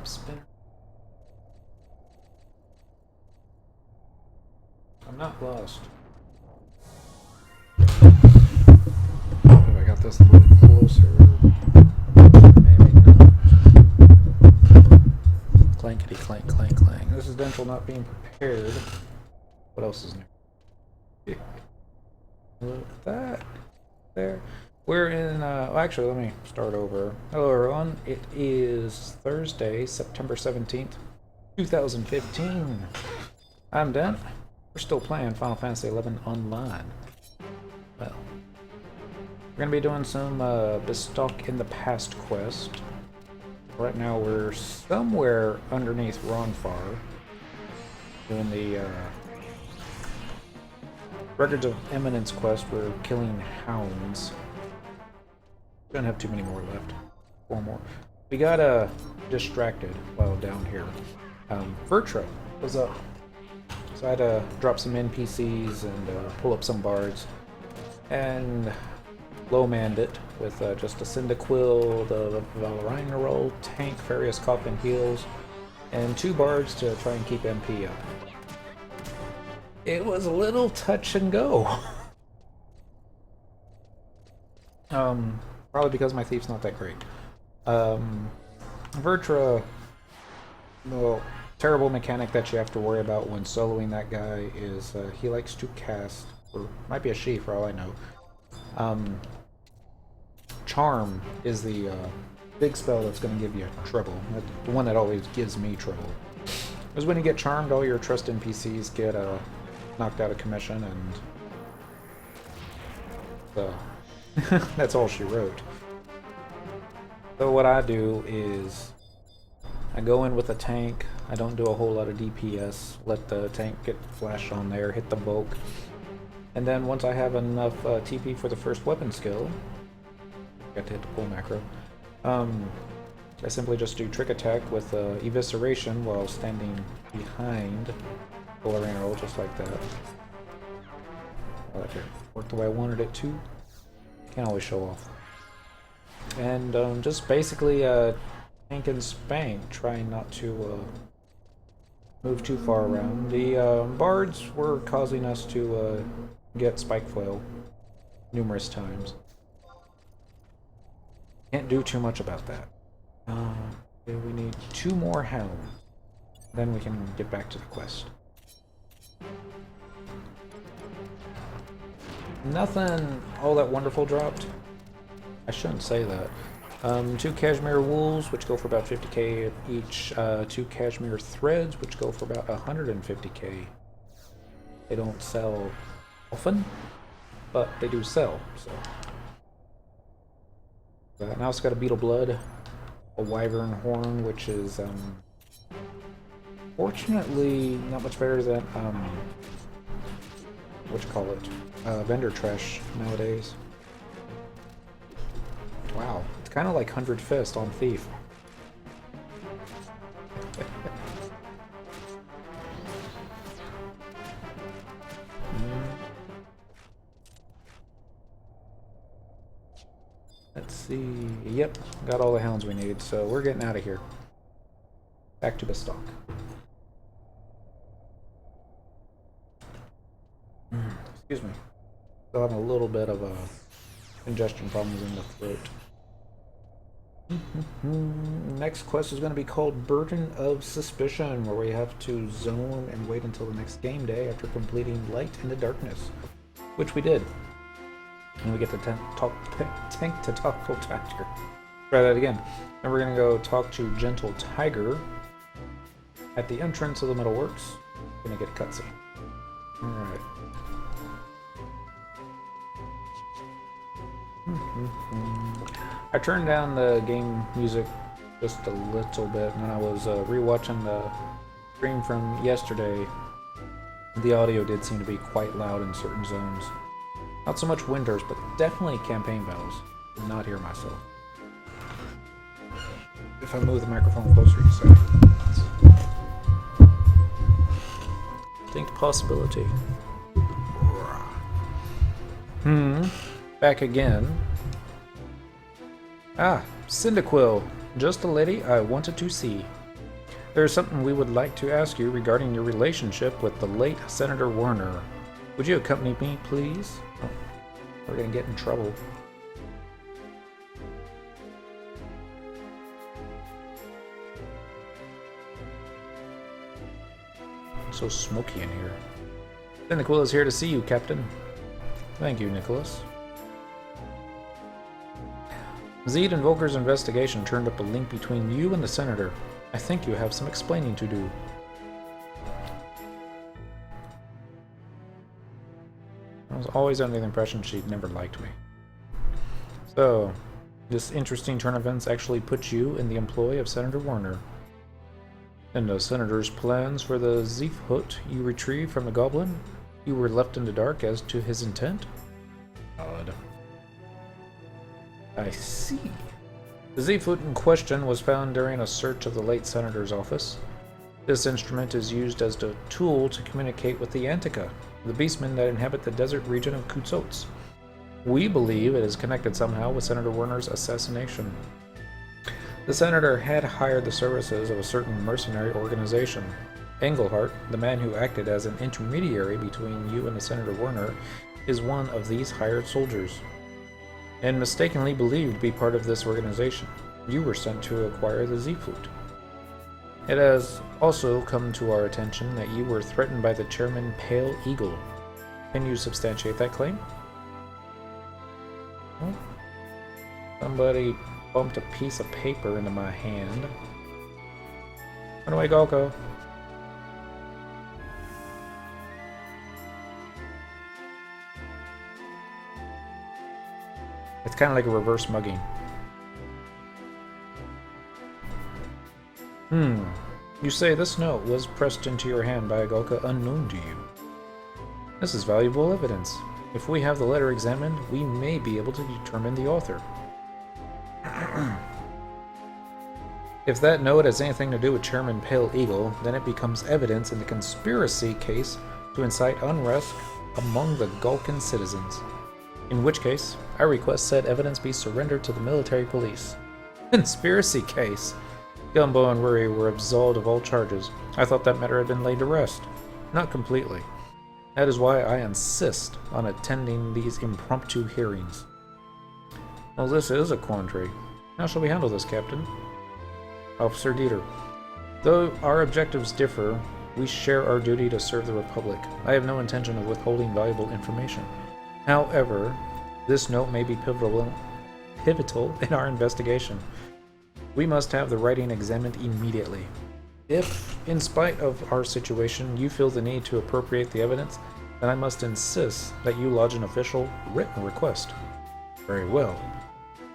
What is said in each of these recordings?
top spinner. I'm not lost. If I got this a little bit closer. Maybe not. Clankety clank clank clank. This is Dental not being prepared. What else is new? Look at that. There. We're in, well, actually, let me start over. Hello, everyone. It is Thursday, September 17th, 2015. I'm Dent. We're still playing Final Fantasy XI Online. Well, we're going to be doing some Bastok in the Past quest. Right now, we're somewhere underneath Ronfar, doing the Records of Eminence quest. We're killing hounds. Don't have too many more left. 4 more. We got distracted while down here. Vertra was up. So I had to drop some NPCs and pull up some bards. And low-manned it with just a Cyndaquil, the Vana'diel, tank, various coffin heals, and 2 bards to try and keep MP up. It was a little touch and go. Probably because my thief's not that great. Vertra, well, terrible mechanic that you have to worry about when soloing that guy is he likes to cast, or might be a she for all I know. Charm is the big spell that's going to give you trouble. The one that always gives me trouble. Because when you get charmed, all your trust NPCs get knocked out of commission, and that's all she wrote. So what I do is I go in with a tank. I don't do a whole lot of DPS. Let the tank get flash on there, hit the bulk, and then once I have enough TP for the first weapon skill, got to hit the pull macro. I simply just do trick attack with evisceration while standing behind Vana'diel, just like that. That worked the way I wanted it to. Can't always show off. And just basically tank and spank, trying not to move too far around. The bards were causing us to get spike flail numerous times. Can't do too much about that. We need 2 more hounds. Then we can get back to the quest. Nothing all that wonderful dropped. I shouldn't say that. 2 cashmere wools, which go for about 50k each. 2 cashmere threads, which go for about 150k. They don't sell often, but they do sell. So now it's got a beetle blood, a wyvern horn, which is fortunately not much better than what you call it, vendor trash nowadays. Wow, it's kind of like 100 Fist on Thief. Let's see. Yep, got all the hounds we need, so we're getting out of here. Back to Bastok. Excuse me. Still having a little bit of congestion problems in the throat. Next quest is going to be called Burden of Suspicion, where we have to zone and wait until the next game day after completing Light in the Darkness, which we did. And we get to tank to talk to Tiger. Try that again. Then we're going to go talk to Gentle Tiger at the entrance of the Metal Works. Gonna get a cutscene. Alright. I turned down the game music just a little bit when I was rewatching the stream from yesterday. The audio did seem to be quite loud in certain zones. Not so much winters, but definitely campaign battles. Did not hear myself. If I move the microphone closer, you say. Distinct possibility. Back again. Ah, Cyndaquil. Just the lady I wanted to see. There's something we would like to ask you regarding your relationship with the late Senator Warner. Would you accompany me, please? Oh, we're gonna get in trouble. It's so smoky in here. Cynical is here to see you, Captain. Thank you, Nicholas. Zed and Volker's investigation turned up a link between you and the Senator. I think you have some explaining to do. I was always under the impression she'd never liked me. So, this interesting turn of events actually put you in the employ of Senator Warner. And the Senator's plans for the Zeefhut you retrieved from the Goblin? You were left in the dark as to his intent? Odd. I see. The Zeefhut in question was found during a search of the late Senator's office. This instrument is used as a tool to communicate with the Antika, the beastmen that inhabit the desert region of Kutzots. We believe it is connected somehow with Senator Werner's assassination. The Senator had hired the services of a certain mercenary organization. Engelhart, the man who acted as an intermediary between you and the Senator Werner, is one of these hired soldiers, and mistakenly believed to be part of this organization. You were sent to acquire the Zeefhut. It has also come to our attention that you were threatened by the Chairman Pale Eagle. Can you substantiate that claim? Oh. Somebody bumped a piece of paper into my hand. Run away, Golko. It's kind of like a reverse mugging. You say this note was pressed into your hand by a Golka unknown to you. This is valuable evidence. If we have the letter examined, we may be able to determine the author. If that note has anything to do with Chairman Pale Eagle, then it becomes evidence in the conspiracy case to incite unrest among the Gulkan citizens. In which case, I request said evidence be surrendered to the military police. Conspiracy case? Gumbo and Worry were absolved of all charges. I thought that matter had been laid to rest. Not completely. That is why I insist on attending these impromptu hearings. Well, this is a quandary. How shall we handle this, Captain? Officer Dieter. Though our objectives differ, we share our duty to serve the Republic. I have no intention of withholding valuable information. However, this note may be pivotal in our investigation. We must have the writing examined immediately. If, in spite of our situation, you feel the need to appropriate the evidence, then I must insist that you lodge an official written request. Very well.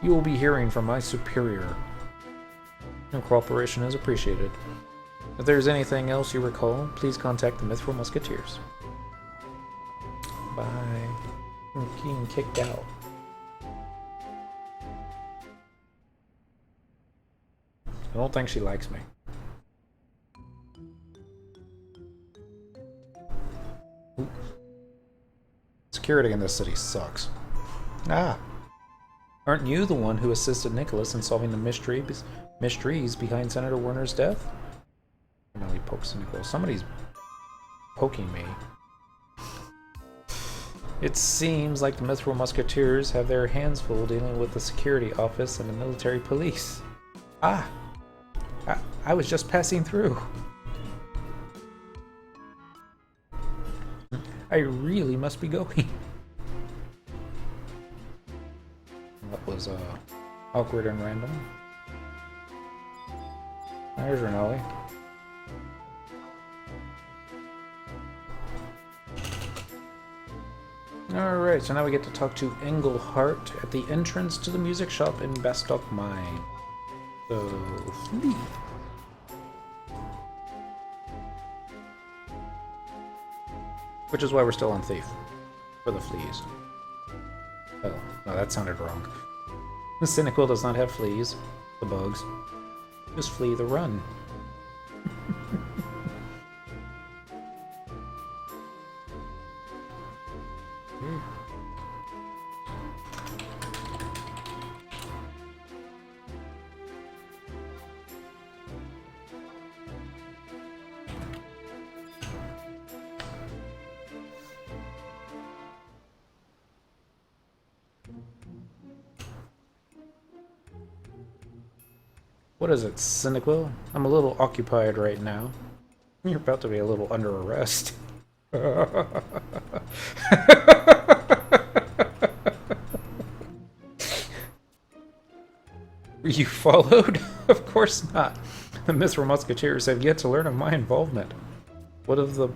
You will be hearing from my superior. Your cooperation is appreciated. If there's anything else you recall, please contact the Mithril Musketeers. Bye. I'm getting kicked out. I don't think she likes me. Ooh. Security in this city sucks. Ah. Aren't you the one who assisted Nicholas in solving the mysteries behind Senator Werner's death? No, he pokes Nicholas. Somebody's poking me. It seems like the Mithril Musketeers have their hands full dealing with the security office and the military police. Ah! I was just passing through. I really must be going. That was awkward and random. There's Renali. Alright, so now we get to talk to Engelhart at the entrance to the music shop in Bastok Mine. So, flee. Which is why we're still on Thief. For the fleas. Oh, no, that sounded wrong. The Cynical does not have fleas. The bugs. Just flee the run. What is it, Cynical? I'm a little occupied right now. You're about to be a little under arrest. Were you followed? Of course not. The Mithra Musketeers have yet to learn of my involvement. What of the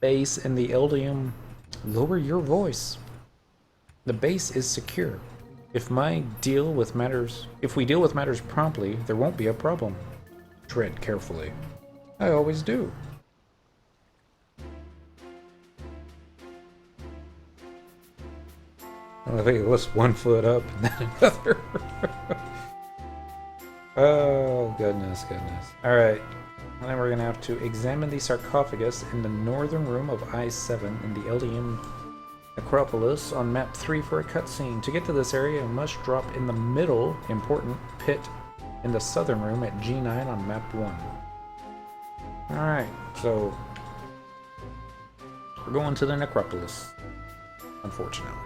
base and the Eldium? Lower your voice. The base is secure. If we deal with matters promptly, there won't be a problem. Tread carefully. I always do. I think it lifts 1 foot up and then another. Oh, goodness. Alright. And then we're going to have to examine the sarcophagus in the northern room of I-7 in the Eldium Necropolis on map 3 for a cutscene. To get to this area, you must drop in the middle, important, pit in the southern room at G9 on map 1. Alright, so we're going to the Necropolis, unfortunately.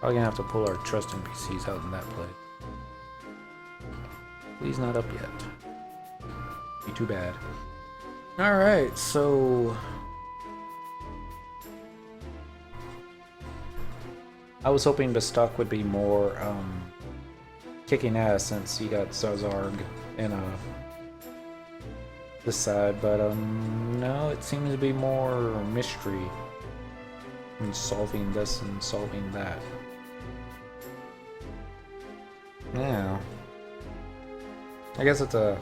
Probably gonna have to pull our trust NPCs out in that place. Please not up yet. Be too bad. Alright, so I was hoping Bastok would be more kicking ass since he got Zazarg in this side, but no, it seems to be more mystery and solving this and solving that. Yeah, I guess it's a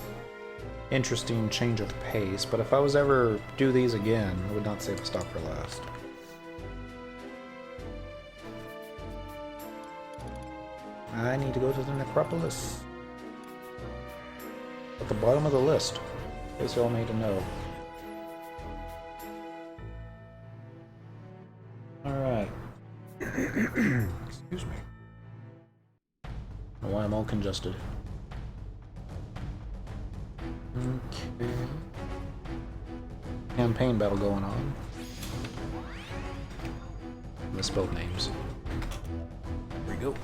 interesting change of pace, but if I was ever do these again, I would not save Bastok for last. I need to go to the Necropolis. At the bottom of the list. In case you all need to know. Alright. Excuse me. I don't know why I'm all congested. Okay. Campaign battle going on. Misspelled names. There we go.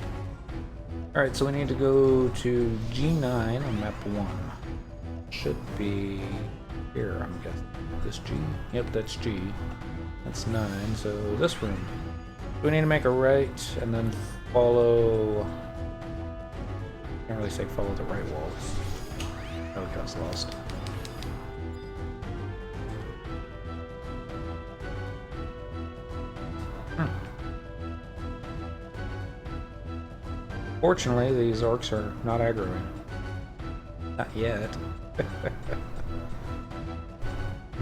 Alright, so we need to go to G9 on map 1. Should be here, I'm guessing. This G? Yep, that's G. That's 9, so this room. We need to make a right and then follow... Can't really say follow the right walls. Oh, it got lost. Fortunately, these orcs are not aggroing. Not yet.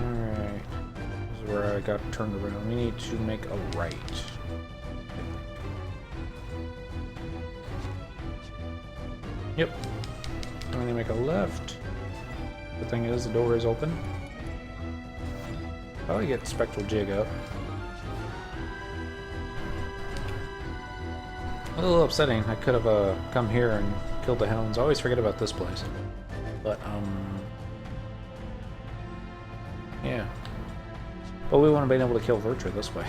Alright. This is where I got turned around. We need to make a right. Yep. I'm gonna make a left. The thing is, the door is open. Probably get Spectral Jig up. A little upsetting. I could have come here and killed the hounds. I always forget about this place. But, yeah. But we want to be able to kill Vertra this way.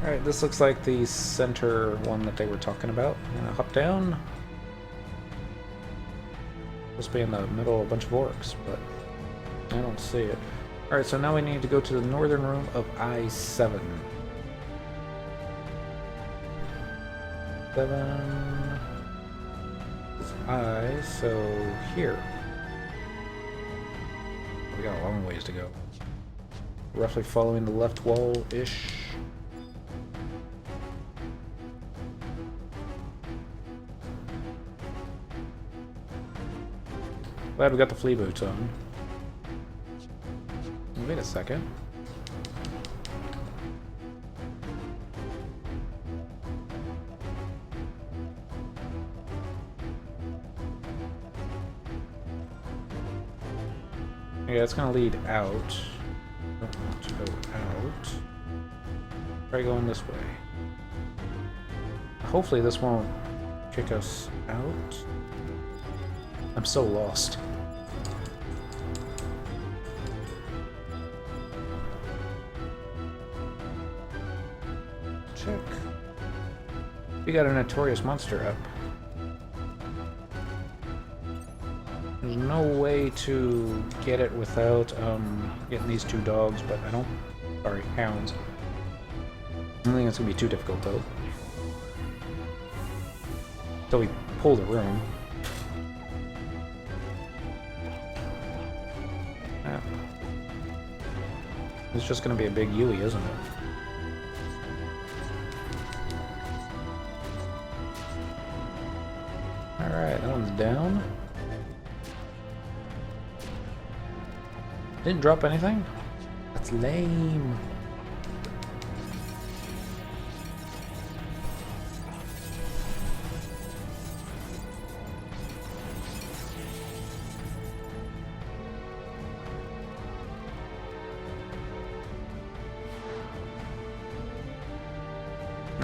Alright, this looks like the center one that they were talking about. I'm gonna hop down. Supposed to be in the middle of a bunch of orcs, but I don't see it. Alright, so now we need to go to the northern room of I-7. 7 is I, so here. We got a long ways to go. Roughly following the left wall-ish. Glad we got the flea boots on. Wait a second. Yeah, it's gonna lead out. Don't want to go out. Try going this way. Hopefully this won't kick us out. I'm so lost. Check. We got a notorious monster up. There's no way to get it without getting these 2 dogs, but I don't... Sorry, hounds. I don't think it's gonna be too difficult though. Until we pull the room. Yeah. It's just gonna be a big Yui, isn't it? Alright, that one's down. Didn't drop anything? That's lame.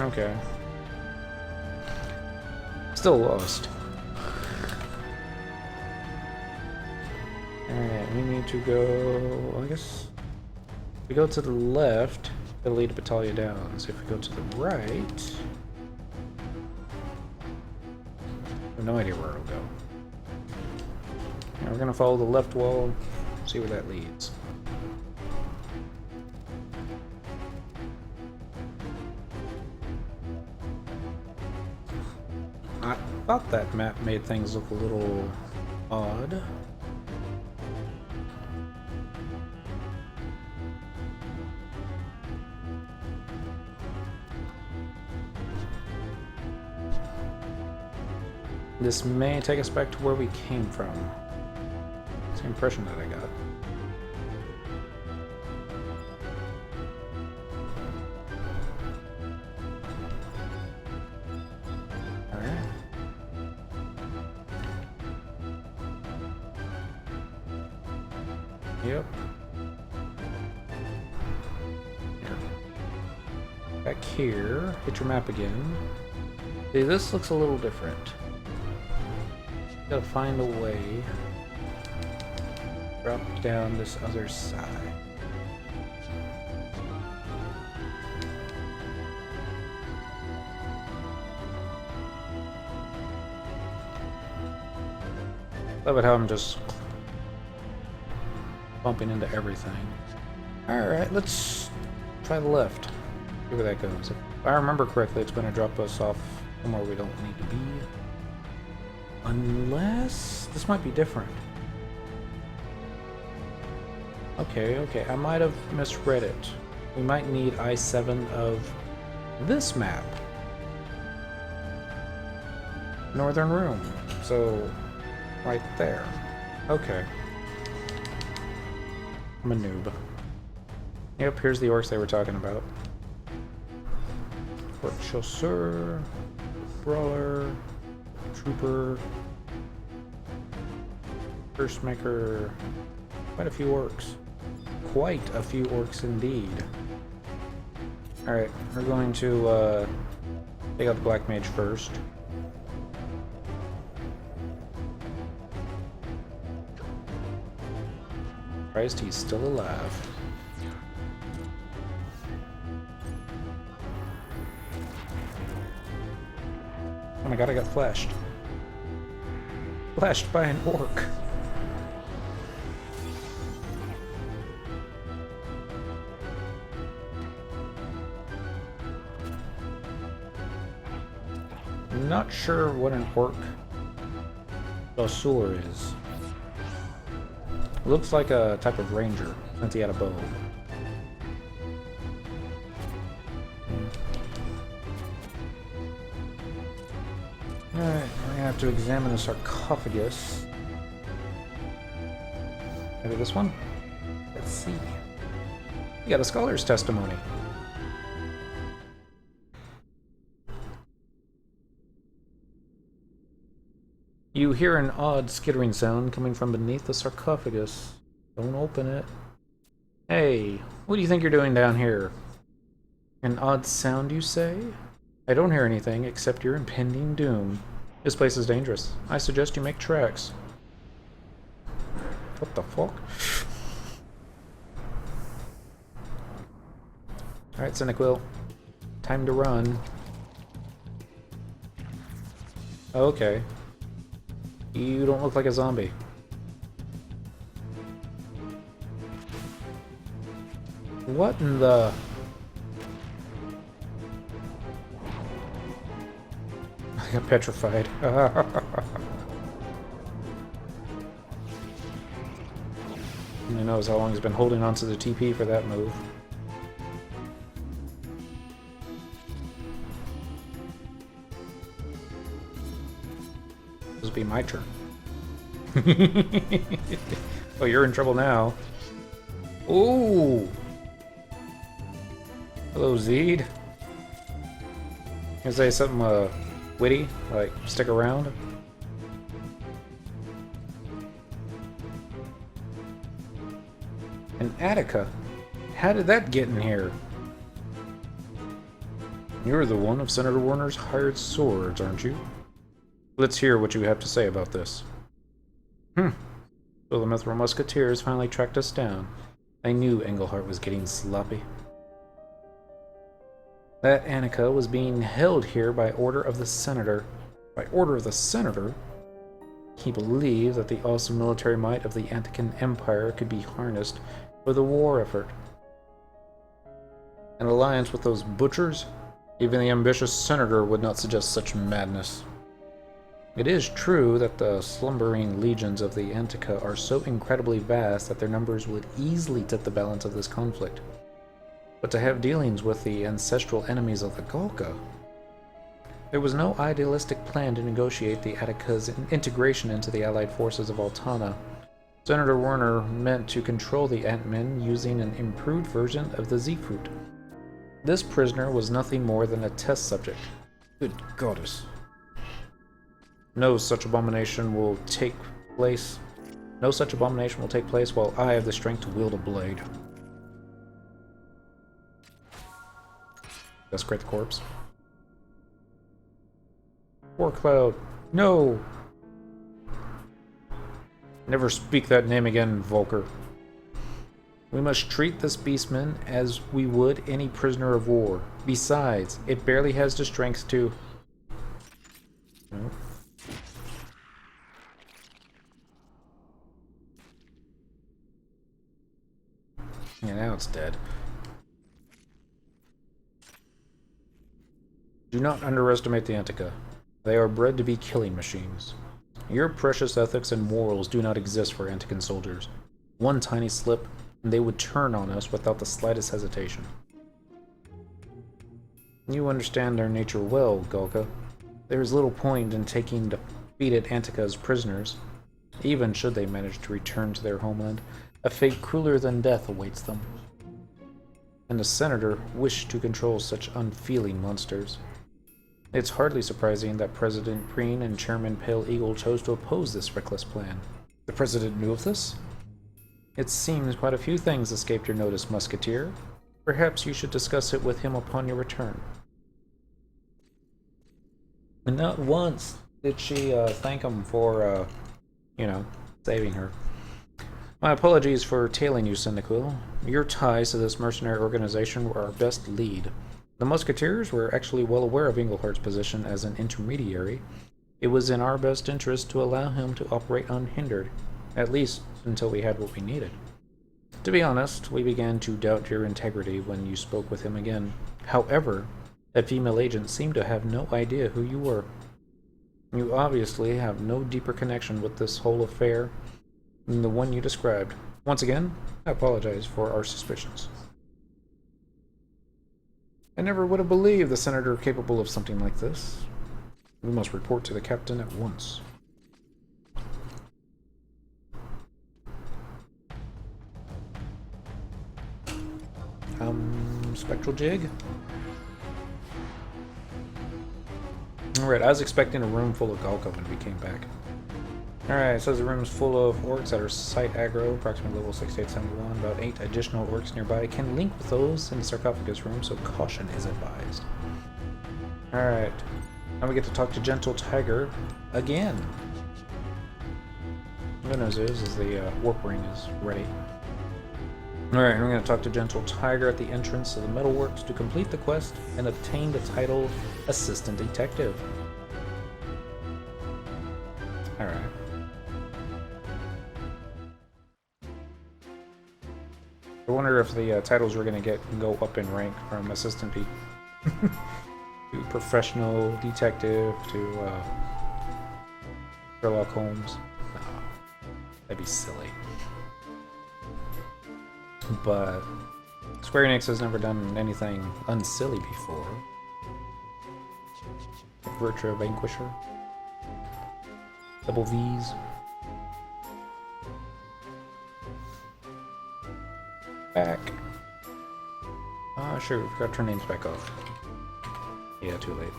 Okay. Still lost. Alright, we need to go... I guess... If we go to the left, it'll lead to Battaglia Downs. If we go to the right... I have no idea where it'll go. Now we're gonna follow the left wall, see where that leads. I thought that map made things look a little odd. This may take us back to where we came from. It's the impression that I got. Alright. Yep. Here. Back here. Hit your map again. See, this looks a little different. Gotta find a way. Drop down this other side. Love it how I'm just bumping into everything. Alright, let's try the left. See where that goes. If I remember correctly, it's going to drop us off somewhere we don't need to be. Unless... this might be different. Okay, I might have misread it. We might need I-7 of this map. Northern Room. So, right there. Okay. I'm a noob. Yep, here's the orcs they were talking about. Fort Chasseur, Brawler, Trooper, Firstmaker, quite a few orcs. Quite a few orcs indeed. Alright, we're going to take out the Black Mage first. Surprised he's still alive. Oh my god, I got flashed. Flashed by an orc. Not sure what an orc Basur is. Looks like a type of ranger, since he had a bow. Alright, we're gonna have to examine the sarcophagus. Maybe this one? Let's see. We got a scholar's testimony. You hear an odd skittering sound coming from beneath the sarcophagus. Don't open it. Hey, what do you think you're doing down here? An odd sound, you say? I don't hear anything except your impending doom. This place is dangerous. I suggest you make tracks. What the fuck? Alright, Cyniquil. Time to run. Okay. You don't look like a zombie. What in the... I got petrified. Who knows how long he's been holding on to the TP for that move. This will be my turn. Oh, you're in trouble now. Ooh! Hello, Zed. Gonna say something witty, like stick around. And Attica, how did that get in here? You're the one of Senator Warner's hired swords, aren't you? Let's hear what you have to say about this. So the Mithril Musketeers finally tracked us down. I knew Englehart was getting sloppy. That Annika was being held here by order of the Senator. By order of the Senator? He believed that the awesome military might of the Antican Empire could be harnessed for the war effort. An alliance with those butchers? Even the ambitious Senator would not suggest such madness. It is true that the slumbering legions of the Antica are so incredibly vast that their numbers would easily tip the balance of this conflict. But to have dealings with the ancestral enemies of the Golka... There was no idealistic plan to negotiate the Attica's integration into the allied forces of Altana. Senator Warner meant to control the Ant-Men using an improved version of the Z-Fruit. This prisoner was nothing more than a test subject. Good goddess. No such abomination will take place while I have the strength to wield a blade. Desecrate the corpse. War Cloud. No! Never speak that name again, Volker. We must treat this beastman as we would any prisoner of war. Besides, it barely has the strength to... No. Yeah, now it's dead. Do not underestimate the Antica. They are bred to be killing machines. Your precious ethics and morals do not exist for Antican soldiers. One tiny slip, and they would turn on us without the slightest hesitation. You understand their nature well, Golka. There is little point in taking defeated Antica as prisoners. Even should they manage to return to their homeland, a fate crueler than death awaits them. And the Senator wished to control such unfeeling monsters. It's hardly surprising that President Preen and Chairman Pale Eagle chose to oppose this reckless plan. The President knew of this? It seems quite a few things escaped your notice, Musketeer. Perhaps you should discuss it with him upon your return. And not once did she thank him for, saving her. My apologies for tailing you, Cyndaquil. Your ties to this mercenary organization were our best lead. The Musketeers were actually well aware of Englehart's position as an intermediary. It was in our best interest to allow him to operate unhindered, at least until we had what we needed. To be honest, we began to doubt your integrity when you spoke with him again. However, that female agent seemed to have no idea who you were. You obviously have no deeper connection with this whole affair than the one you described. Once again, I apologize for our suspicions. I never would have believed the Senator capable of something like this. We must report to the captain at once. Spectral Jig? Alright, I was expecting a room full of Golka when we came back. Alright, it says the room is full of orcs that are site aggro, approximately level 6871. About 8 additional orcs nearby can link with those in the sarcophagus room, so caution is advised. Alright, now we get to talk to Gentle Tiger again. The good news is the warp ring is ready. Alright, we're going to talk to Gentle Tiger at the entrance of the metalworks to complete the quest and obtain the title Assistant Detective. Alright. I wonder if the titles we're gonna get can go up in rank from assistant to professional detective to Sherlock Holmes. No, that'd be silly. But Square Enix has never done anything unsilly before. Virtua Vanquisher. Double V's. Back. Sure, we forgot to turn names back off. Yeah, too late.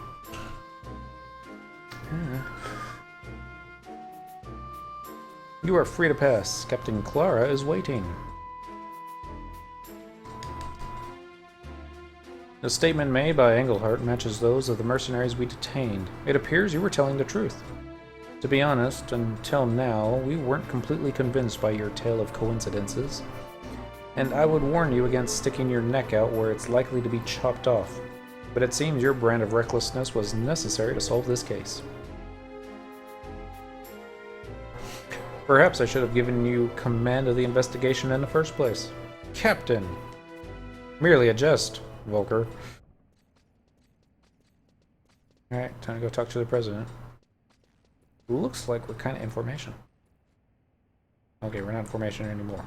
You are free to pass. Captain Clara is waiting. The statement made by Englehart matches those of the mercenaries we detained. It appears you were telling the truth. To be honest, until now, we weren't completely convinced by your tale of coincidences. And I would warn you against sticking your neck out where it's likely to be chopped off. But it seems your brand of recklessness was necessary to solve this case. Perhaps I should have given you command of the investigation in the first place. Captain! Merely a jest, Volker. Alright, time to go talk to the president. Looks like we're kind of in formation. Okay, we're not in formation anymore.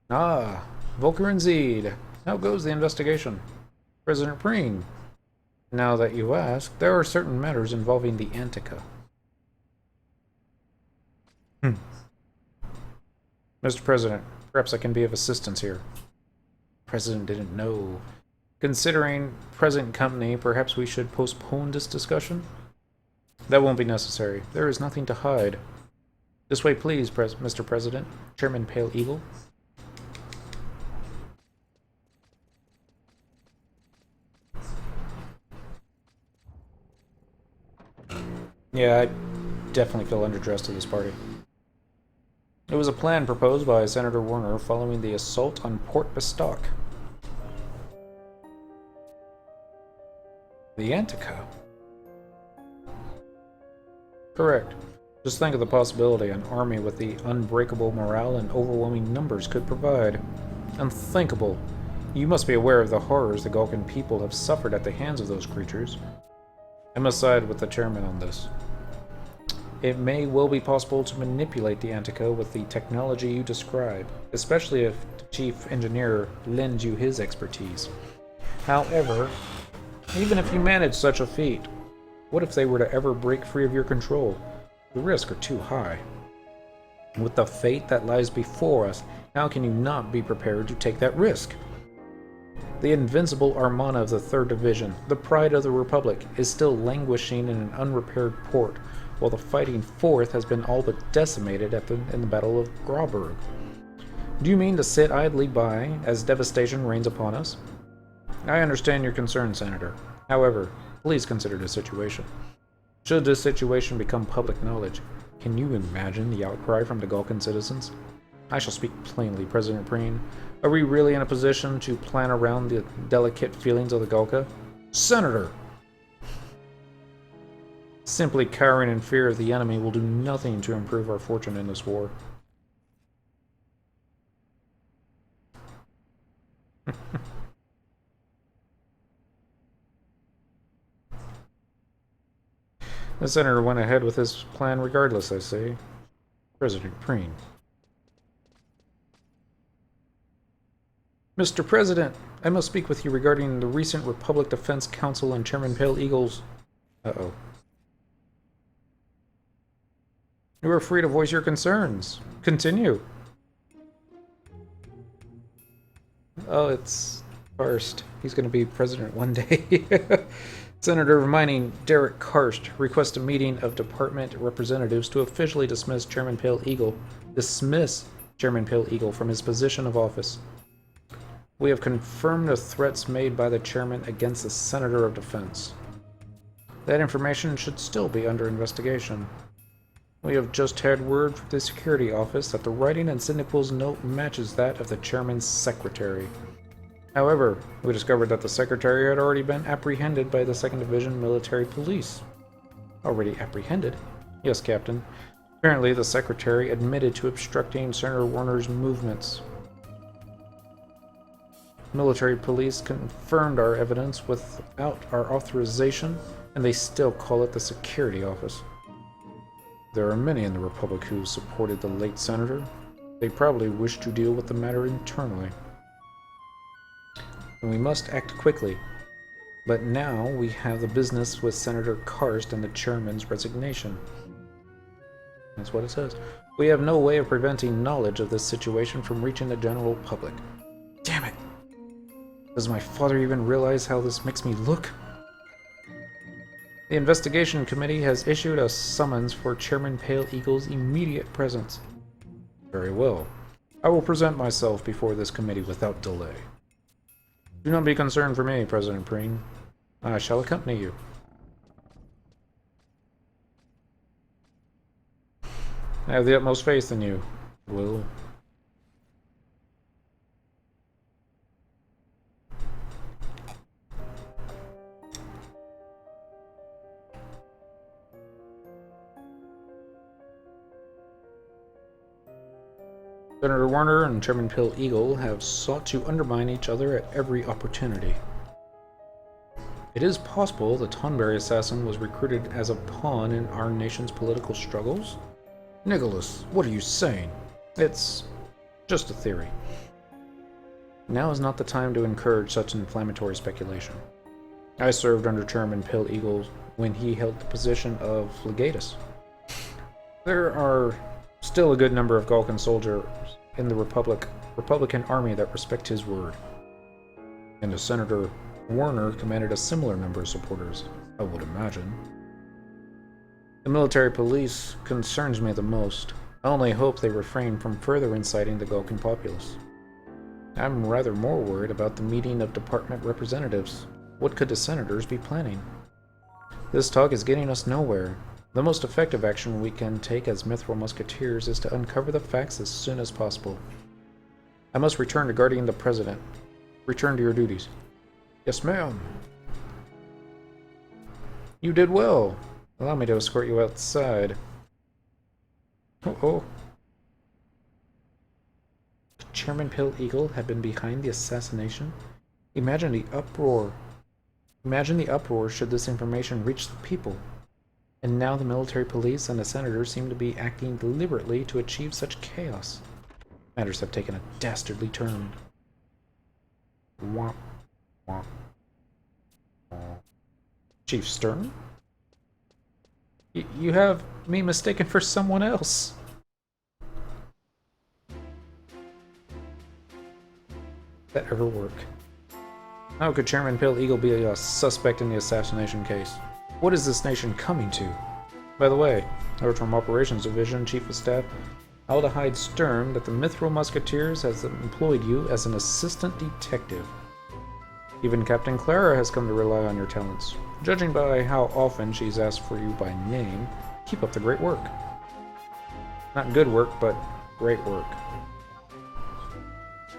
Ah, Volker and Zed. How goes the investigation? President Preen. Now that you ask, there are certain matters involving the Antica. Mr. President, perhaps I can be of assistance here. President didn't know. Considering present company, perhaps we should postpone this discussion? That won't be necessary. There is nothing to hide. This way, please, Mr. President. Chairman Pale Eagle. Yeah, I definitely feel underdressed at this party. It was a plan proposed by Senator Warner following the assault on Port Bastok. The Antica? Correct. Just think of the possibility an army with the unbreakable morale and overwhelming numbers could provide. Unthinkable. You must be aware of the horrors the Galkan people have suffered at the hands of those creatures. I must side with the chairman on this. It may well be possible to manipulate the Antica with the technology you describe, especially if the chief engineer lends you his expertise. However, even if you manage such a feat, what if they were to ever break free of your control? The risks are too high. With the fate that lies before us, how can you not be prepared to take that risk? The invincible Armada of the 3rd Division, the pride of the Republic, is still languishing in an unrepaired port, while the fighting 4th has been all but decimated in the Battle of Grauberg. Do you mean to sit idly by as devastation reigns upon us? I understand your concern, Senator. However, please consider the situation. Should this situation become public knowledge, can you imagine the outcry from the Galkan citizens? I shall speak plainly, President Preen. Are we really in a position to plan around the delicate feelings of the Galka? Senator! Simply cowering in fear of the enemy will do nothing to improve our fortune in this war. The senator went ahead with his plan regardless, I say. President Preen. Mr. President, I must speak with you regarding the recent Republic Defense Council and Chairman Pale Eagle's... Uh-oh. You are free to voice your concerns. Continue. Oh, it's Karst. He's going to be president one day. Senator Mining Derek Karst requests a meeting of department representatives to officially dismiss Chairman Pale Eagle from his position of office. We have confirmed the threats made by the chairman against the Senator of Defense. That information should still be under investigation. We have just had word from the security office that the writing in Syndiquil's note matches that of the chairman's secretary. However, we discovered that the secretary had already been apprehended by the 2nd Division Military Police. Already apprehended? Yes, Captain. Apparently, the Secretary admitted to obstructing Senator Warner's movements. Military police confirmed our evidence without our authorization, and they still call it the Security Office. There are many in the Republic who supported the late senator. They probably wish to deal with the matter internally. And we must act quickly. But now we have the business with Senator Karst and the chairman's resignation. That's what it says. We have no way of preventing knowledge of this situation from reaching the general public. Damn it! Does my father even realize how this makes me look? The investigation committee has issued a summons for Chairman Pale Eagle's immediate presence. Very well. I will present myself before this committee without delay. Do not be concerned for me, President Preen. I shall accompany you. I have the utmost faith in you, Will. Senator Warner and Chairman Pale Eagle have sought to undermine each other at every opportunity. It is possible the Tonberry assassin was recruited as a pawn in our nation's political struggles. Nicholas, what are you saying? It's just a theory. Now is not the time to encourage such inflammatory speculation. I served under Chairman Pale Eagle when he held the position of legatus. There are still a good number of Galkan soldiers in the Republican army that respect his word. And the Senator Warner commanded a similar number of supporters, I would imagine. The military police concerns me the most. I only hope they refrain from further inciting the Galkan populace. I'm rather more worried about the meeting of department representatives. What could the senators be planning? This talk is getting us nowhere. The most effective action we can take as Mithril Musketeers is to uncover the facts as soon as possible. I must return to guarding the President. Return to your duties. Yes, ma'am. You did well. Allow me to escort you outside. Oh. Chairman Pale Eagle had been behind the assassination? Imagine the uproar. Imagine the uproar should this information reach the people. And now the military police and the senators seem to be acting deliberately to achieve such chaos. Matters have taken a dastardly turn. Womp. Womp. Chief Stern? You have me mistaken for someone else. That ever work? How could Chairman Pale Eagle be a suspect in the assassination case? What is this nation coming to? By the way, I heard from Operations Division Chief of Staff Aldehide Stern that the Mithril Musketeers has employed you as an assistant detective. Even Captain Clara has come to rely on your talents. Judging by how often she's asked for you by name, keep up the great work. Not good work, but great work.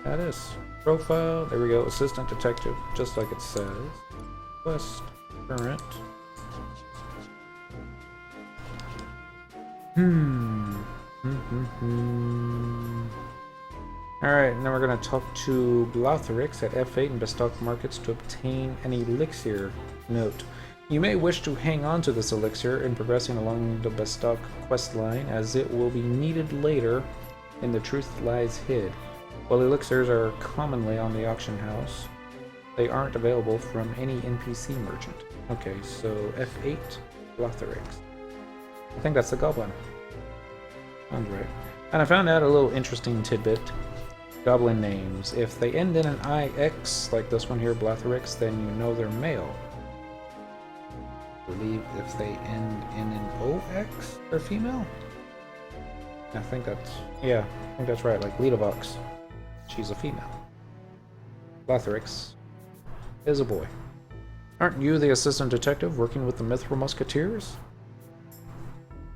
That is. Profile, there we go, assistant detective, just like it says. Quest, current. Alright, now we're going to talk to Blotherix at F8 and Bastok markets to obtain an elixir. Note, you may wish to hang on to this elixir in progressing along the Bastok quest line, as it will be needed later in The Truth Lies Hid. While elixirs are commonly on the auction house, they aren't available from any NPC merchant. Okay, so F8, Blotherix. I think that's the goblin. Sounds right. And I found out a little interesting tidbit. Goblin names. If they end in an IX, like this one here, Blotherix, then you know they're male. I believe if they end in an OX, they're female? I think that's right, like Ledovox. She's a female. Blotherix is a boy. Aren't you the assistant detective working with the Mithril Musketeers?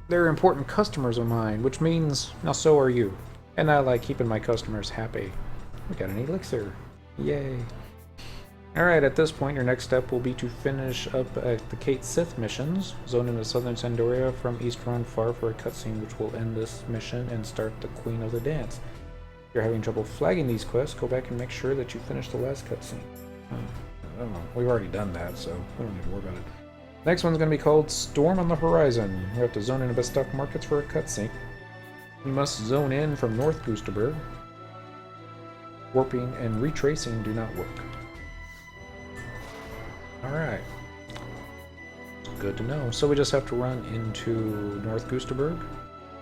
They're important customers of mine, which means now so are you. And I like keeping my customers happy. We got an elixir. Yay. Alright, at this point, your next step will be to finish up the Kate Sith missions. Zone into southern Sandoria from East Run Far for a cutscene which will end this mission and start the Queen of the Dance. If you're having trouble flagging these quests, go back and make sure that you finish the last cutscene. I don't know. We've already done that, so we don't need to worry about it. Next one's going to be called Storm on the Horizon. You have to zone into Bastok markets for a cutscene. You must zone in from North Goosterberg. Warping and retracing do not work. Alright. Good to know. So we just have to run into North Goosterberg,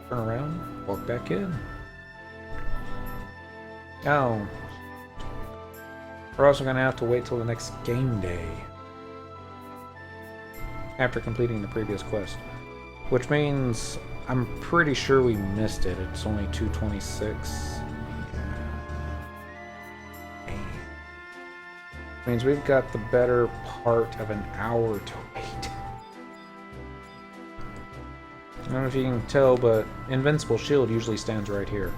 turn around, walk back in. Oh. We're also going to have to wait till the next game day after completing the previous quest. Which means I'm pretty sure we missed it. It's only 2:26. Means we've got the better part of an hour to wait. I don't know if you can tell, but Invincible Shield usually stands right here.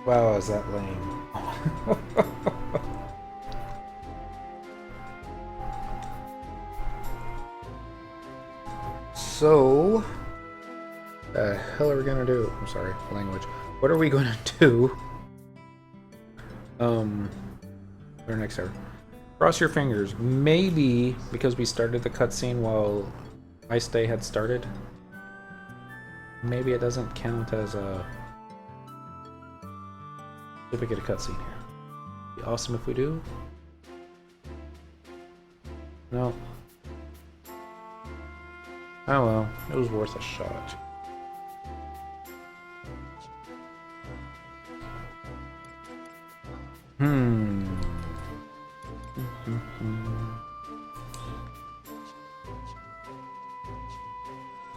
Wow, is that lame. So, the hell are we gonna do? I'm sorry, language. What are we gonna do? Our next hour. Cross your fingers. Maybe because we started the cutscene while Ice Day had started. Maybe it doesn't count as a. If we get a cutscene here, be awesome if we do. No. Oh well, it was worth a shot.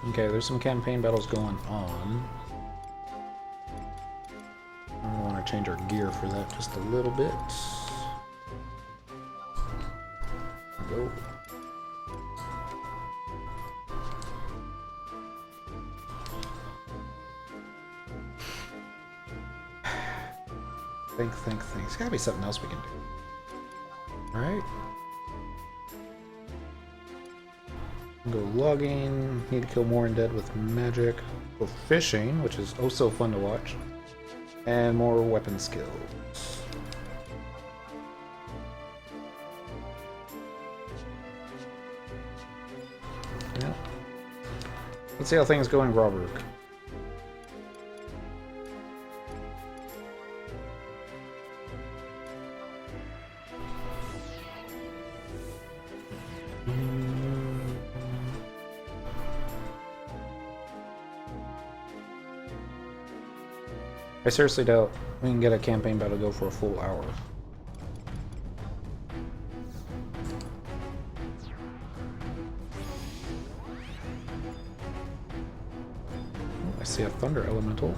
Okay, there's some campaign battles going on. I want to change our gear for that just a little bit. Go. Think. There's gotta be something else we can do. Alright. Go logging. Need to kill more undead with magic. Go fishing, which is oh so fun to watch. And more weapon skills. Yeah. Let's see how things go in Grauberg. I seriously doubt we can get a campaign battle go for a full hour. Oh, I see a thunder elemental.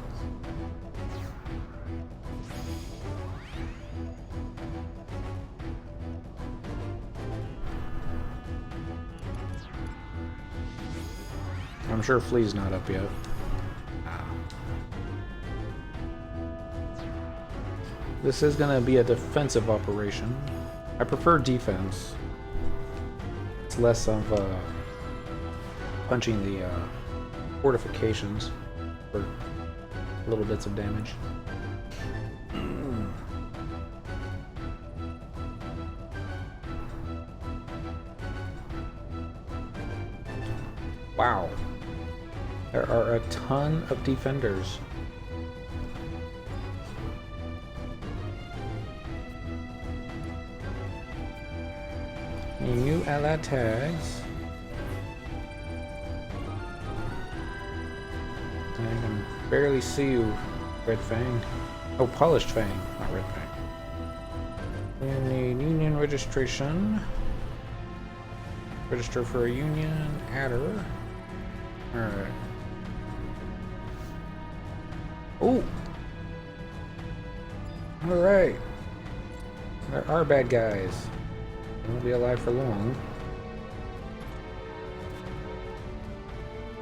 I'm sure Flea's not up yet. This is going to be a defensive operation. I prefer defense. It's less of punching the fortifications for little bits of damage. Wow. There are a ton of defenders. New allied tags. I can barely see you, Red Fang. Oh, Polished Fang, not Red Fang. We need union registration. Register for a union. Adder. Alright. Oh! Alright. There are bad guys. They won't be alive for long.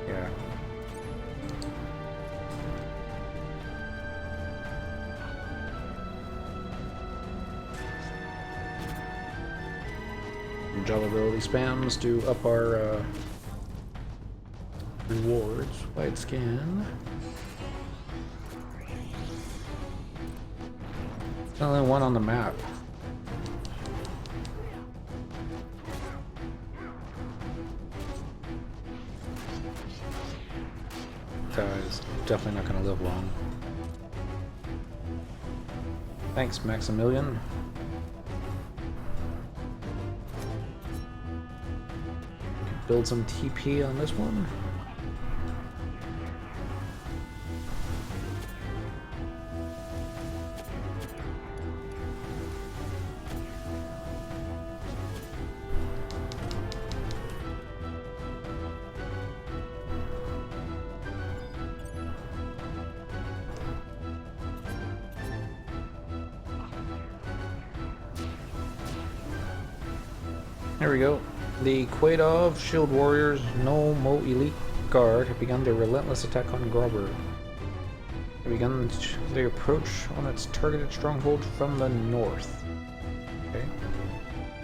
Yeah. Job ability spams to up our rewards. White skin. Only one on the map. Guy's definitely not going to live long. Thanks, Maximilian. Build some TP on this one. There we go. The Quaidov Shield Warriors No Mo Elite Guard have begun their relentless attack on Grobber. They begun their approach on its targeted stronghold from the north. Okay.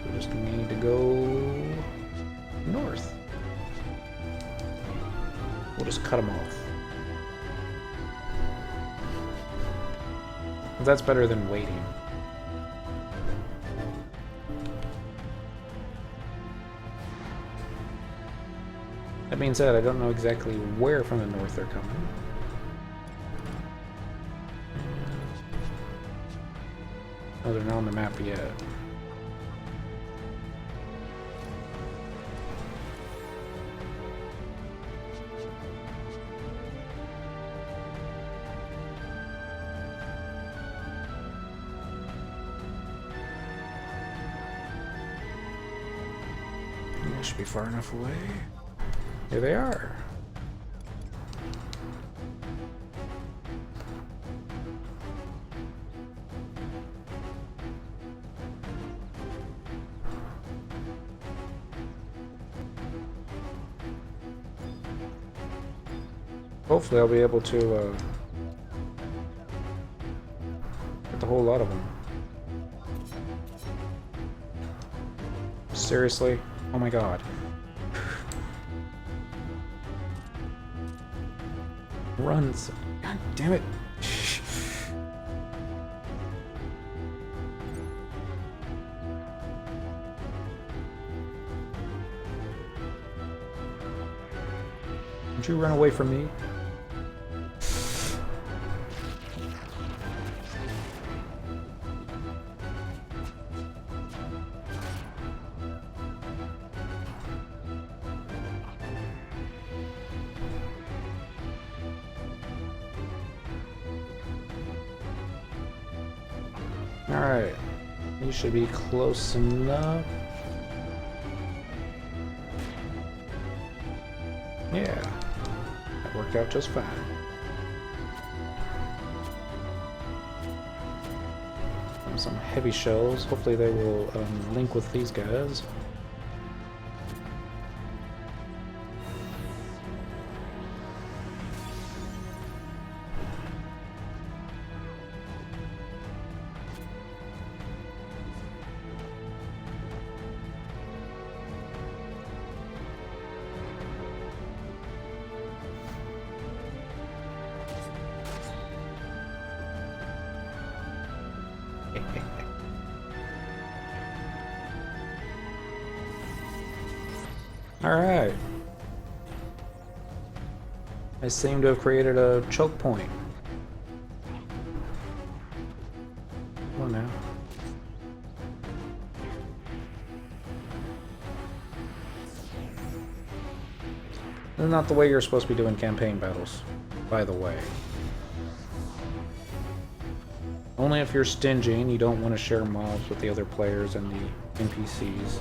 We just need to go north. We'll just cut them off. That's better than waiting. That being said, I don't know exactly where from the north they're coming. Oh, they're not on the map yet. They should be far enough away. Here they are. Hopefully I'll be able to get the whole lot of them. Seriously? Oh my god. Runs. God damn it. Don't you run away from me? Alright, you should be close enough. Yeah, that worked out just fine. Some heavy shells, hopefully they will link with these guys. Alright. I seem to have created a choke point. Come on now. This is not the way you're supposed to be doing campaign battles, by the way. Only if you're stingy and you don't want to share mobs with the other players and the NPCs.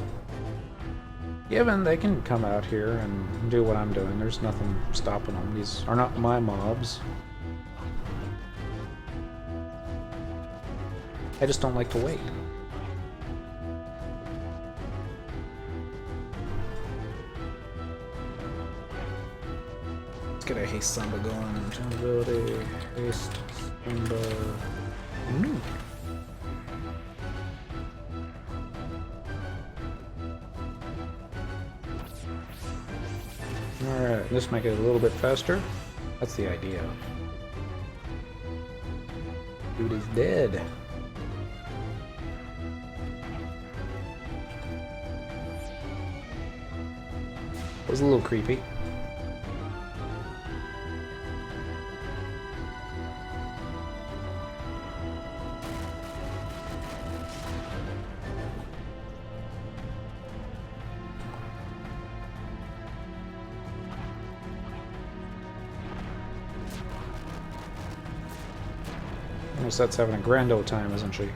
Given they can come out here and do what I'm doing, there's nothing stopping them. These are not my mobs. I just don't like to wait. Let's get a haste samba going. Ability, haste samba. Alright, just make it a little bit faster. That's the idea. Dude is dead. It was a little creepy. Almost that's having a grand old time, isn't she?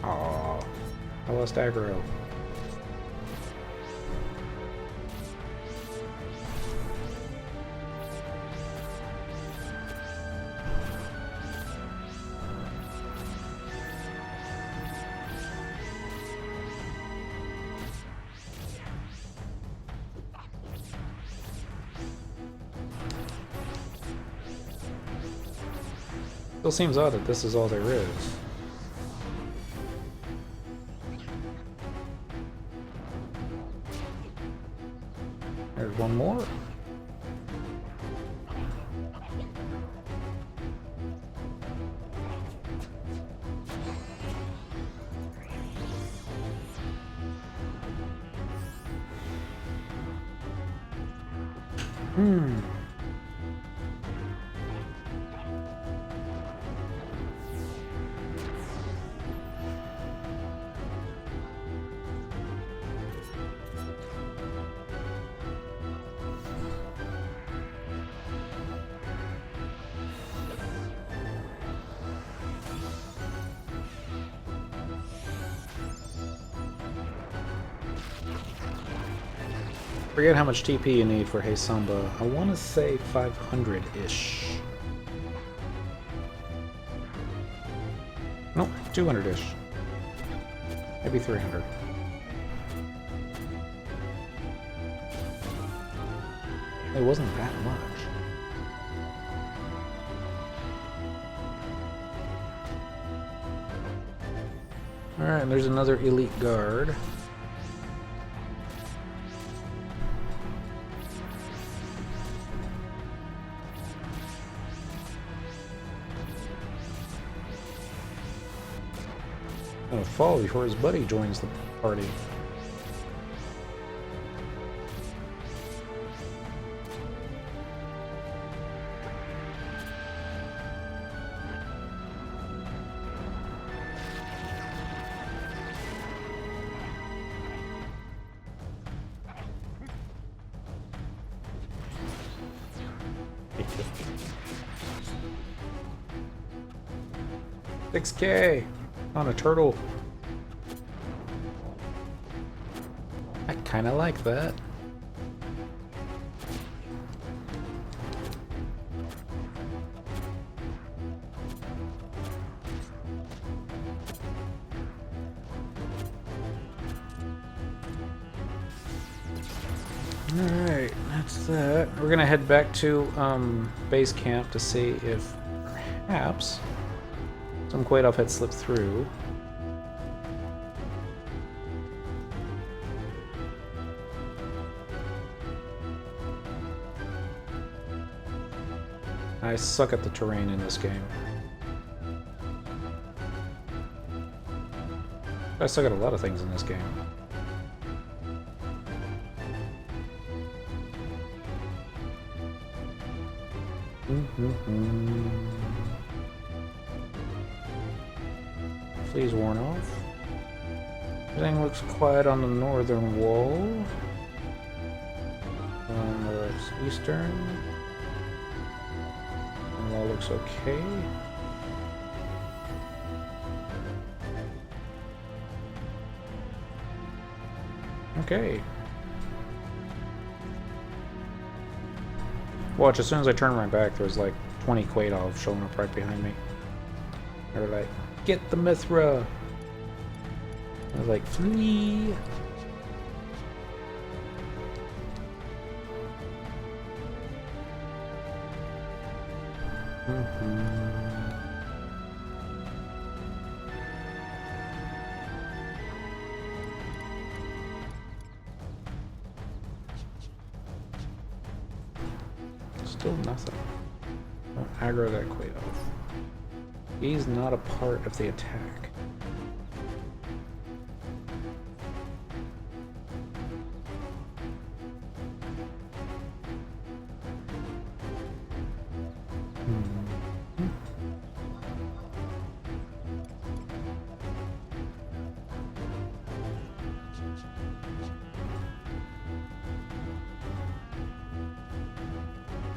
Aww. I lost aggro. Still seems odd that this is all there is. There's one more. Forget how much TP you need for Hey Samba. I want to say 500-ish. Nope, 200-ish. Maybe 300. It wasn't that much. Alright, and there's another elite guard. Gonna fall before his buddy joins the party. $6K on a turtle. I kinda like that. Alright, that's that. We're gonna head back to base camp to see if perhaps some Quaidov had slipped through. I suck at the terrain in this game. I suck at a lot of things in this game. Flea's worn off. Everything looks quiet on the northern wall. On the eastern. And all looks okay. Okay. Watch, as soon as I turn my back, there's like 20 Quaidov showing up right behind me. They're like, get the Mithra! I was like, flee! Still nothing. Don't aggro that Quail. He's not a part of the attack.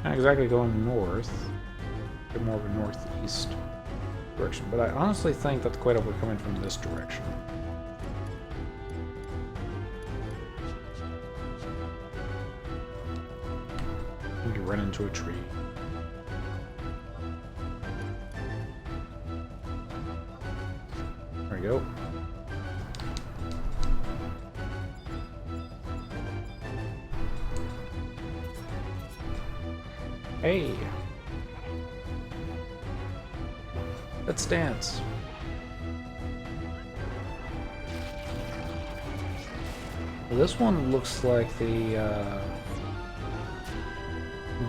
Not exactly going north, but more of a northeast direction. But I honestly think that the Quail were coming from this direction. You run into a tree. There we go. Hey! Let's dance. This one looks like the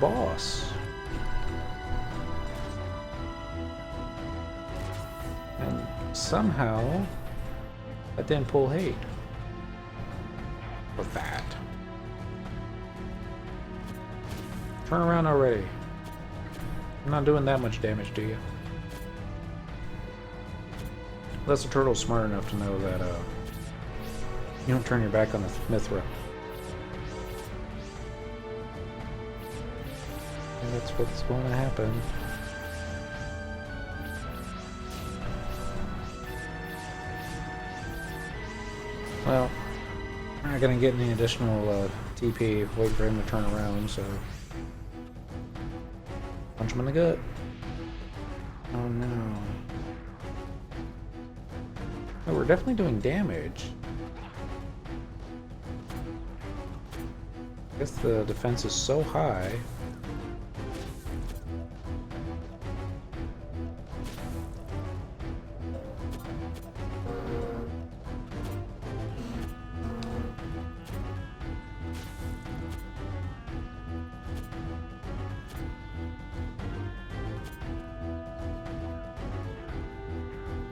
boss. And somehow that didn't pull hate. Or that. Turn around already. I'm not doing that much damage to you. Unless the turtle's smart enough to know that you don't turn your back on the Mithra. And that's what's going to happen. Well, I'm not going to get any additional TP. Wait for him to turn around, so... Punch him in the gut. Oh no. Oh, we're definitely doing damage. I guess the defense is so high.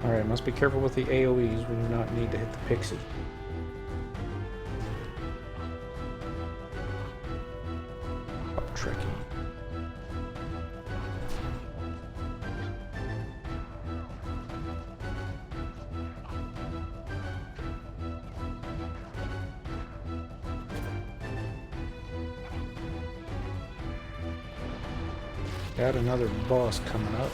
Alright, must be careful with the AoEs. We do not need to hit the pixie. Oh, tricky. Got another boss coming up.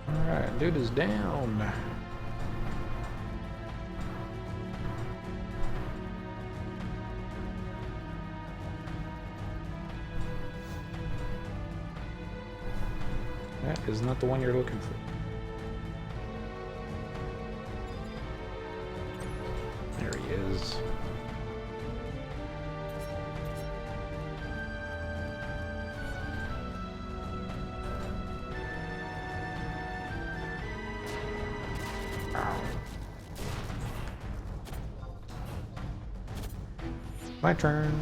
Alright, dude is down. That is not the one you're looking for. There he is. My turn.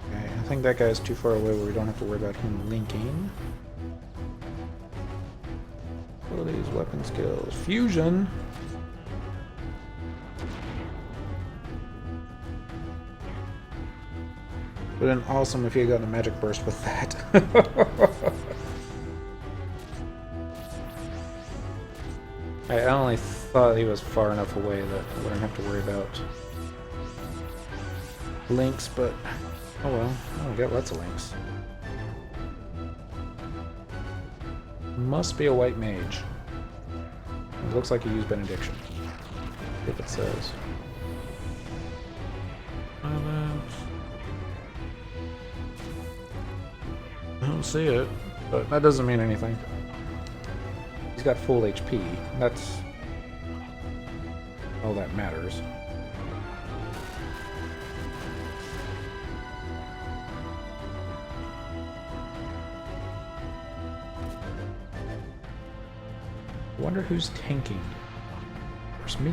Okay, I think that guy's too far away where we don't have to worry about him linking. What are these weapon skills? Fusion! Would have been awesome if he had gotten a magic burst with that. I only thought he was far enough away that I wouldn't have to worry about links, but oh well. Oh, we got lots of links. Must be a white mage. It looks like he used benediction. If it says. Silence. see it, but that doesn't mean anything. He's got full HP. That's all that matters. I wonder who's tanking. There's me.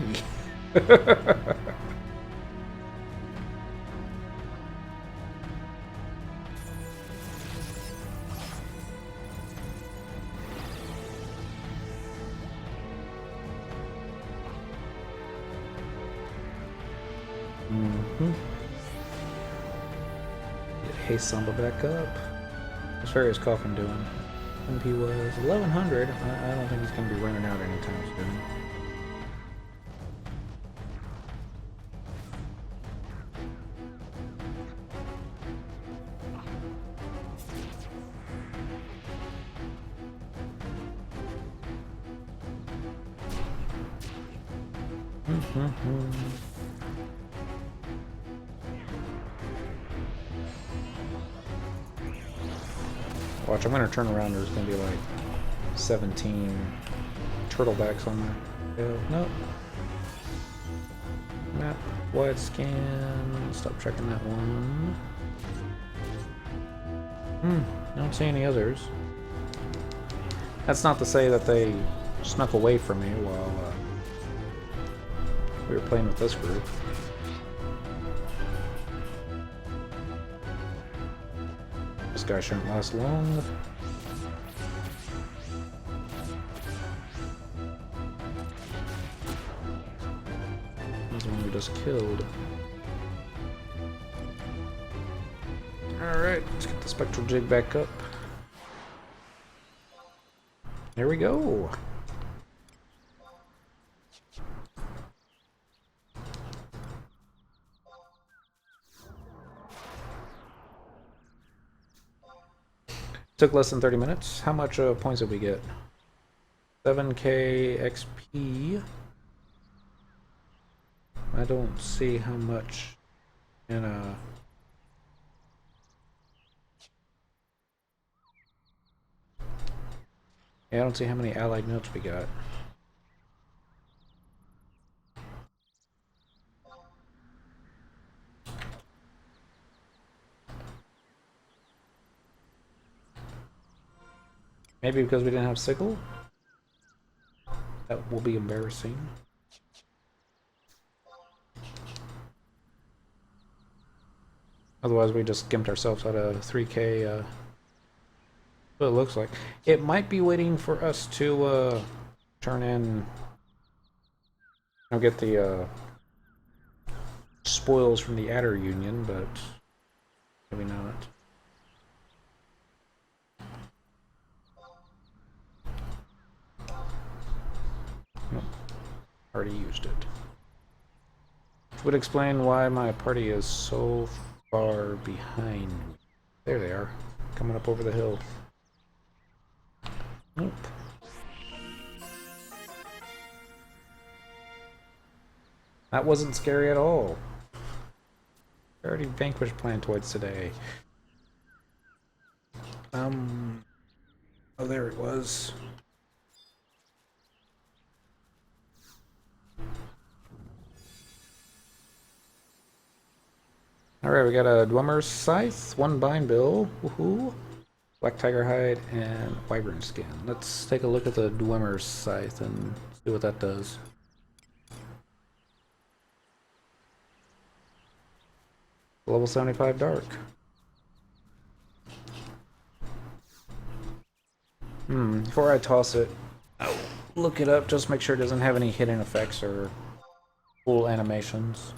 Hey, Samba back up. What's Farious Coffin doing? MP was 1100. I don't think he's going to be running out anytime soon. Watch, I'm going to turn around. There's going to be like 17 turtlebacks on there. Yeah, nope. Map, wide scan. Stop checking that one. I don't see any others. That's not to say that they snuck away from me while we were playing with this group. This guy shouldn't last long. That's the one we just killed. Alright, let's get the spectral jig back up. There we go. Took less than 30 minutes. How much points did we get? 7k XP. I don't see how much in yeah, I don't see how many allied notes we got. Maybe because we didn't have sickle? That will be embarrassing. Otherwise we just skimped ourselves out of 3k, what it looks like. It might be waiting for us to turn in, get the spoils from the Adder Union, but maybe not. Nope. Already used it. Which would explain why my party is so far behind me. There they are, coming up over the hill. Nope. That wasn't scary at all. I already vanquished plantoids today. Oh, there it was. Alright, we got a Dwemer's Scythe, 1 Bind Bill, woohoo, Black Tiger Hide, and Wyvern Skin. Let's take a look at the Dwemer's Scythe and see what that does. Level 75 Dark. Before I toss it, I'll look it up, just make sure it doesn't have any hidden effects or cool animations.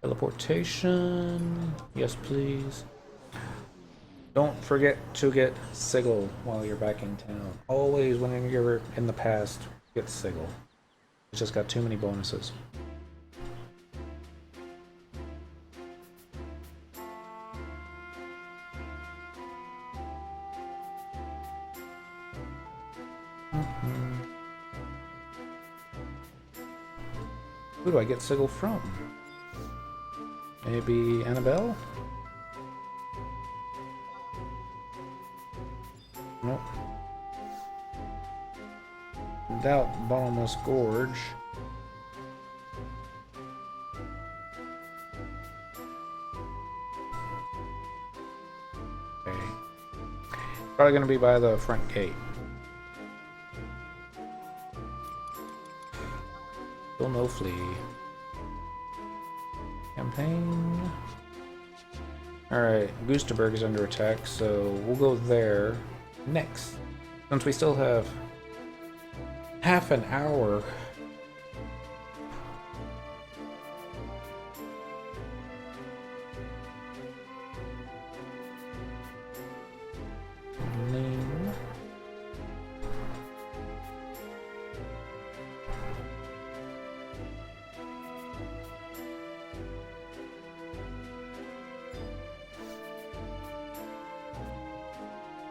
Teleportation, yes please. Don't forget to get Sigil while you're back in town. Always, when you're in the past, get Sigil. It's just got too many bonuses. Who do I get Sigil from? Maybe Annabelle? Nope. Doubt Bottomless Gorge. Okay. Probably gonna be by the front gate. Still no flea. Campaign. Alright, Gustaberg is under attack, so we'll go there next. Since we still have half an hour. Name.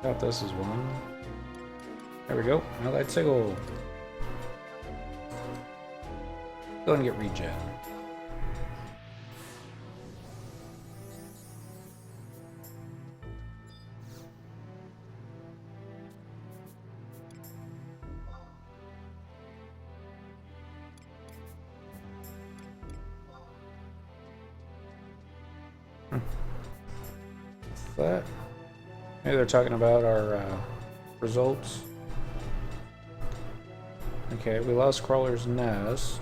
Thought this is one. There we go. Allied Sigil. Go and get regen. That. Maybe they're talking about our results. Okay, we lost Crawler's Nest.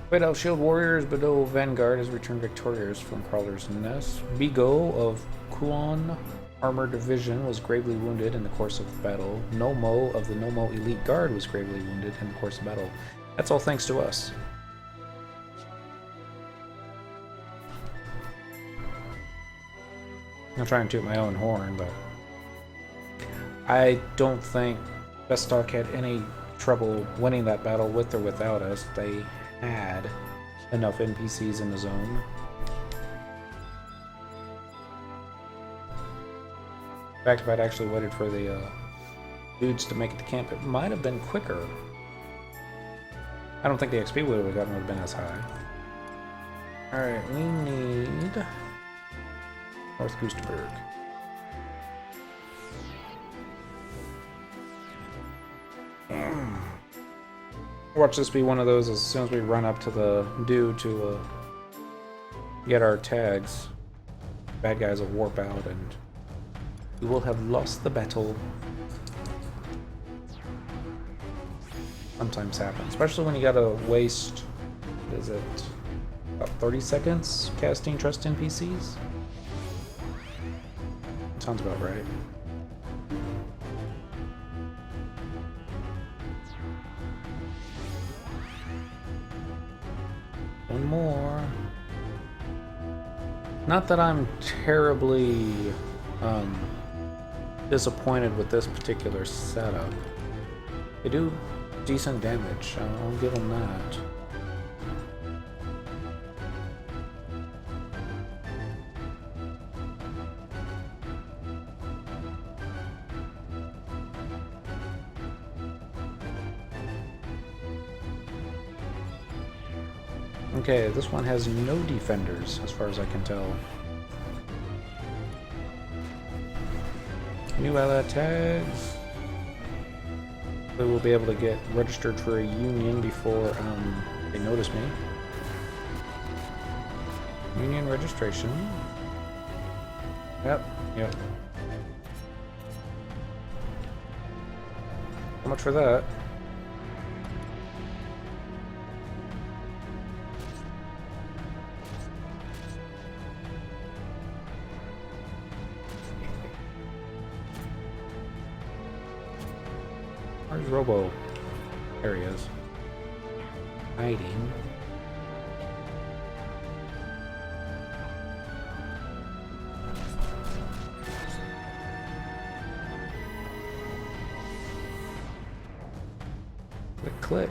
White Elf Shield Warriors Bedeau Vanguard has returned victorious from Crawler's Nest. Bigo of Kuon Armor Division was gravely wounded in the course of battle. Nomo of the Nomo Elite Guard was gravely wounded in the course of battle. That's all thanks to us. I'll try and toot my own horn, but I don't think Bastok had any trouble winning that battle with or without us. They had enough NPCs in the zone. In fact, if I'd actually waited for the dudes to make it to camp, it might have been quicker. I don't think the XP would have gotten would have been as high. Alright, we need North Gustaberg. Watch this be one of those as soon as we run up to the dude to get our tags. Bad guys will warp out and we will have lost the battle. Sometimes happens, especially when you gotta waste, what is it, about 30 seconds casting Trust NPCs? Sounds about right. One more. Not that I'm terribly disappointed with this particular setup. They do decent damage, I'll give them that. Okay, this one has no defenders, as far as I can tell. New allied tags. We will be able to get registered for a union before they notice me. Union registration. Yep. How much for that? Where's Robo? There he is. Hiding. Click, click.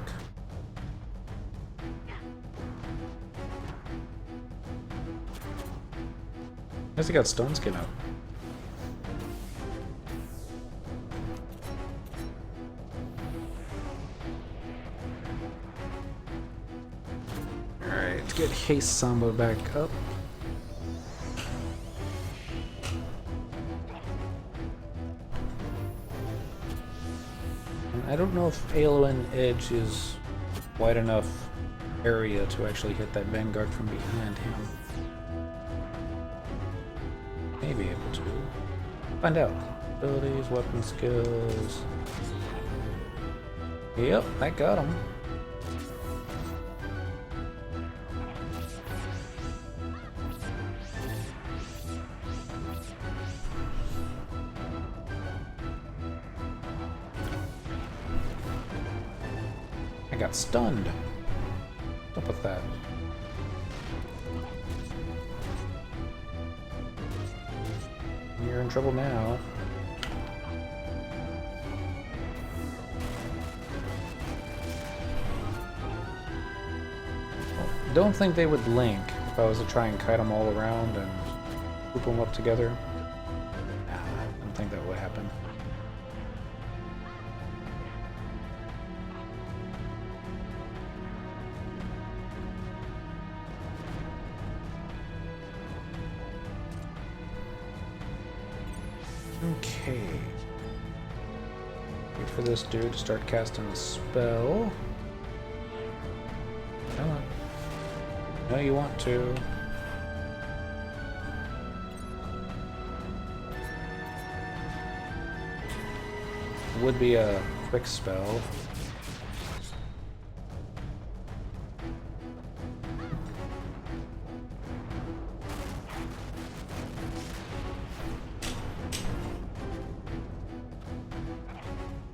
Guess he got stone skin up. Let's get Case Samba back up. I don't know if Aeolin Edge is wide enough area to actually hit that Vanguard from behind him. Maybe able to. Find out. Abilities, weapon skills. Yep, that got him. I got stunned. What's up with that? You're in trouble now. Don't think they would link if I was to try and kite them all around and group them up together. Nah, I don't think that would happen. Okay. Wait for this dude to start casting a spell. Come on. No, you want to. Would be a quick spell.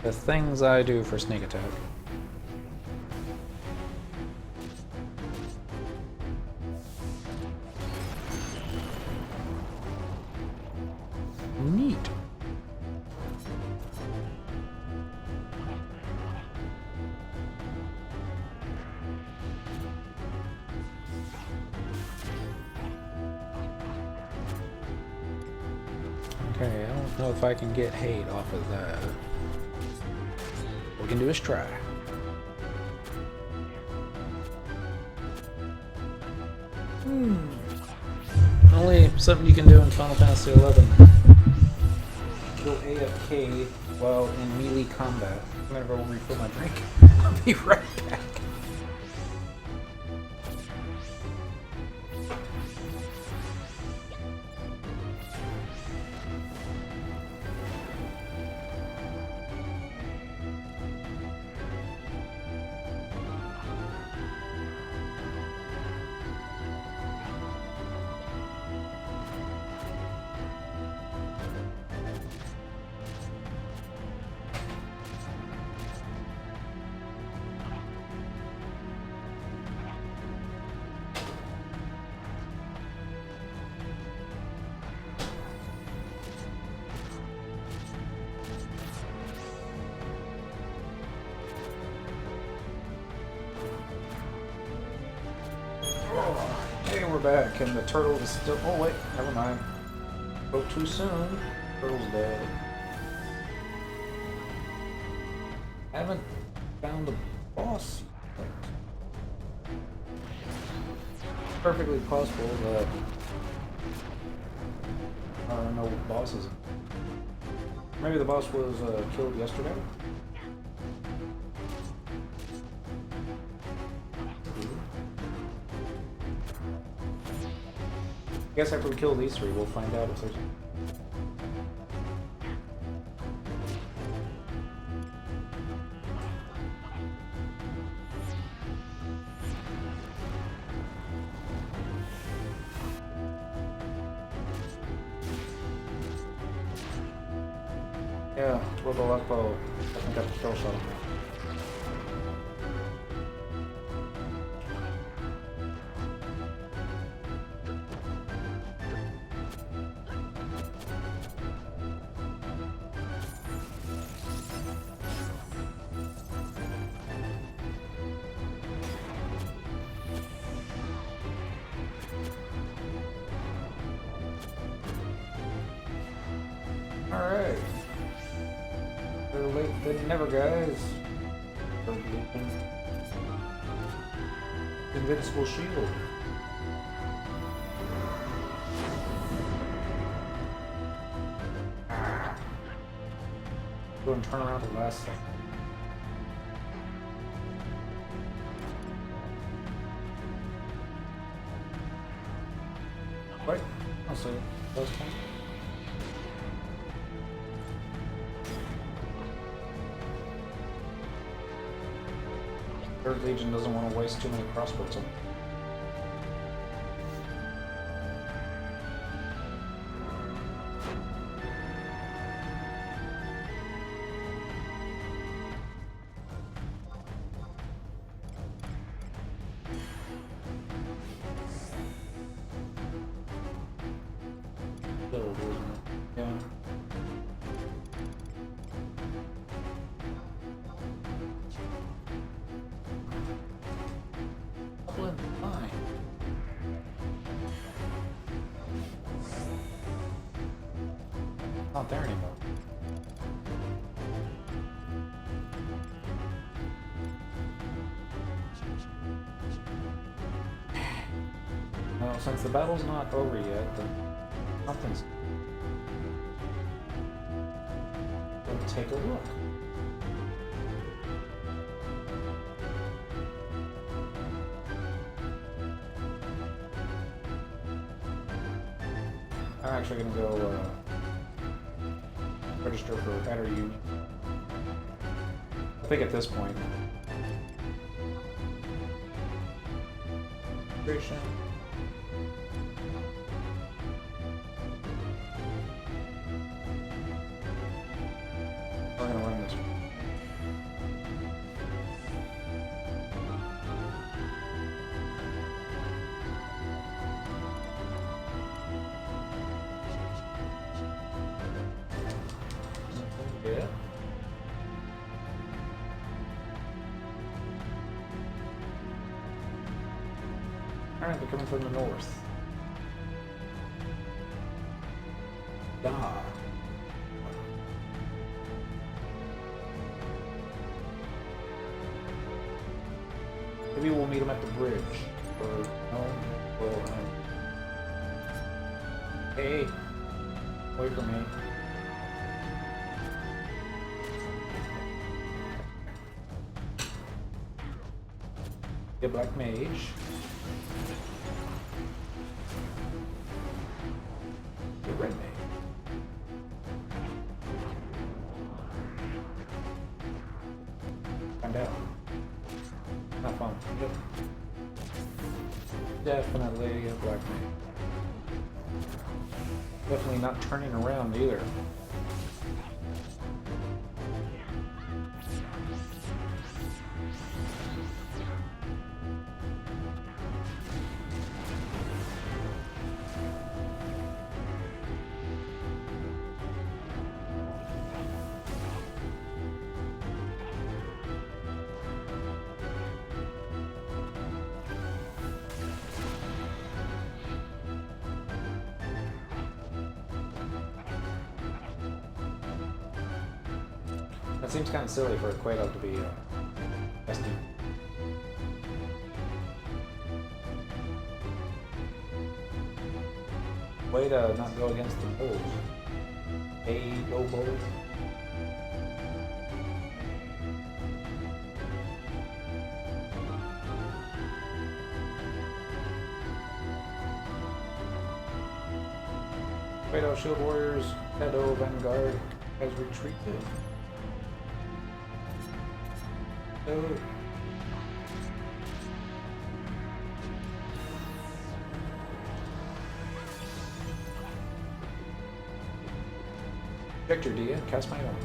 The things I do for sneak attack. Neat. Okay, I don't know if I can get hate off of that. What we can do is try. Only something you can do in Final Fantasy XI. Kill AFK while in melee combat. I'm gonna go refill my drink. I'll be right back. Hey, we're back, and the turtle is still. Oh, wait, never mind. Spoke too soon. Turtle's dead. Haven't found the boss yet. Perfectly possible that there are no bosses. Maybe the boss was killed yesterday? I guess after we kill these three, we'll find out if there's... Yeah, level up, I think got the kill shot. Alright. Better late than never, guys. Invincible shield. Go and turn around the last second. Right. I'll see. Those points. Third Legion doesn't want to waste too many crossbows on it. Yeah. Fine. Not there anymore. Well, since the battle's not over yet, then something's. We'll take a look. I'm actually gonna go register for Battery Union. I think at this point. Registration. We're gonna run this one. Yeah. Alright, they're coming from the north. Da. Maybe we'll meet them at the bridge. Or no, well, hey, wait for me. Get Black Mage. Get Red Mage. Find out. Not fun. Yep. Definitely a Black Mage. Definitely not turning around either. That seems kind of silly for a Quato to be testing. Way to not go against the bulls. Hey, go bulls. Quato Shield Warriors, Edo Vanguard has retreated. So Victor D and cast my own.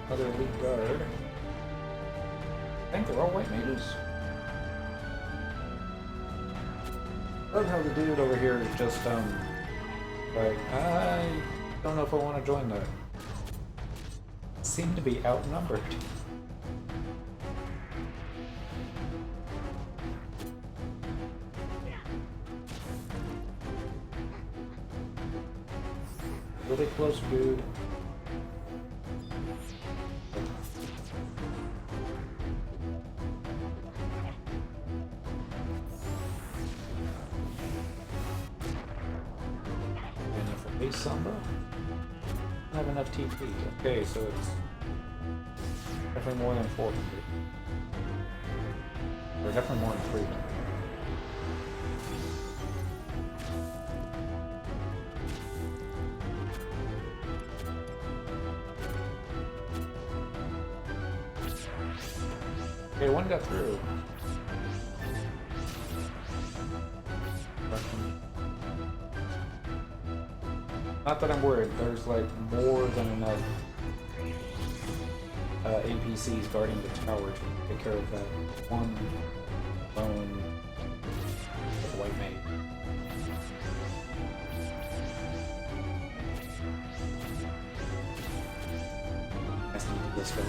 Another elite guard. I think they're all white mages. I love how the dude over here is just like, I don't know if I want to join that. Seem to be outnumbered. Really close, dude. Enough for base Samba? I have enough TP. Okay, so it's definitely more than 400. They're definitely more intriguing. Okay, one got through. Not that I'm worried, there's like more than enough APCs guarding the tower to take care of that one lone white mate. Has to be this way.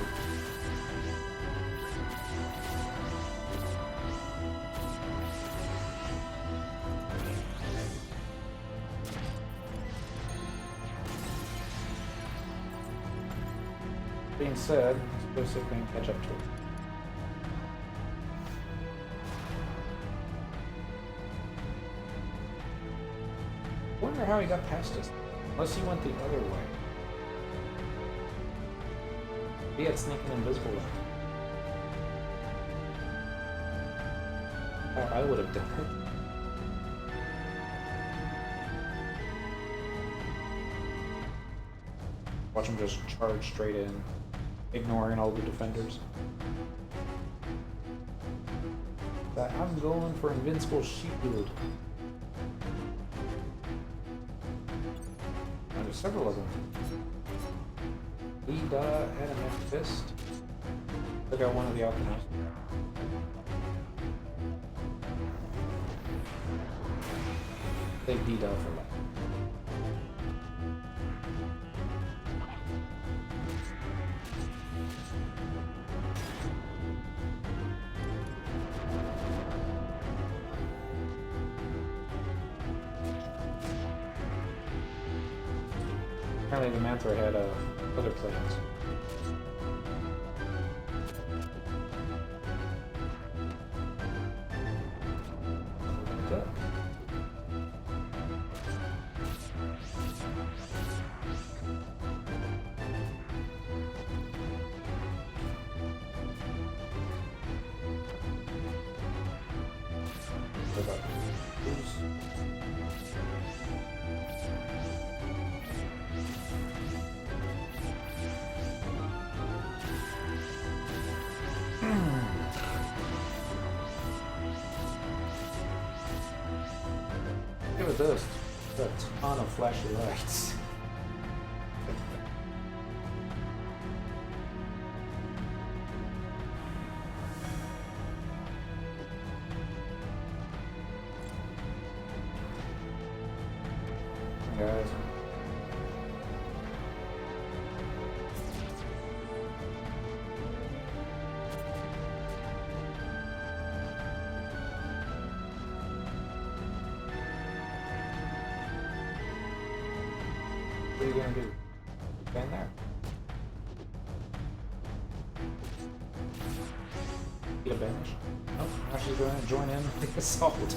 Being said, let's see if we can catch up to it. I wonder how he got past us. Unless he went the other way. He had sneaking invisible. I would have done it. Watch him just charge straight in, ignoring all the defenders. I'm going for invincible shield. There's several of them. E-Dot and an Fist. Took out one of the alchemists. Take D-Dot for life. Apparently the Manthra had other plans. Look at this. Got a ton of flashy lights. Guys. What are you gonna do? Stand there. Get a bench. Nope, now she's going to join in with the assault.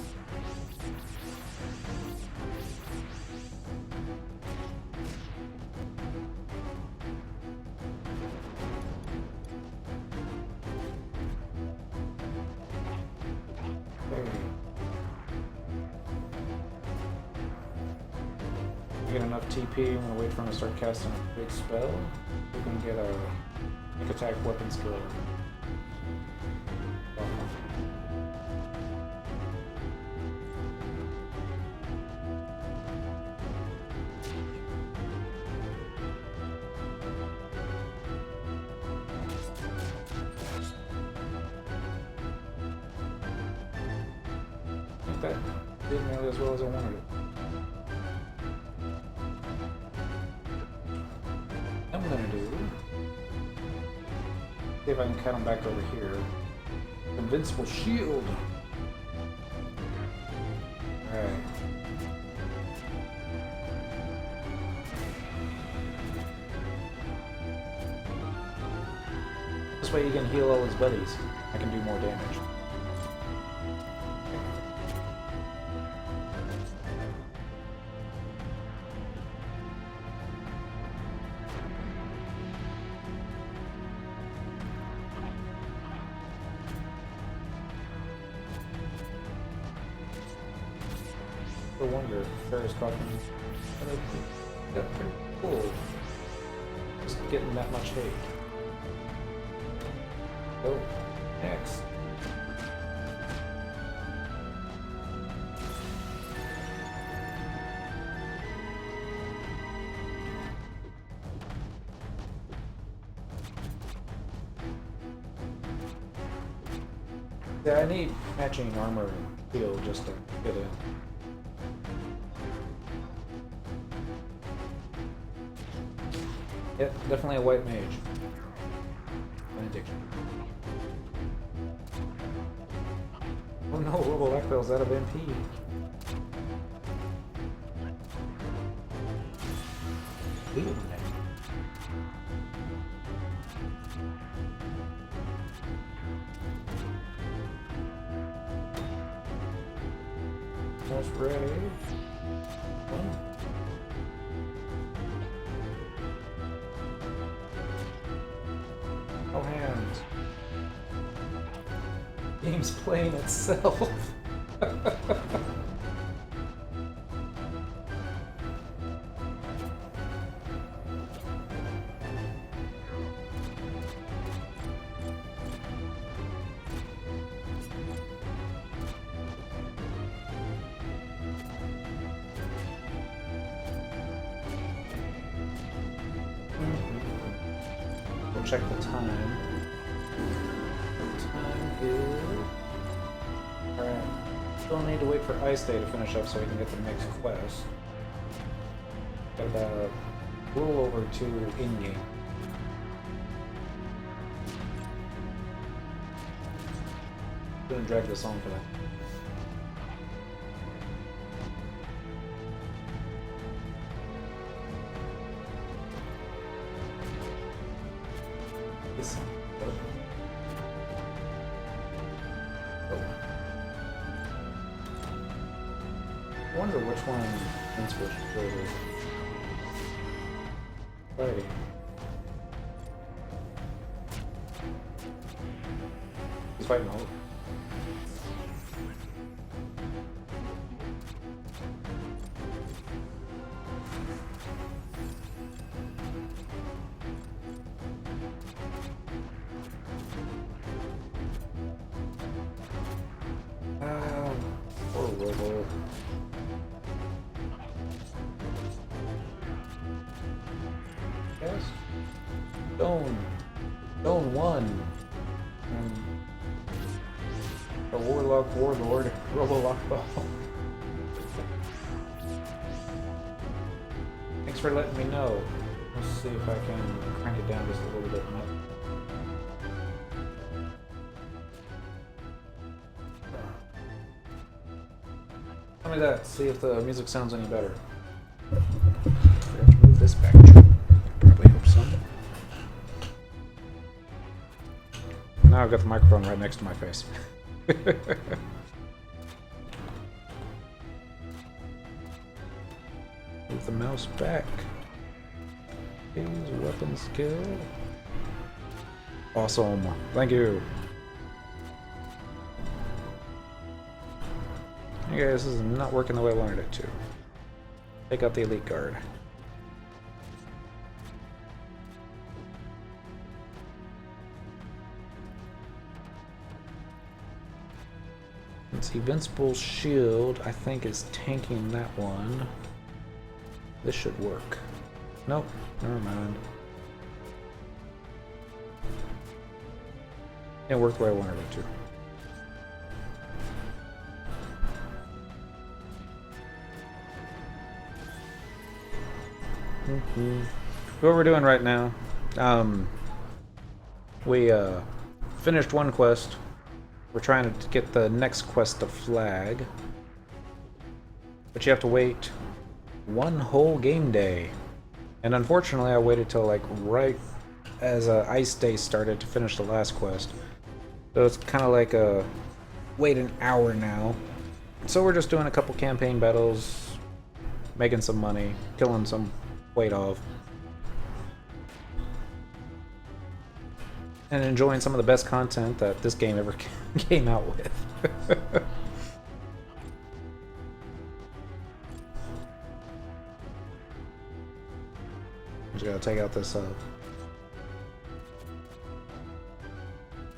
Get enough TP. I'm gonna wait for him to start casting a big spell. We can get a quick attack weapon skill. I think that did nearly as well as I wanted it. I'm gonna do, see if I can cut him back over here. Invincible shield. Alright. This way he can heal all his buddies. I can do more damage. No wonder Ferris caught them. That's pretty cool. Just getting that much hate. Oh, next. Yeah, I need matching armor and shield just to get in. Yep, definitely a white mage. Benediction. Oh no, Robo Blackbell's out of MP. Leave him there. Almost ready. No hands. Game's playing itself. We'll check the time. The time is... Alright. Still need to wait for Ice Day to finish up so we can get the next quest. Got about a little over 2 in-game. Gonna drag this on for that. I wonder which one Vince should Righty. He's fighting all. Poor Robo. Yes. Stone 1. The Warlock Warlord, Robo Lockball. Thanks for letting me know. Let's see if I can crank it down just a little bit more. Tell me that, see if the music sounds any better. I have to move this back. Probably hope so. Now I've got the microphone right next to my face. Move the mouse back. Use weapon skill. Awesome. Thank you. Hey guys, this is not working the way I wanted it to. Take out the elite guard. Let's see, Invincible's shield, I think, is tanking that one. This should work. Nope, never mind. It worked the way I wanted it to. What we're doing right now, we finished one quest. We're trying to get the next quest to flag, but you have to wait one whole game day, and unfortunately I waited till like right as Ice Day started to finish the last quest, so it's kind of like wait an hour now. So we're just doing a couple campaign battles, making some money, killing some weight off, and enjoying some of the best content that this game ever came out with. Just gotta take out this,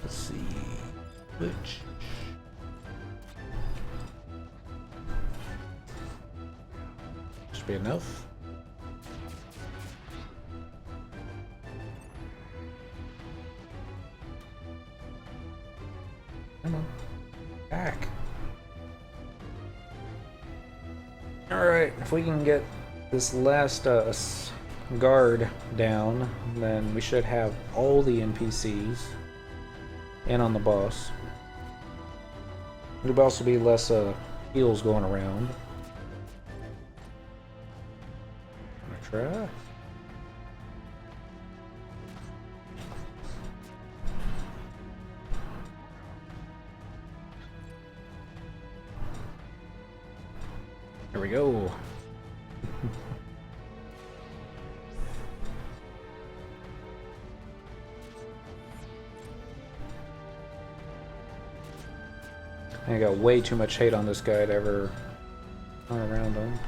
let's see, which... Should be enough. Come on. Back. Alright, if we can get this last guard down, then we should have all the NPCs in on the boss. There'll also be less heals going around. I'm gonna try. There we go. I got way too much hate on this guy to ever run around him.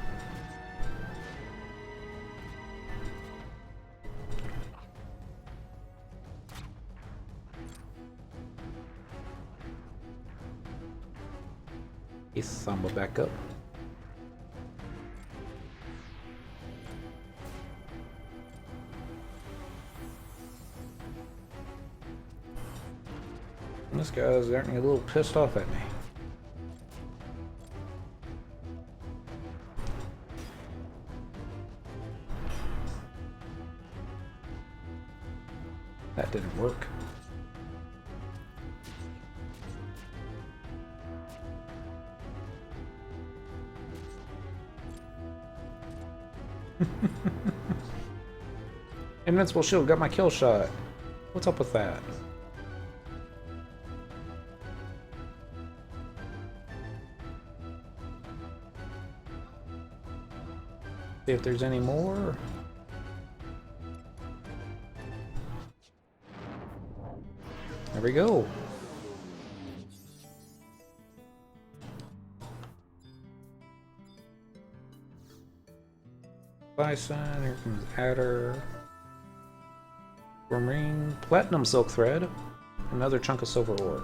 He's Samba back up. This guy's getting a little pissed off at me. That didn't work. Invincible shield, got my kill shot. What's up with that? See if there's any more. There we go. Bison, here comes Adder. Marine, Platinum Silk Thread, another chunk of silver ore.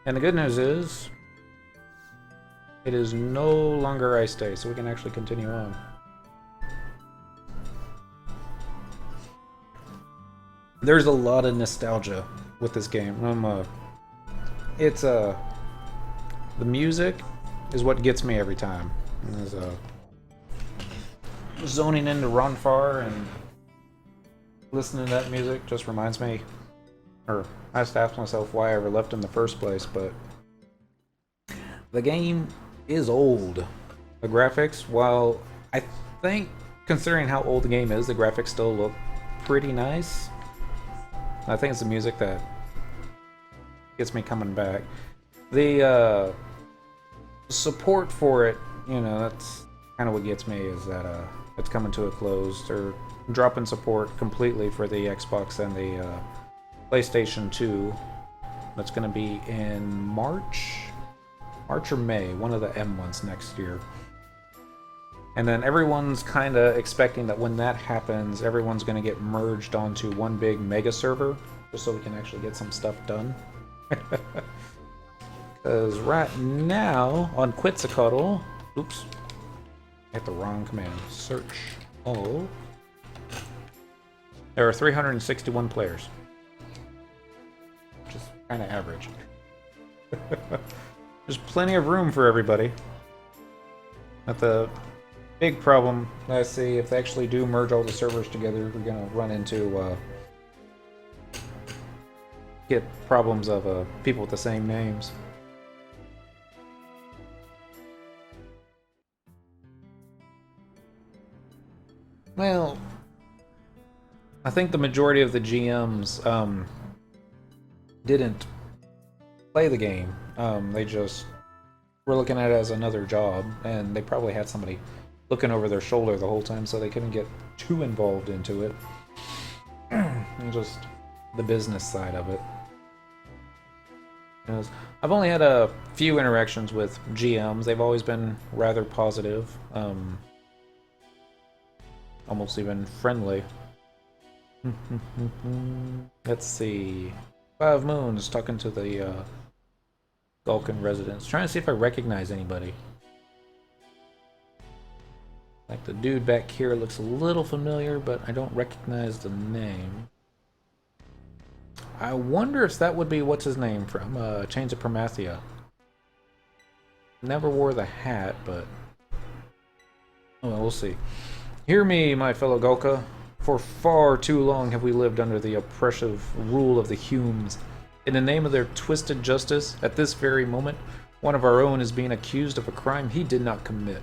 And the good news is, it is no longer Ice Day, so we can actually continue on. There's a lot of nostalgia with this game. The music is what gets me every time. There's zoning into Ronfar and listening to that music just reminds me, or I have to ask myself why I ever left in the first place, but the game is old. The graphics, while I think, considering how old the game is, the graphics still look pretty nice. I think it's the music that gets me coming back. The support for it, you know, that's kind of what gets me, is that it's coming to a close. They're dropping support completely for the Xbox and the PlayStation 2. That's going to be in March or May, one of the M ones next year. And then everyone's kind of expecting that when that happens, everyone's going to get merged onto one big mega server, just so we can actually get some stuff done. Because right now, on Quetzalcoatl, oops, I hit the wrong command, search all, there are 361 players, which is kind of average. There's plenty of room for everybody. But the big problem I see, if they actually do merge all the servers together, we're going to run into get problems of people with the same names. Well, I think the majority of the GMs didn't play the game. They just were looking at it as another job, and they probably had somebody looking over their shoulder the whole time, so they couldn't get too involved into it. And just the business side of it. I've only had a few interactions with GMs. They've always been rather positive. Almost even friendly. Let's see. 5 moons talking to the Vulcan residents. Trying to see if I recognize anybody. Like the dude back here looks a little familiar, but I don't recognize the name. I wonder if that would be what's his name from Chains of Promathia. Never wore the hat, but oh, well, we'll see. Hear me, my fellow Golka. For far too long have we lived under the oppressive rule of the Humes. In the name of their twisted justice, at this very moment, one of our own is being accused of a crime he did not commit.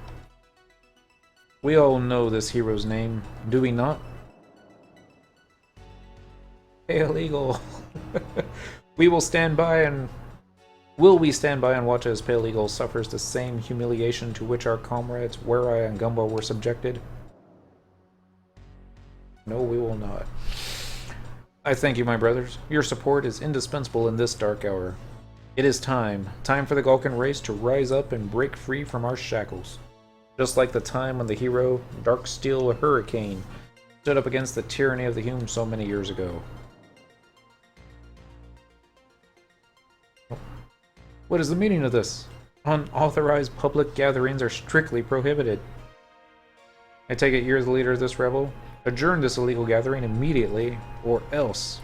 We all know this hero's name, do we not? Pale Eagle. Will we stand by and watch as Pale Eagle suffers the same humiliation to which our comrades Werai and Gumbo were subjected? No, we will not. I thank you, my brothers. Your support is indispensable in this dark hour. It is time for the Vulcan race to rise up and break free from our shackles. Just like the time when the hero, Darksteel Hurricane, stood up against the tyranny of the Humes so many years ago. What is the meaning of this? Unauthorized public gatherings are strictly prohibited. I take it you're the leader of this rebel? Adjourn this illegal gathering immediately, or else.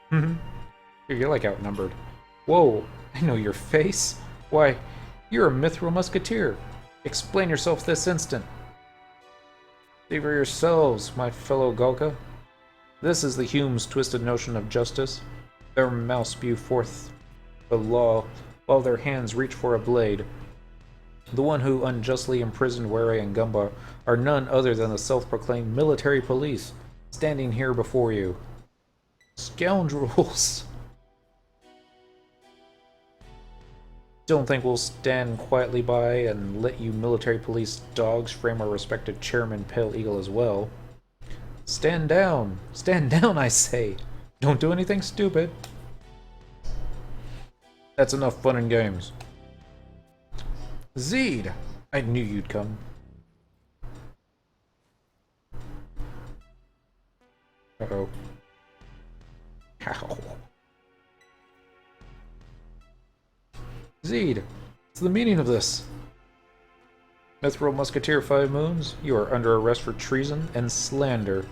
You're like outnumbered. Whoa, I know your face. Why, you're a Mithril Musketeer. Explain yourself this instant. See for yourselves, my fellow Golka. This is the Humes' twisted notion of justice. Their mouths spew forth the law, while their hands reach for a blade. The one who unjustly imprisoned Werai and Gumba are none other than the self-proclaimed military police, standing here before you. Scoundrels! Don't think we'll stand quietly by and let you military police dogs frame our respected chairman Pale Eagle as well. Stand down! Stand down, I say! Don't do anything stupid! That's enough fun and games. Zeed! I knew you'd come. Uh-oh. Ow. Zeed! What's the meaning of this? Mithril Musketeer 5 Moons, you are under arrest for treason and slander.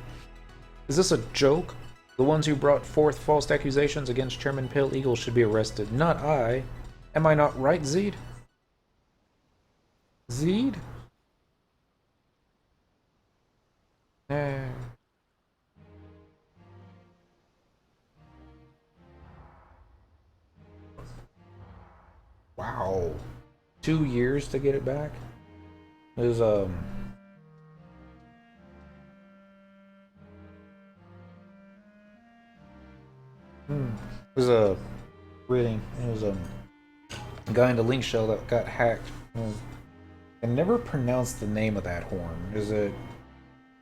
Is this a joke? The ones who brought forth false accusations against Chairman Pale Eagle should be arrested, not I. Am I not right, Zeed? Zeed? Wow. 2 years to get it back? It was, reading. It was, a guy in the link shell that got hacked. I never pronounced the name of that horn. Is it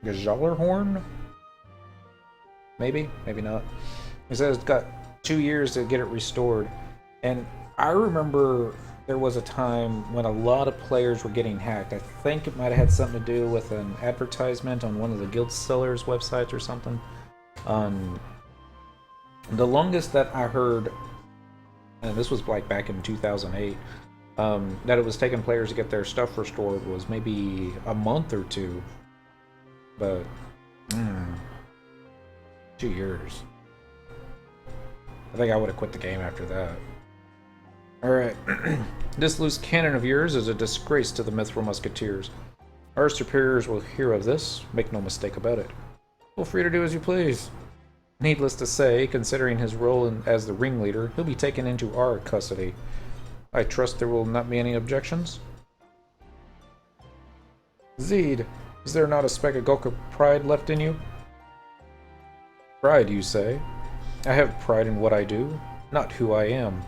Gajaller horn? Maybe? Maybe not. It says it's got 2 years to get it restored. And I remember there was a time when a lot of players were getting hacked. I think it might have had something to do with an advertisement on one of the guild sellers' websites or something. The longest that I heard, and this was like back in 2008, that it was taking players to get their stuff restored was maybe a month or two. But, 2 years. I think I would have quit the game after that. Alright. This loose cannon of yours is a disgrace to the Mithril Musketeers. Our superiors will hear of this, make no mistake about it. Feel free to do as you please. Needless to say, considering his role as the ringleader, he'll be taken into our custody. I trust there will not be any objections? Zeed, is there not a speck of Golka pride left in you? Pride, you say? I have pride in what I do, not who I am.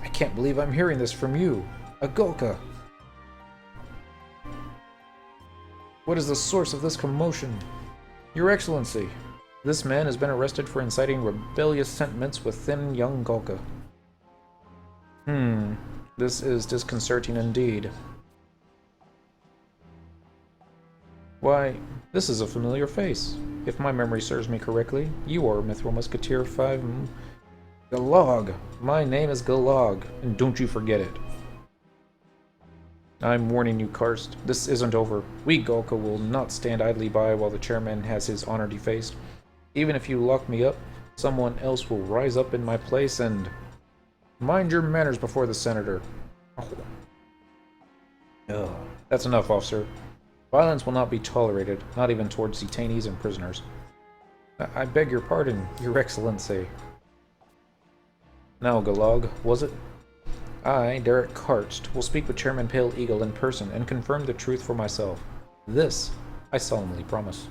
I can't believe I'm hearing this from you, a Golka. What is the source of this commotion? Your Excellency, this man has been arrested for inciting rebellious sentiments within young Golka. This is disconcerting indeed. Why, This is a familiar face. If my memory serves me correctly, you are Mithril Musketeer 5... Galog. My name is Galog, and don't you forget it. I'm warning you, Karst. This isn't over. We Galka will not stand idly by while the chairman has his honor defaced. Even if you lock me up, someone else will rise up in my place and... Mind your manners before the senator. Ugh. That's enough, officer. Violence will not be tolerated, not even towards detainees and prisoners. I beg your pardon, Your Excellency. Now, Galog, was it? I, Derek Karst, will speak with Chairman Pale Eagle in person and confirm the truth for myself. This, I solemnly promise.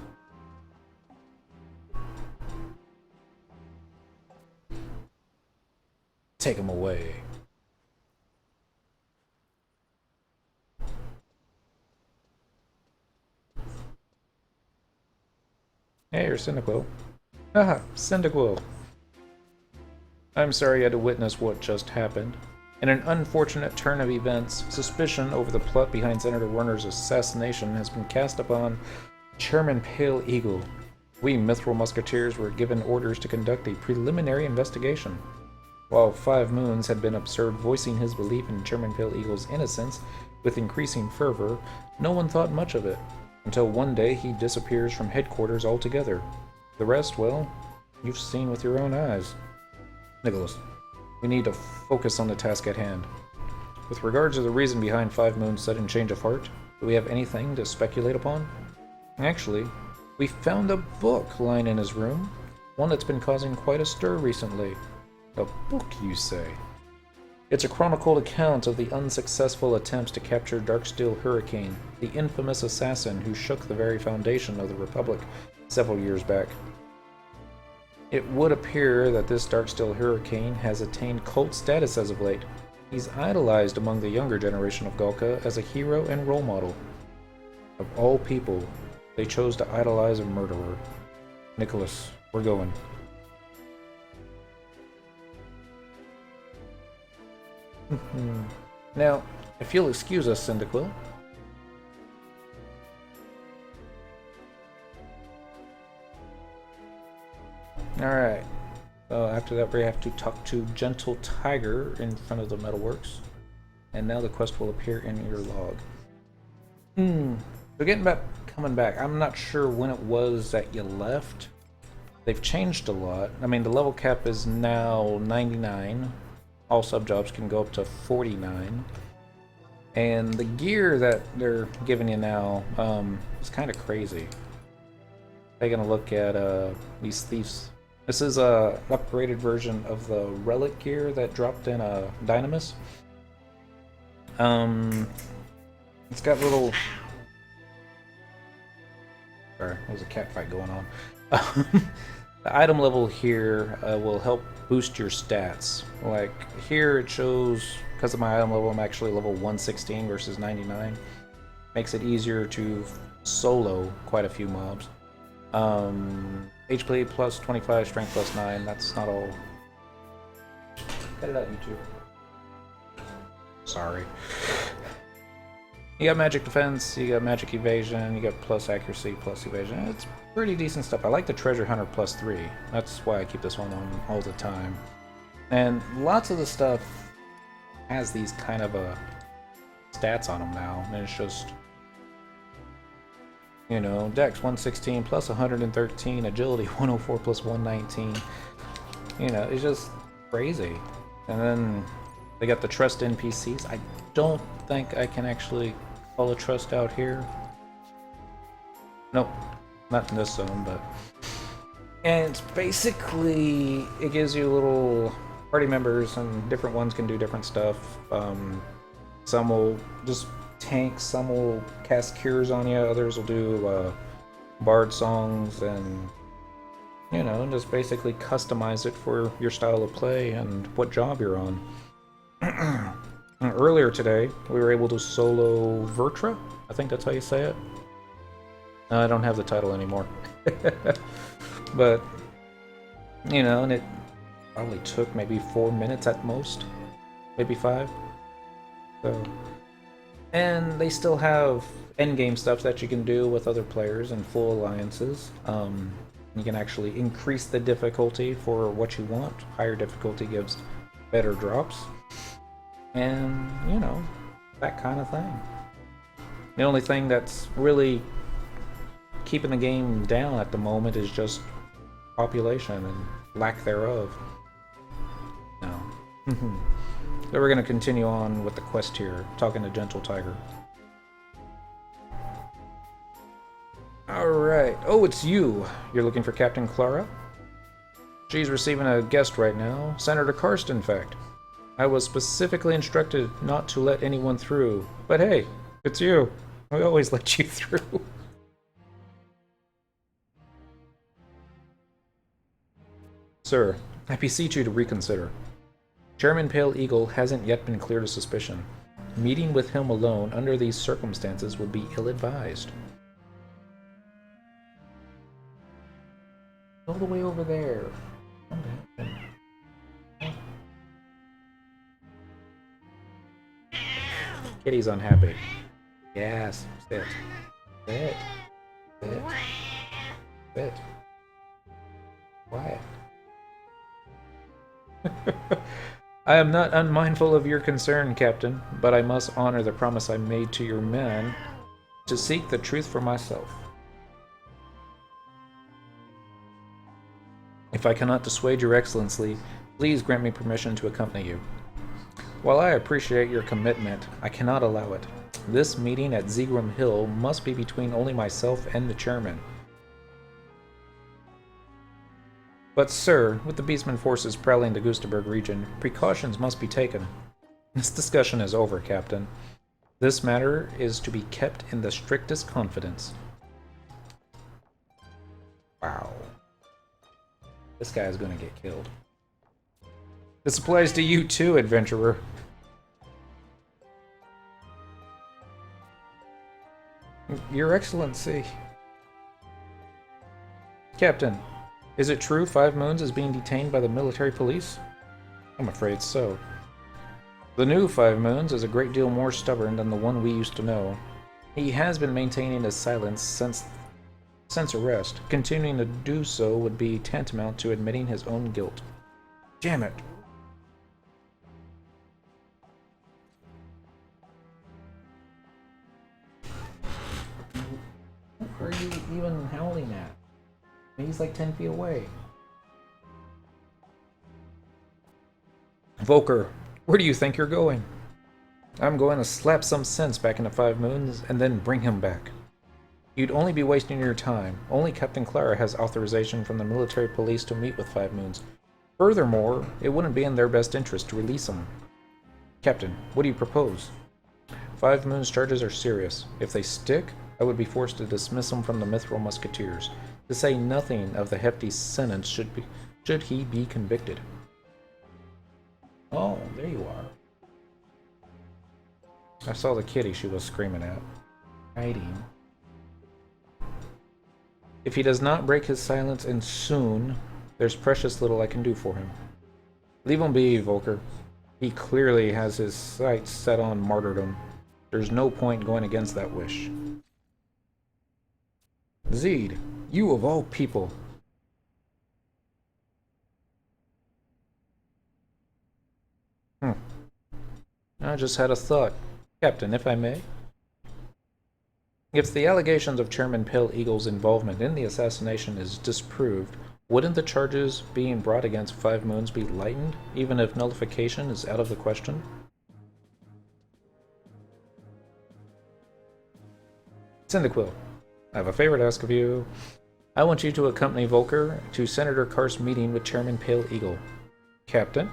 Take him away. Hey, you're Cyndaquil. Haha, Cyndaquil. I'm sorry you had to witness what just happened. In an unfortunate turn of events, suspicion over the plot behind Senator Werner's assassination has been cast upon Chairman Pale Eagle. We Mithril Musketeers were given orders to conduct a preliminary investigation. While 5 Moons had been observed voicing his belief in Chairman Pale Eagle's innocence with increasing fervor, no one thought much of it, until one day he disappears from headquarters altogether. The rest, well, you've seen with your own eyes. Nicholas, we need to focus on the task at hand. With regards to the reason behind 5 Moon's sudden change of heart, do we have anything to speculate upon? Actually, we found a book lying in his room, one that's been causing quite a stir recently. A book, you say? It's a chronicled account of the unsuccessful attempts to capture Darksteel Hurricane, the infamous assassin who shook the very foundation of the Republic several years back. It would appear that this Darksteel Hurricane has attained cult status as of late. He's idolized among the younger generation of Galka as a hero and role model. Of all people, they chose to idolize a murderer. Nicholas, we're going. Now, if you'll excuse us, Cyndaquil. Alright. So after that we have to talk to Gentle Tiger in front of the metalworks. And now the quest will appear in your log. So coming back, I'm not sure when it was that you left. They've changed a lot. I mean, the level cap is now 99. All sub-jobs can go up to 49. And the gear that they're giving you now is kind of crazy. Taking a look at these thieves. This is a upgraded version of the relic gear that dropped in Dynamis. It's got little... Sorry, there's a cat fight going on. The item level here will help boost your stats. Like here it shows, because of my item level, I'm actually level 116 versus 99. Makes it easier to solo quite a few mobs. HP plus 25, strength plus 9, that's not all. Cut it out, YouTube. Sorry. You got magic defense, you got magic evasion, you got plus accuracy, plus evasion. It's pretty decent stuff. I like the treasure hunter plus 3. That's why I keep this one on all the time. And lots of the stuff has these kind of stats on them now. And it's just, you know, Dex 116 plus 113, agility 104 plus 119. You know, it's just crazy. And then they got the trust NPCs. I don't think I can actually call a trust out here. Nope, not in this zone, but... And it's basically, it gives you little party members, and different ones can do different stuff. Some will just tank, some will cast cures on you, others will do bard songs, and you know, just basically customize it for your style of play and what job you're on. Earlier today, we were able to solo Vertra. I think that's how you say it. I don't have the title anymore. But, you know, and it probably took maybe 4 minutes at most. Maybe 5. So, and they still have endgame stuff that you can do with other players and full alliances. You can actually increase the difficulty for what you want. Higher difficulty gives better drops. And, you know, that kind of thing. The only thing that's really keeping the game down at the moment is just population and lack thereof. No. So we're going to continue on with the quest here, talking to Gentle Tiger. Alright. Oh, it's you. You're looking for Captain Clara? She's receiving a guest right now. Senator Karst, in fact. I was specifically instructed not to let anyone through. But hey, it's you. We always let you through. Sir, I beseech you to reconsider. Chairman Pale Eagle hasn't yet been cleared of suspicion. Meeting with him alone under these circumstances would be ill-advised. All the way over there. Kitty's unhappy. Yes, sit. Sit. Sit. Sit. Quiet. I am not unmindful of your concern, Captain, but I must honor the promise I made to your men to seek the truth for myself. If I cannot dissuade your excellency, please grant me permission to accompany you. While I appreciate your commitment, I cannot allow it. This meeting at Zegram Hill must be between only myself and the chairman. But sir, with the Beastman forces prowling the Gustaberg region, precautions must be taken. This discussion is over, Captain. This matter is to be kept in the strictest confidence. Wow. This guy is going to get killed. This applies to you too, adventurer. Your Excellency. Captain, is it true 5 Moons is being detained by the military police? I'm afraid so. The new 5 Moons is a great deal more stubborn than the one we used to know. He has been maintaining his silence since arrest. Continuing to do so would be tantamount to admitting his own guilt. Damn it. What are you even howling at? He's like 10 feet away. Volker, where do you think you're going? I'm going to slap some sense back into 5 Moons and then bring him back. You'd only be wasting your time. Only Captain Clara has authorization from the military police to meet with 5 Moons. Furthermore, it wouldn't be in their best interest to release him. Captain, what do you propose? 5 Moons' charges are serious. If they stick, I would be forced to dismiss him from the Mithril Musketeers, to say nothing of the hefty sentence should he be convicted. Oh, there you are. I saw the kitty she was screaming at. Hiding. If he does not break his silence, and soon, there's precious little I can do for him. Leave him be, Volker. He clearly has his sights set on martyrdom. There's no point going against that wish. Zeed, you of all people. I just had a thought. Captain, if I may. If the allegations of Chairman Pale Eagle's involvement in the assassination is disproved, wouldn't the charges being brought against 5 Moons be lightened, even if nullification is out of the question? Cyndaquil, I have a favor to ask of you. I want you to accompany Volker to Senator Karst's meeting with Chairman Pale Eagle. Captain,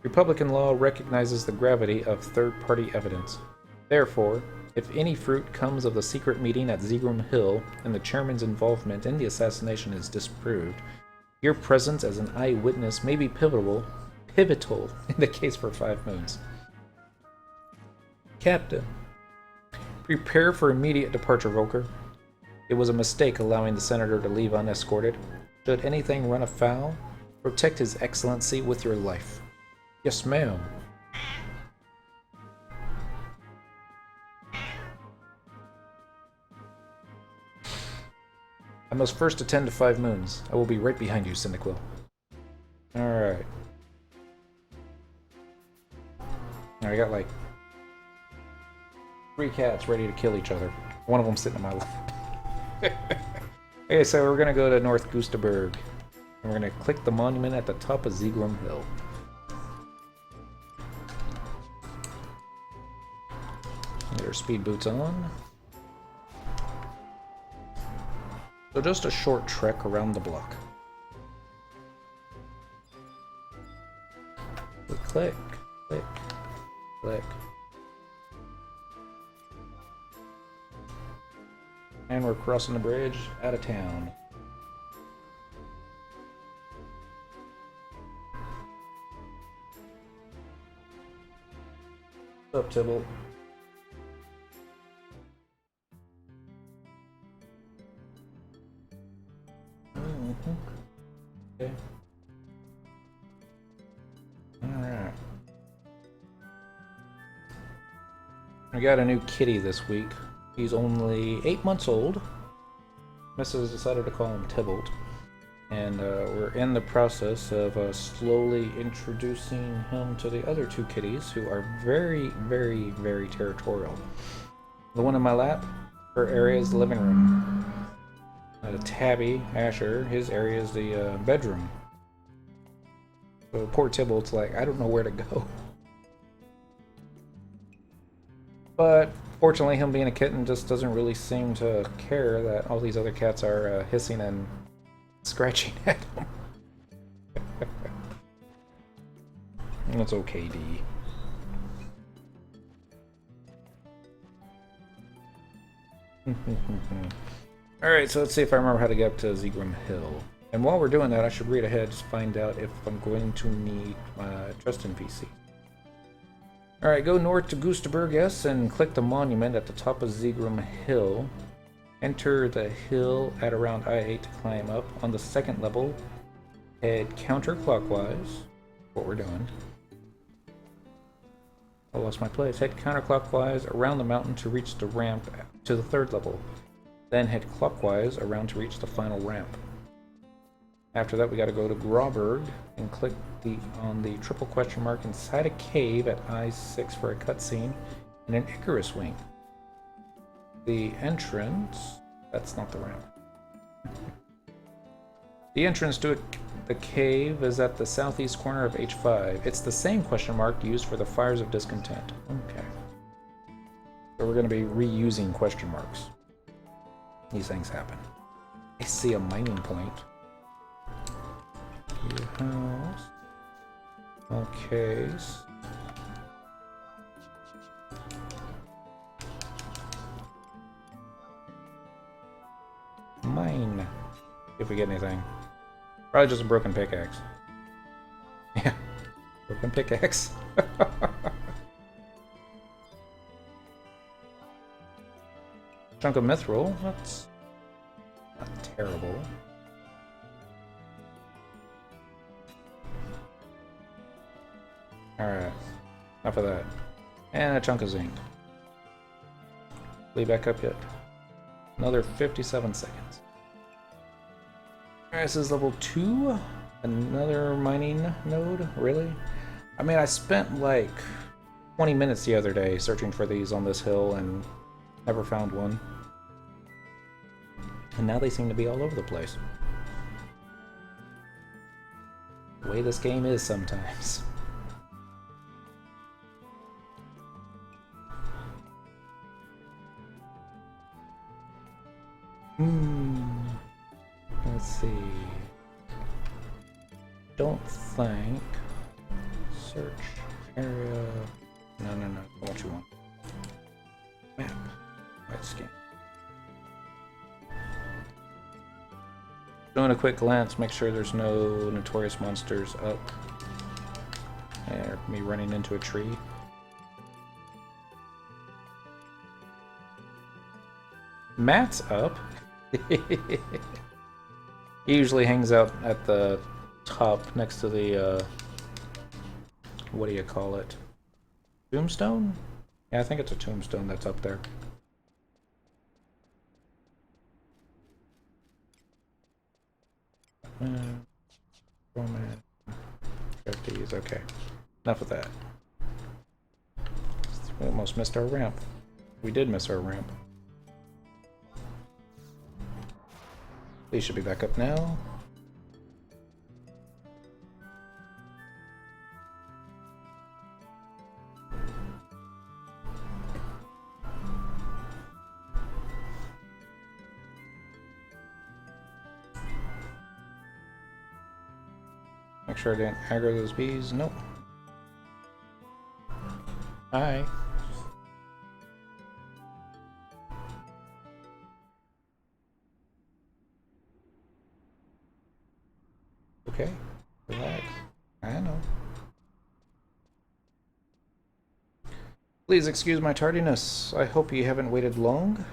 Republican law recognizes the gravity of third-party evidence. Therefore, if any fruit comes of the secret meeting at Zegram Hill and the chairman's involvement in the assassination is disproved, your presence as an eyewitness may be pivotal in the case for 5 Moons. Captain, prepare for immediate departure, Volker. It was a mistake allowing the senator to leave unescorted. Should anything run afoul, protect His Excellency with your life. Yes, ma'am. I must first attend to 5 moons. I will be right behind you, Cyndaquil. Alright. I got like 3 cats ready to kill each other. One of them sitting in my lap. Okay, so we're gonna go to North Gustaberg. And we're gonna click the monument at the top of Zegrum Hill. Get our speed boots on. So just a short trek around the block. We click, click, click. And we're crossing the bridge out of town. What's up, Tybalt? Okay. Alright. I got a new kitty this week. He's only 8 months old. Mrs. decided to call him Tybalt. And we're in the process of slowly introducing him to the other 2 kitties who are very, very, very territorial. The one in my lap, her area is the living room. Tabby, Asher, his area is the bedroom. So poor Tybalt's like, I don't know where to go. But fortunately, him being a kitten just doesn't really seem to care that all these other cats are hissing and scratching at him. It's okay, D. Alright, so let's see if I remember how to get up to Zegrum Hill. And while we're doing that, I should read ahead to find out if I'm going to need my trust NPC. Alright, go north to Gustaberg, yes, and click the monument at the top of Zegrum Hill. Enter the hill at around I-8 to climb up. On the 2nd level, head counterclockwise. What we're doing. I lost my place. Head counterclockwise around the mountain to reach the ramp to the 3rd level. Then head clockwise around to reach the final ramp. After that, we got to go to Grauberg and click on the triple question mark inside a cave at I-6 for a cutscene and an Icarus wing. The entrance... That's not the ramp. The entrance to the cave is at the southeast corner of H5. It's the same question mark used for the Fires of Discontent. Okay. So we're going to be reusing question marks. These things happen. I see a mining point. Your house. Okay. Mine. If we get anything. Probably just a broken pickaxe. Yeah. Broken pickaxe. Chunk of mithril. That's not terrible. Alright. Enough of that. And a chunk of zinc. Leave back up yet. Another 57 seconds. Alright, this is level 2. Another mining node? Really? I mean, I spent like 20 minutes the other day searching for these on this hill and never found one. And now they seem to be all over the place. The way this game is sometimes. Let's see. Don't think. Search area. No. What you want? Map. Right scan. Doing a quick glance, make sure there's no notorious monsters up. Or me running into a tree. Matt's up. He usually hangs out at the top next to the, what do you call it? Tombstone? Yeah, I think it's a tombstone that's up there. Roman. 50s, okay. Enough of that. We almost missed our ramp. We did miss our ramp. These should be back up now. Make sure I didn't aggro those bees. Nope. Hi. Okay. Relax. I know. Please excuse my tardiness. I hope you haven't waited long.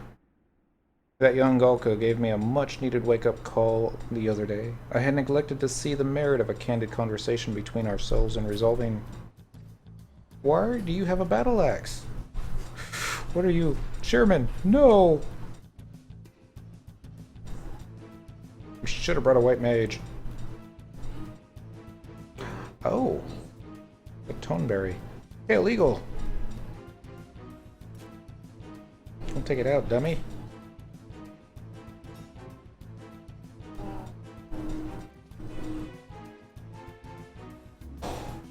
That young Galka gave me a much-needed wake-up call the other day. I had neglected to see the merit of a candid conversation between ourselves in resolving... Why do you have a battle axe? What are you... Chairman, no! We should have brought a white mage. Oh. A toneberry. Hey, illegal! Don't take it out, dummy.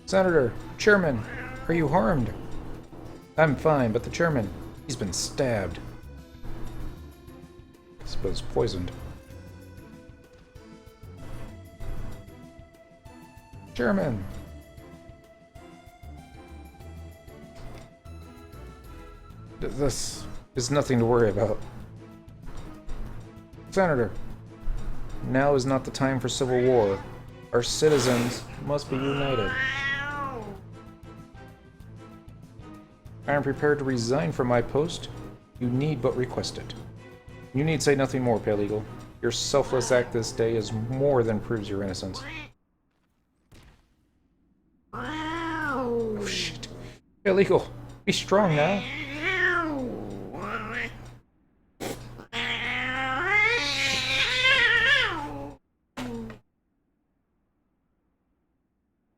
Senator, Chairman, are you harmed? I'm fine, but the Chairman, he's been stabbed. I suppose poisoned. Chairman! This is nothing to worry about. Senator, now is not the time for civil war. Our citizens must be united. I am prepared to resign from my post. You need but request it. You need say nothing more, Pale Eagle. Your selfless act this day is more than proves your innocence. Oh shit. Pale Eagle, be strong now.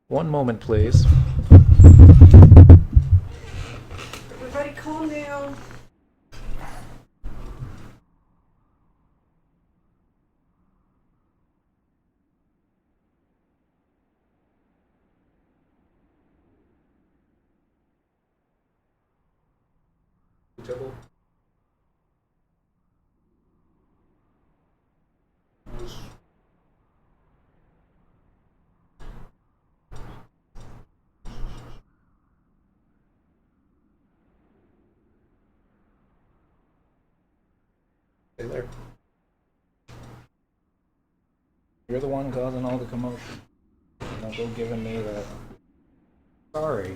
One moment, please. Everybody calm down. Trouble. Stay there. You're the one causing all the commotion. Now go giving me that. Sorry.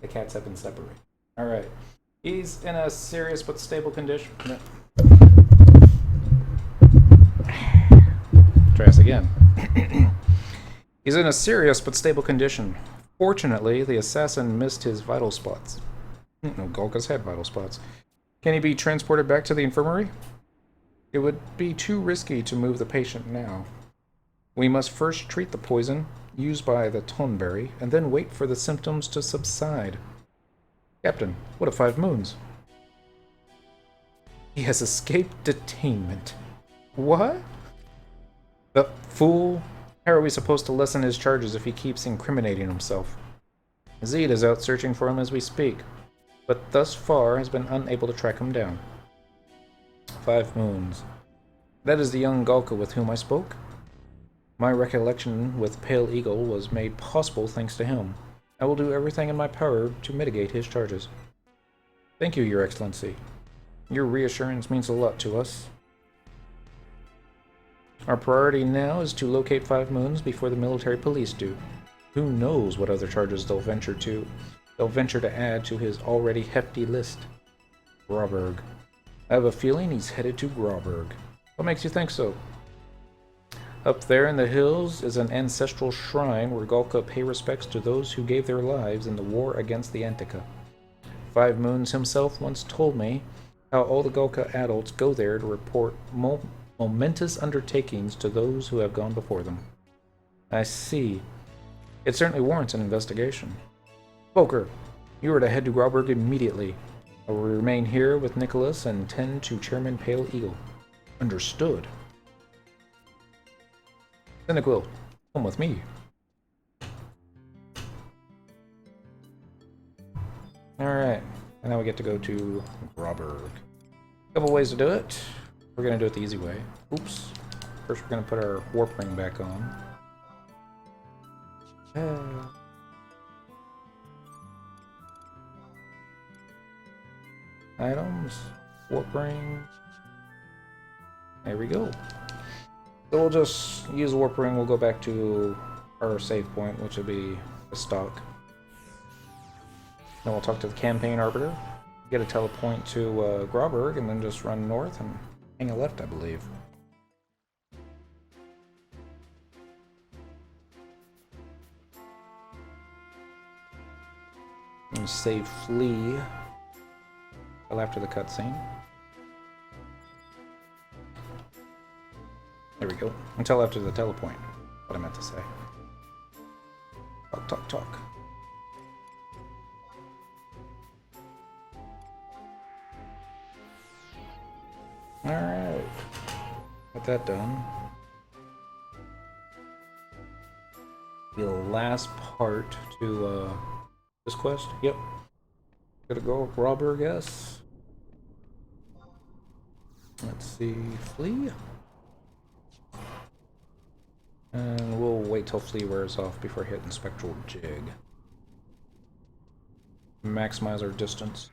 The cats have been separated. Alright. He's in a serious but stable condition. No. Try this again. He's in a serious but stable condition. Fortunately, the assassin missed his vital spots. No, Golka's had vital spots. Can he be transported back to the infirmary? It would be too risky to move the patient now. We must first treat the poison used by the toneberry, and then wait for the symptoms to subside. Captain, what of 5 moons? He has escaped detainment. What? The fool! How are we supposed to lessen his charges if he keeps incriminating himself? Zed is out searching for him as we speak, but thus far has been unable to track him down. 5 moons. That is the young Galka with whom I spoke? My recollection with Pale Eagle was made possible thanks to him. I will do everything in my power to mitigate his charges. Thank you, Your Excellency. Your reassurance means a lot to us. Our priority now is to locate 5 moons before the military police do. Who knows what other charges they'll venture to add to his already hefty list. Grauberg. I have a feeling he's headed to Grauberg. What makes you think so? Up there in the hills is an ancestral shrine where Galka pay respects to those who gave their lives in the war against the Antica. 5 Moons himself once told me how all the Golka adults go there to report momentous undertakings to those who have gone before them. I see. It certainly warrants an investigation. Volker, you are to head to Grauberg immediately. I will remain here with Nicholas and tend to Chairman Pale Eagle. Understood. Cynical, come with me. Alright, and now we get to go to Grauberg. Couple ways to do it. We're gonna do it the easy way. Oops. First we're gonna put our warp ring back on. Items, warp ring. There we go. So we'll just use the warp ring. We'll go back to our save point, which will be Bastok. Then we'll talk to the campaign arbiter, get a telepoint to Grauberg, and then just run north and hang a left, I believe. And save Flea until after the cutscene. There we go. Until after the telepoint. What I meant to say. Talk, talk, talk. Alright. Got that done. The last part to this quest. Yep. Gotta go Robber, I guess. Let's see. Flea. And we'll wait till Flea wears off before hitting Spectral Jig. Maximize our distance.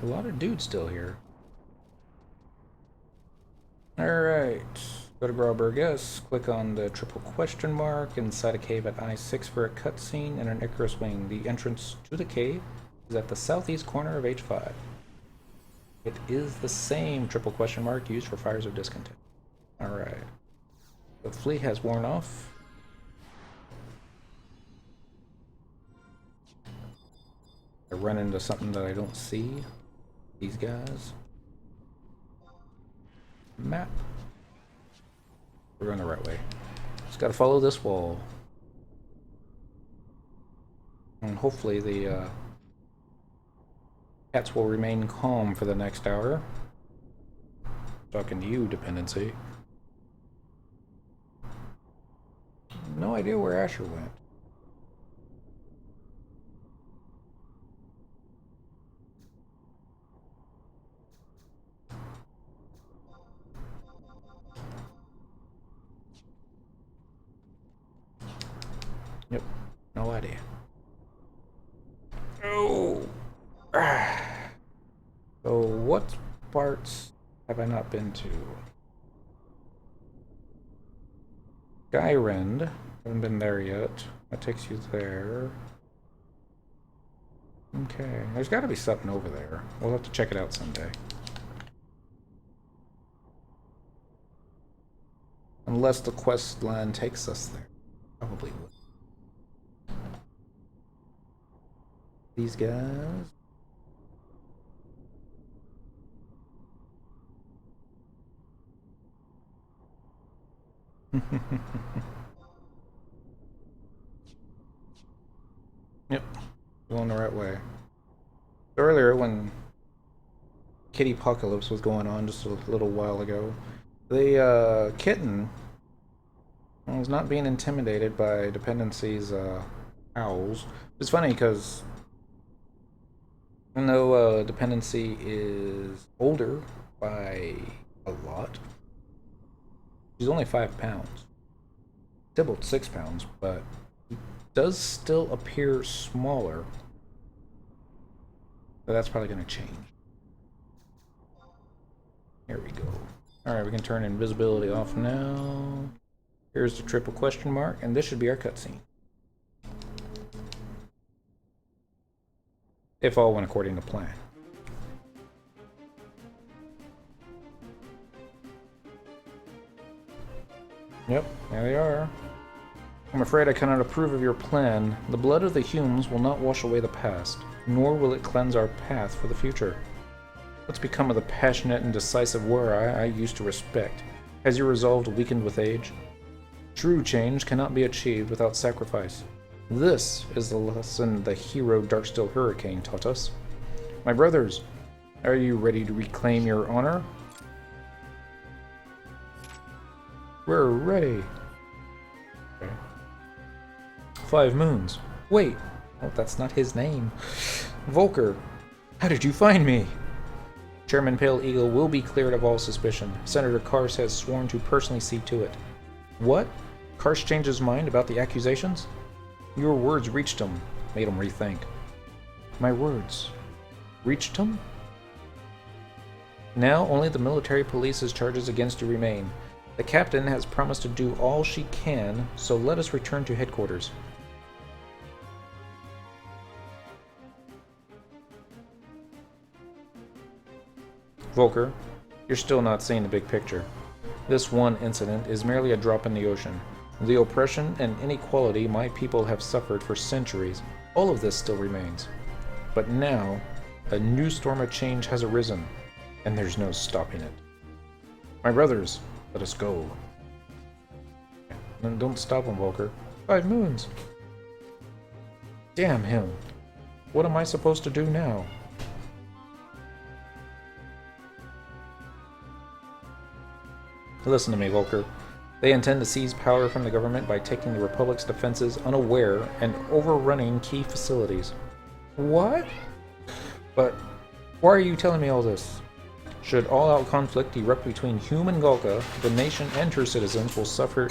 A lot of dudes still here. Alright. Go to Grauberg S, click on the triple question mark inside a cave at I-6 for a cutscene and an Icarus wing. The entrance to the cave is at the southeast corner of H5. It is the same triple question mark used for Fires of Discontent. Alright. The fleet has worn off. I run into something that I don't see. These guys. Map. We're going the right way. Just gotta follow this wall. And hopefully the cats will remain calm for the next hour. Talking to you, dependency. No idea where Asher went. Yep, no idea. Oh! So what parts have I not been to? Skyrend, haven't been there yet. That takes you there. Okay, there's got to be something over there. We'll have to check it out someday. Unless the quest line takes us there. Probably would. These guys. Yep, going the right way. Earlier, when Kitty Apocalypse was going on just a little while ago, the kitten was not being intimidated by Dependency's owls. It's funny because even though Dependency is older by a lot, she's only 5 pounds. Tybalt 6 pounds, but does still appear smaller. So that's probably going to change. Here we go. Alright, we can turn invisibility off now. Here's the triple question mark, and this should be our cutscene. If all went according to plan. Yep, there they are. I'm afraid I cannot approve of your plan. The blood of the Humes will not wash away the past, nor will it cleanse our path for the future. What's become of the passionate and decisive warrior I used to respect? Has your resolve weakened with age? True change cannot be achieved without sacrifice. This is the lesson the hero Darksteel Hurricane taught us. My brothers, are you ready to reclaim your honor? We're ready. Okay. 5 moons. Wait. Oh, that's not his name. Volker, how did you find me? Chairman Pale Eagle will be cleared of all suspicion. Senator Kars has sworn to personally see to it. What? Kars changed his mind about the accusations? Your words reached him, made him rethink. My words reached him? Now only the military police's charges against you remain. The captain has promised to do all she can, so let us return to headquarters. Volker, you're still not seeing the big picture. This one incident is merely a drop in the ocean. The oppression and inequality my people have suffered for centuries, all of this still remains. But now, a new storm of change has arisen, and there's no stopping it. My brothers, let us go. And don't stop him, Volker. 5 moons. Damn him. What am I supposed to do now? Listen to me, Volker. They intend to seize power from the government by taking the Republic's defenses unaware and overrunning key facilities. What? But why are you telling me all this? Should all-out conflict erupt between Hume and Galka, the nation and her citizens will suffer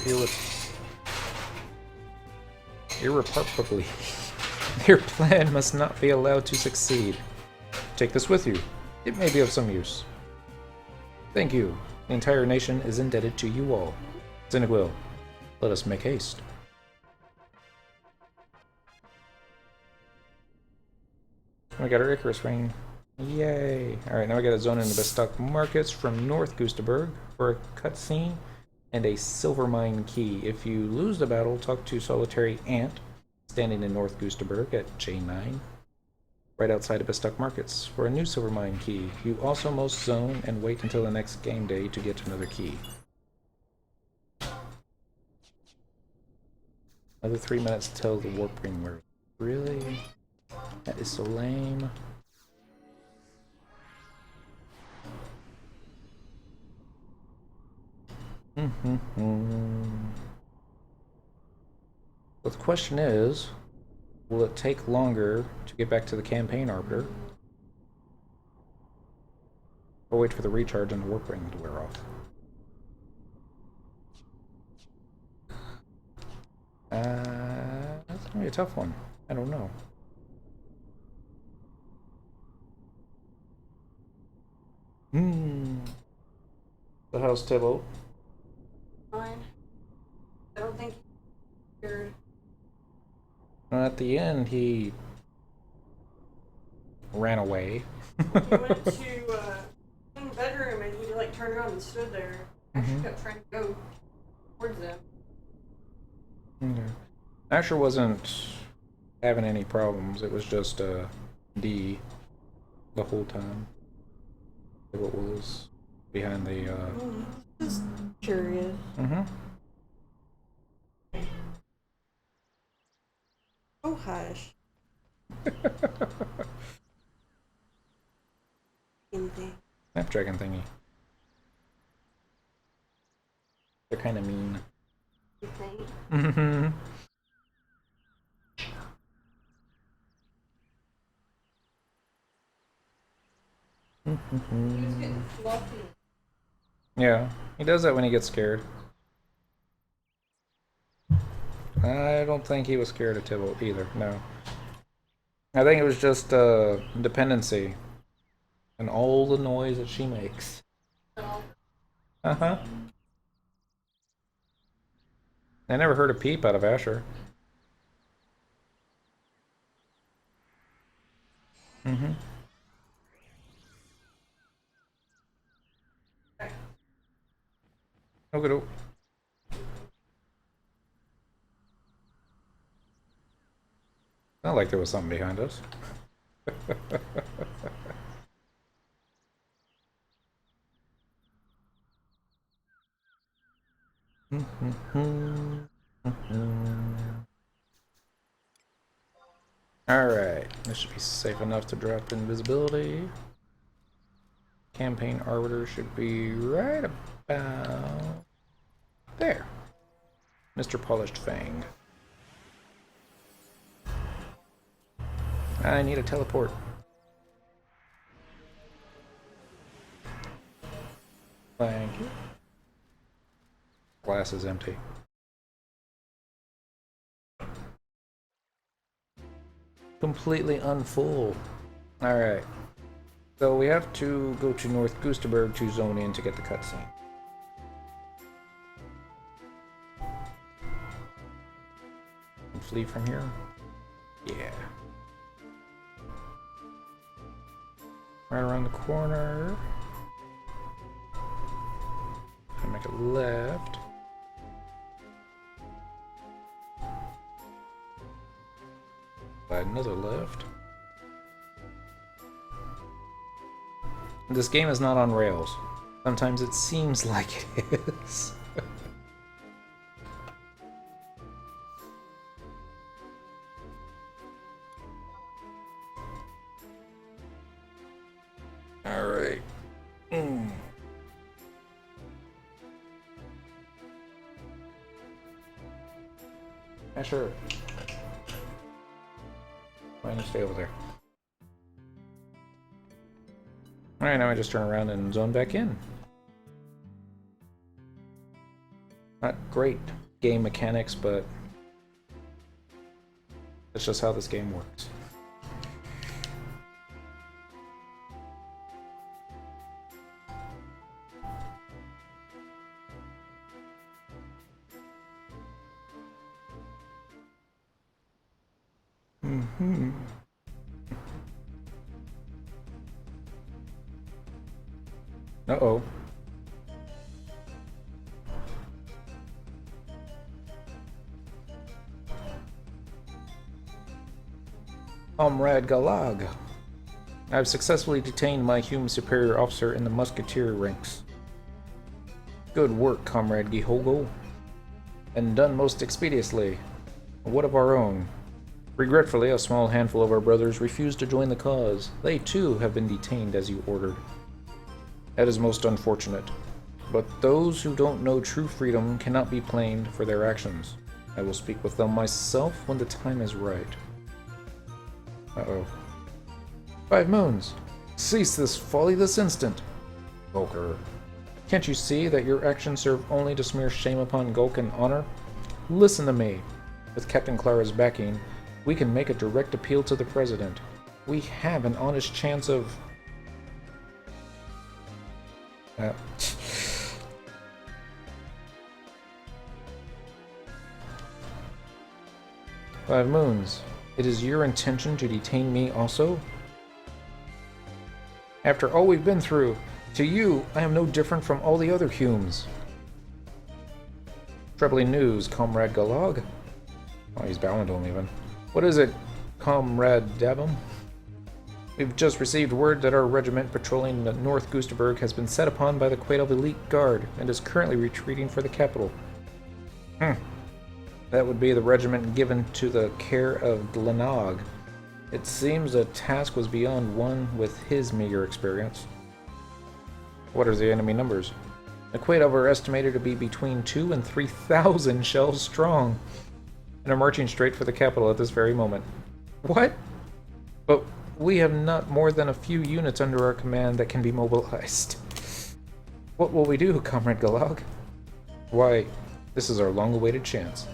irreparably. Their plan must not be allowed to succeed. Take this with you. It may be of some use. Thank you. The entire nation is indebted to you all. Zinigwil, let us make haste. We got our Icarus ring. Yay! Alright, now we got a zone in the Bastok markets from North Gustaberg for a cutscene and a silver mine key. If you lose the battle, talk to Solitary Ant, standing in North Gustaberg at J9, right outside of Bastok markets, for a new silver mine key. You also must zone and wait until the next game day to get another key. Another 3 minutes till the warp ring works. Really? That is so lame. But the question is, will it take longer to get back to the campaign arbiter? Or wait for the recharge and the warp ring to wear off? That's gonna be a tough one. I don't know. The house table. Fine. I don't think he's scared. At the end, he ran away. He went to the bedroom and he like turned around and stood there. Actually kept trying to go towards them. Asher wasn't having any problems. It was just D the whole time. What was behind the Just curious. Oh hush. Snapdragon thingy. They're kind of mean. You think? He was getting fluffy. Yeah, he does that when he gets scared. I don't think he was scared of Tybalt either, no. I think it was just dependency and all the noise that she makes. I never heard a peep out of Asher. Okay. like there was something behind us. Alright, this should be safe enough to drop invisibility. Campaign Arbiter should be right about there. Mr. Polished Fang. I need a teleport. Thank you. Glass is empty. Completely unfull. Alright. So we have to go to North Goosterberg to zone in to get the cutscene. And flee from here? Yeah. Right around the corner. Gonna make a left. By another left. This game is not on rails. Sometimes it seems like it is. Alright. Yeah, sure. Why don't you stay over there? Alright, now I just turn around and zone back in. Not great game mechanics, but that's just how this game works. Uh-oh. Comrade Galag. I've successfully detained my human superior officer in the musketeer ranks. Good work, Comrade Gihogo. And done most expeditiously. What of our own? Regretfully, a small handful of our brothers refused to join the cause. They too have been detained as you ordered. That is most unfortunate. But those who don't know true freedom cannot be blamed for their actions. I will speak with them myself when the time is right. Uh-oh. 5 moons! Cease this folly this instant! Gulker. Can't you see that your actions serve only to smear shame upon Gulk and honor? Listen to me. With Captain Clara's backing, we can make a direct appeal to the President. We have an honest chance of... 5 moons. It is your intention to detain me also? After all we've been through, to you, I am no different from all the other Humes. Troubling news, Comrade Galag. Oh, he's bowing to him even. What is it, Comrade Dabham? We've just received word that our regiment patrolling the North Goosterberg has been set upon by the Quaidel Elite Guard and is currently retreating for the capital. That would be the regiment given to the care of Glenog. It seems the task was beyond one with his meager experience. What are the enemy numbers? The Quaidel are estimated to be between 2,000 and 3,000 shells strong, and are marching straight for the capital at this very moment. What? But we have not more than a few units under our command that can be mobilized. What will we do, Comrade Galag? Why, this is our long-awaited chance.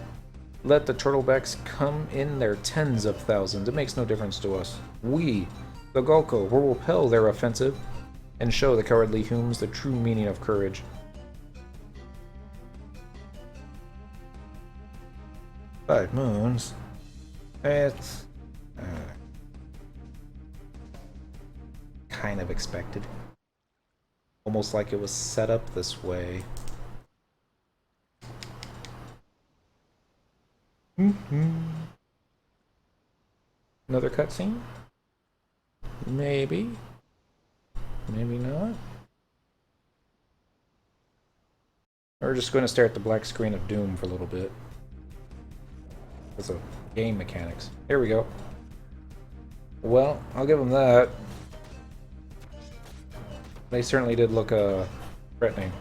Let the turtlebacks come in their tens of thousands. It makes no difference to us. We, the Gulko, will repel their offensive and show the cowardly Humes the true meaning of courage. Five moons. It's kind of expected. Almost like it was set up this way. Another cutscene? Maybe. Maybe not. We're just going to stare at the black screen of Doom for a little bit. That's a game mechanics. Here we go. Well, I'll give them that. They certainly did look threatening.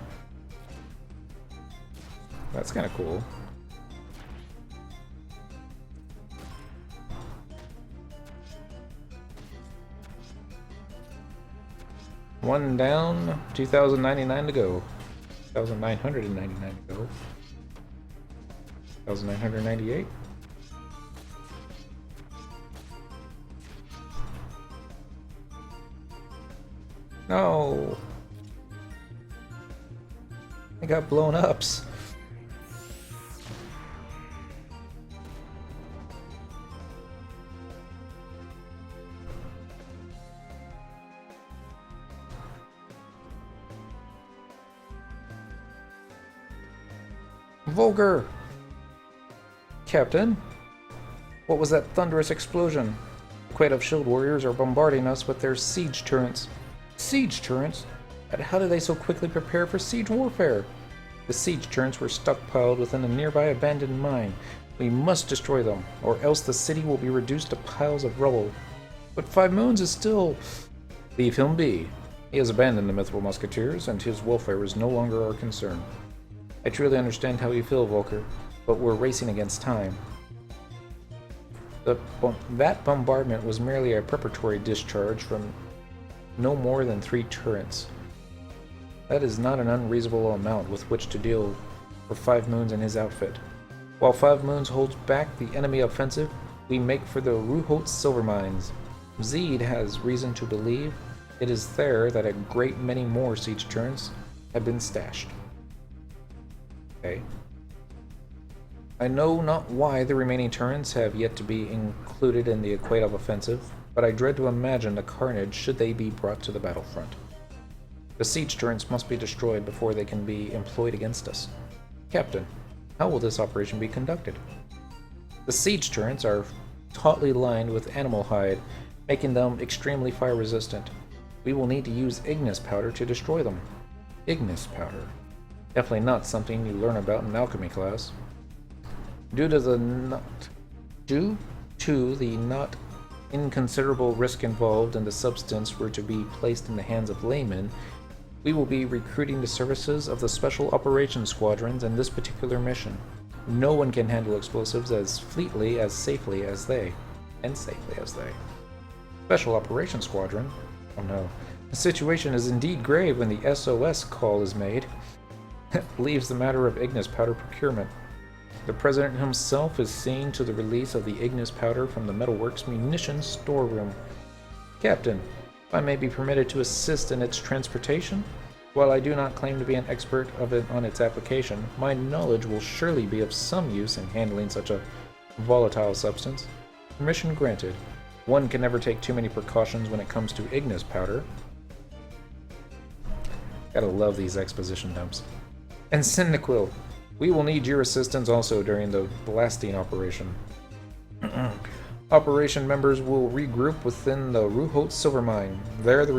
That's kind of cool. One down, 2,099 to go. 2,999 to go. 2,998. No! I got blown ups. Volker! Captain? What was that thunderous explosion? A quite of shield warriors are bombarding us with their siege turrets. Siege turrets? And how did they so quickly prepare for siege warfare? The siege turrets were stockpiled within a nearby abandoned mine. We must destroy them, or else the city will be reduced to piles of rubble. But 5 Moons is still... Leave him be. He has abandoned the Mythical Musketeers, and his welfare is no longer our concern. I truly understand how you feel, Volker, but we're racing against time. That bombardment was merely a preparatory discharge from no more than 3 turrets. That is not an unreasonable amount with which to deal for 5 Moons and his outfit. While 5 Moons holds back the enemy offensive, we make for the Ruhot silver mines. Zeed has reason to believe it is there that a great many more siege turrets have been stashed. Okay. I know not why the remaining turrets have yet to be included in the Equative offensive, but I dread to imagine the carnage should they be brought to the battlefront. The siege turrets must be destroyed before they can be employed against us. Captain, how will this operation be conducted? The siege turrets are tautly lined with animal hide, making them extremely fire resistant. We will need to use Ignis powder to destroy them. Ignis powder. Definitely not something you learn about in alchemy class. Due to the not inconsiderable risk involved and the substance were to be placed in the hands of laymen, we will be recruiting the services of the Special Operations Squadrons in this particular mission. No one can handle explosives as fleetly, as safely as they. Special Operations Squadron? Oh no. The situation is indeed grave when the SOS call is made. Leaves the matter of Ignis powder procurement. The President himself is seeing to the release of the Ignis powder from the Metalworks munitions storeroom. Captain, if I may be permitted to assist in its transportation? While I do not claim to be an expert on its application, my knowledge will surely be of some use in handling such a volatile substance. Permission granted. One can never take too many precautions when it comes to Ignis powder. Gotta love these exposition dumps. And Cyndaquil, we will need your assistance also during the blasting operation. Operation members will regroup within the Ruhot silver mine. Where the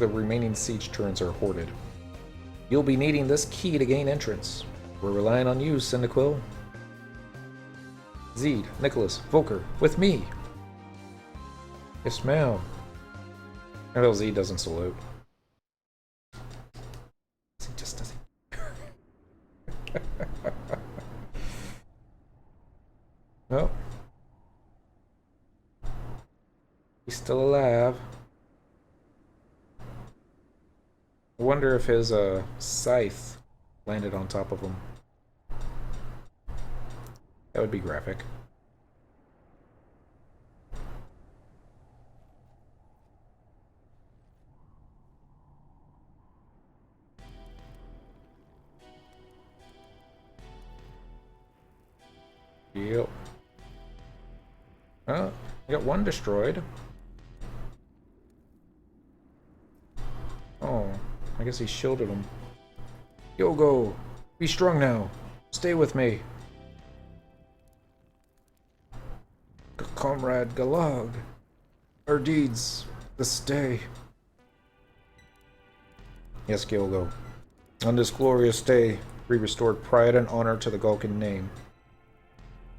remaining siege turrets are hoarded. You'll be needing this key to gain entrance. We're relying on you, Cyndaquil. Zeed, Nicholas, Volker, with me. Yes, ma'am. Well, Zeed doesn't salute. He just doesn't. Well, he's still alive. I wonder if his scythe landed on top of him. That would be graphic. Yep. Oh, we got one destroyed. Oh, I guess he shielded him. Yogo, be strong now. Stay with me. Comrade Galag. Our deeds this day. Yes, Gilgo. On this glorious day, we restored pride and honor to the Galkan name.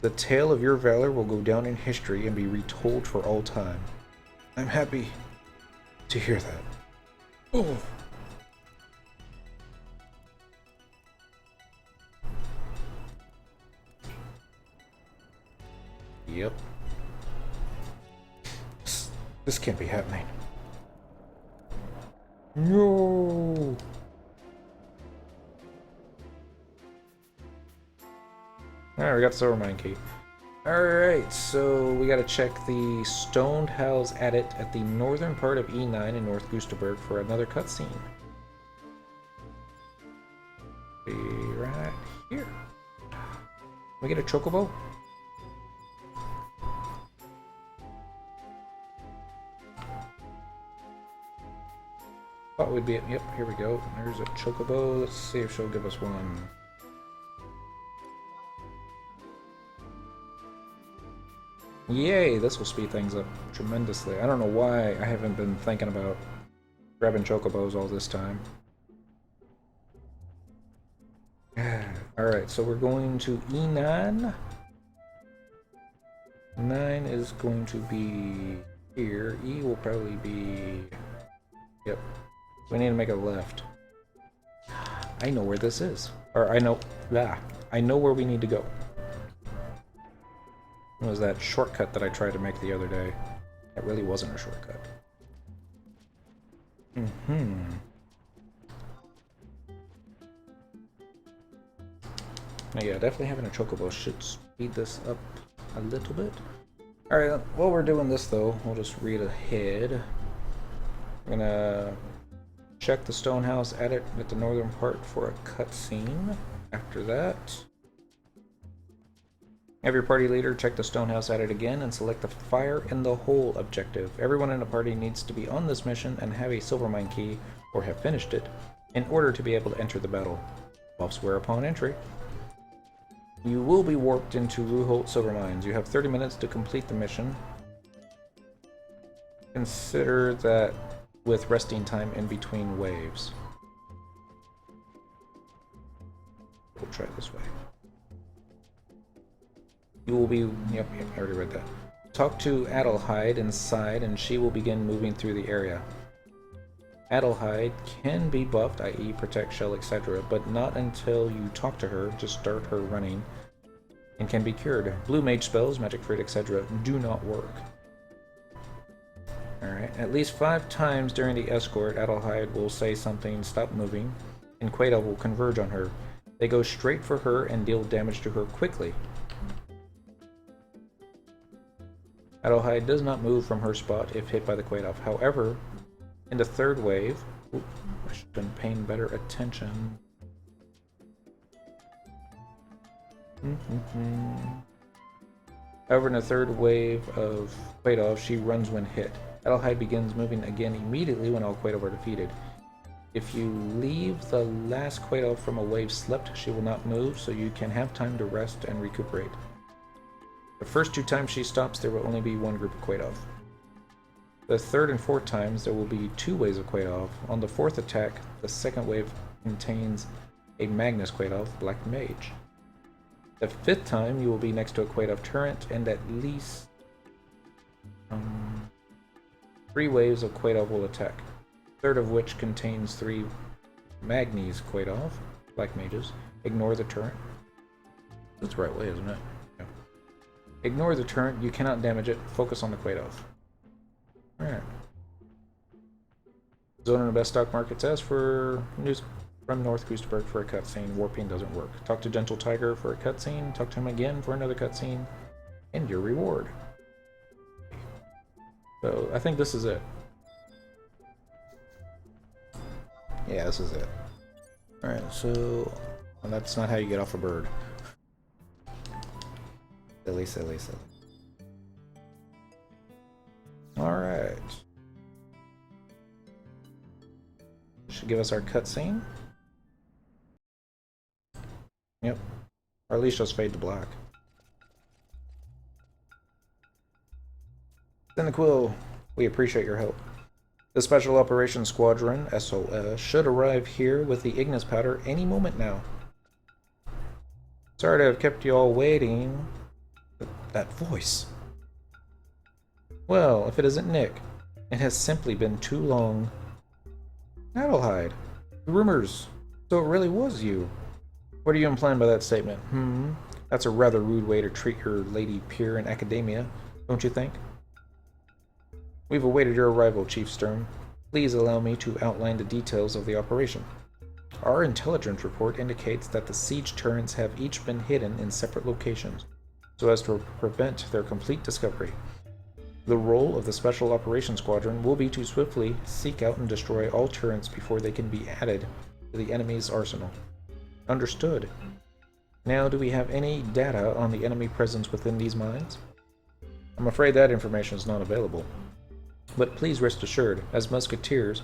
The tale of your valor will go down in history and be retold for all time. I'm happy to hear that. Oh. Yep. This can't be happening. No. Alright, we got the silver mine key. Alright, so we gotta check the stoned house adit at the northern part of E9 in North Gustaberg for another cutscene. Be right here. We get a chocobo? Thought we'd be at, yep, here we go. There's a chocobo. Let's see if she'll give us one. Yay, this will speed things up tremendously. I don't know why I haven't been thinking about grabbing chocobos all this time. Alright, so we're going to E9. 9 is going to be here. E will probably be... Yep. We need to make a left. I know where this is. Or I know... I know where we need to go. It was that shortcut that I tried to make the other day. That really wasn't a shortcut. Yeah, definitely having a chocobo should speed this up a little bit. Alright, while we're doing this though, we'll just read ahead. We're gonna check the stone house adit at the northern part for a cutscene. After that, have your party leader check the stone house adit again and select the fire in the hole objective. Everyone in the party needs to be on this mission and have a silver mine key, or have finished it, in order to be able to enter the battle. Buffs wear upon entry. You will be warped into Ruholt Silver Mines. You have 30 minutes to complete the mission. Consider that with resting time in between waves. We'll try this way. You will be... Yep, I already read that. Talk to Adelheid inside and she will begin moving through the area. Adelheid can be buffed, i.e. protect, shell, etc., but not until you talk to her to start her running, and can be cured. Blue mage spells, magic fruit, etc. do not work. Alright, at least 5 times during the escort, Adelheid will say something, stop moving, and Quaidel will converge on her. They go straight for her and deal damage to her quickly. Adelheid does not move from her spot if hit by the Quaidel. However, in the third wave... Oop, I should have been paying better attention. However, in the third wave of Quaidov, she runs when hit. Adelheid begins moving again immediately when all Quaidov are defeated. If you leave the last Quaidov from a wave slipped, she will not move, so you can have time to rest and recuperate. The first 2 times she stops, there will only be 1 group of Quaidov. The third and 4th times, there will be 2 waves of Quaidov. On the 4th attack, the second wave contains a Magnus Quaidov, Black Mage. The 5th time, you will be next to a Quaidov turret, and at least 3 waves of Quaidov will attack. Third of which contains 3 Magnes Quaidov, Black Mages. Ignore the turret. That's the right way, isn't it? Yeah. Ignore the turret, you cannot damage it. Focus on the Quaidov. Alright. Zone in the Bastok markets as for news from North Gustaberg for a cutscene. Warping doesn't work. Talk to Gentle Tiger for a cutscene. Talk to him again for another cutscene. And your reward. So, I think this is it. Yeah, this is it. Alright, so... Well, that's not how you get off a bird. Silly, silly, silly. Alright. Should give us our cutscene. Yep. Or at least just fade to black. Senequil, we appreciate your help. The Special Operations Squadron, SOS, should arrive here with the Ignis powder any moment now. Sorry to have kept you all waiting. That voice. Well, if it isn't Nick, it has simply been too long. Adelheid. Rumors. So it really was you. What are you implying by that statement? That's a rather rude way to treat your lady peer in academia, don't you think? We've awaited your arrival, Chief Stern. Please allow me to outline the details of the operation. Our intelligence report indicates that the siege turrets have each been hidden in separate locations, so as to prevent their complete discovery. The role of the Special Operations Squadron will be to swiftly seek out and destroy all turrets before they can be added to the enemy's arsenal. Understood. Now, do we have any data on the enemy presence within these mines? I'm afraid that information is not available. But please rest assured, as musketeers,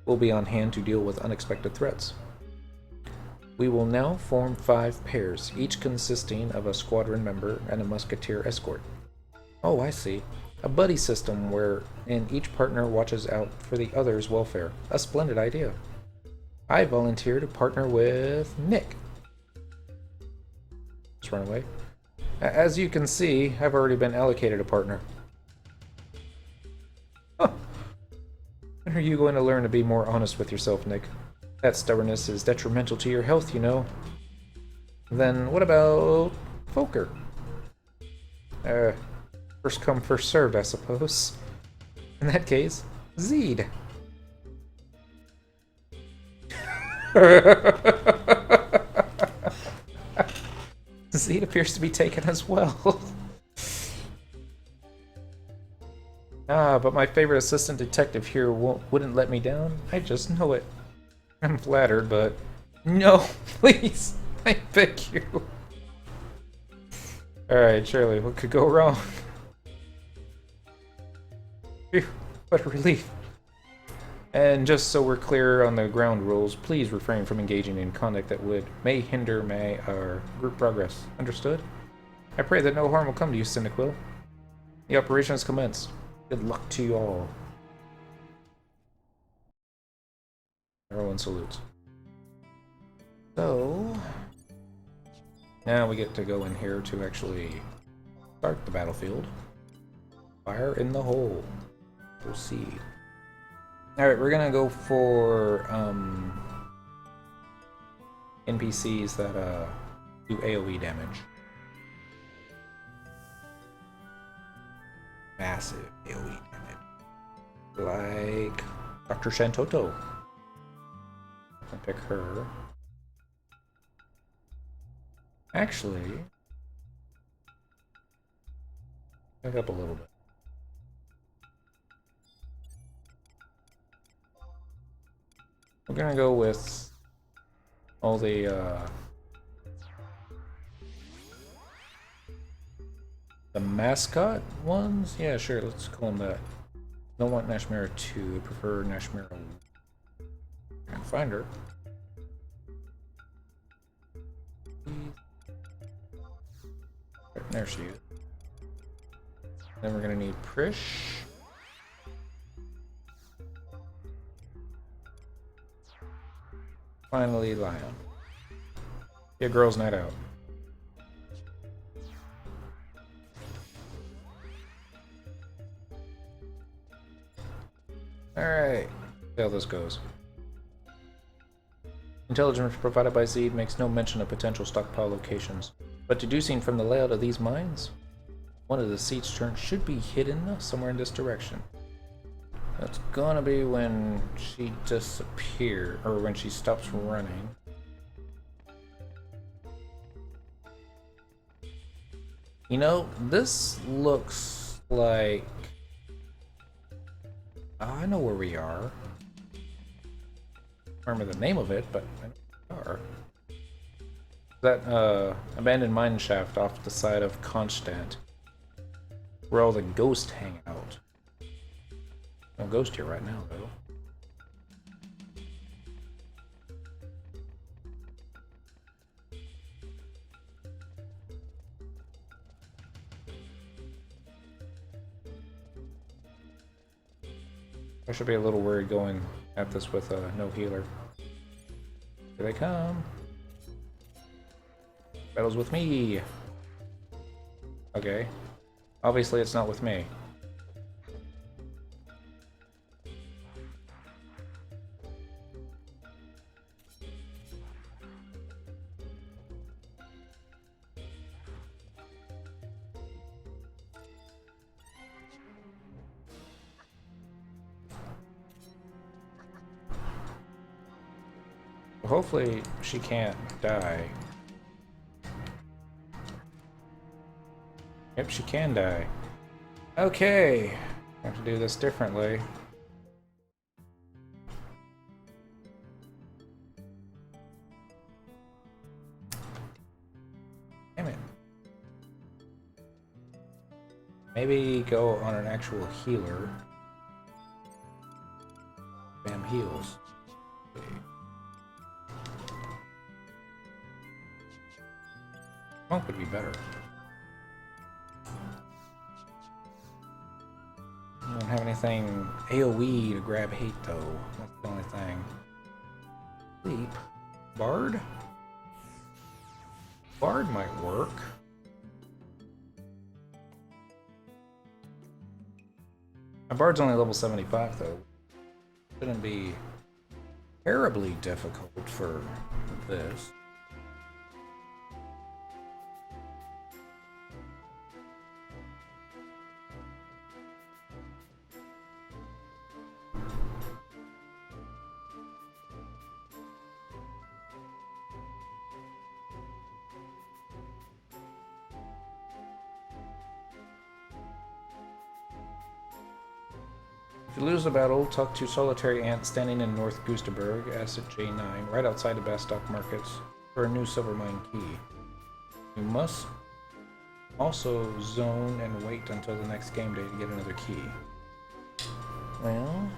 we'll be on hand to deal with unexpected threats. We will now form 5 pairs, each consisting of a squadron member and a musketeer escort. Oh, I see. A buddy system wherein each partner watches out for the other's welfare. A splendid idea. I volunteer to partner with Nick. Just run away. As you can see, I've already been allocated a partner. Huh. When are you going to learn to be more honest with yourself, Nick? That stubbornness is detrimental to your health, you know. Then what about Fokker? First come, first served, I suppose. In that case, Zeed. Zeed appears to be taken as well. But my favorite assistant detective here wouldn't let me down. I just know it. I'm flattered, but no, please, I beg you. Alright, Shirley, what could go wrong? Phew, what a relief. And just so we're clear on the ground rules, please refrain from engaging in conduct that may hinder our group progress. Understood? I pray that no harm will come to you, Senequil. The operation has commenced. Good luck to you all. Everyone salutes. So, now we get to go in here to actually start the battlefield. Fire in the hole. Proceed. Alright, we're gonna go for NPCs that do AoE damage. Massive AoE damage. Like Dr. Shantoto. I pick her. Actually, back up a little bit. We're gonna go with all the mascot ones? Yeah, sure, let's call them that. Don't want Nashmira 2, I prefer Nashmira 1. Can't find her. There she is. Then we're gonna need Prish. Finally, Lion. Be a girls' night out. Alright, see how this goes. Intelligence provided by Zeed makes no mention of potential stockpile locations, but deducing from the layout of these mines, one of the siege turrets should be hidden somewhere in this direction. That's gonna be when she disappears, or when she stops running. You know, this looks like... I know where we are. I don't remember the name of it, but I know where we are. That abandoned mine shaft off the side of Constant, where all the ghosts hang out. No ghost here right now, though. I should be a little worried going at this with no healer. Here they come. Battle's with me. Okay. Obviously it's not with me. Hopefully she can't die. Yep, she can die. Okay. I have to do this differently. Damn it. Maybe go on an actual healer. Bam, heals. Okay. Monk would be better. I don't have anything AoE to grab hate though. That's the only thing. Sleep. Bard? Bard might work. My Bard's only level 75 though. Shouldn't be terribly difficult for this. If you lose the battle, talk to Solitary Ant standing in North Gustaberg, Asset J9, right outside the Bastok markets, for a new silver mine key. You must also zone and wait until the next game day to get another key. Well,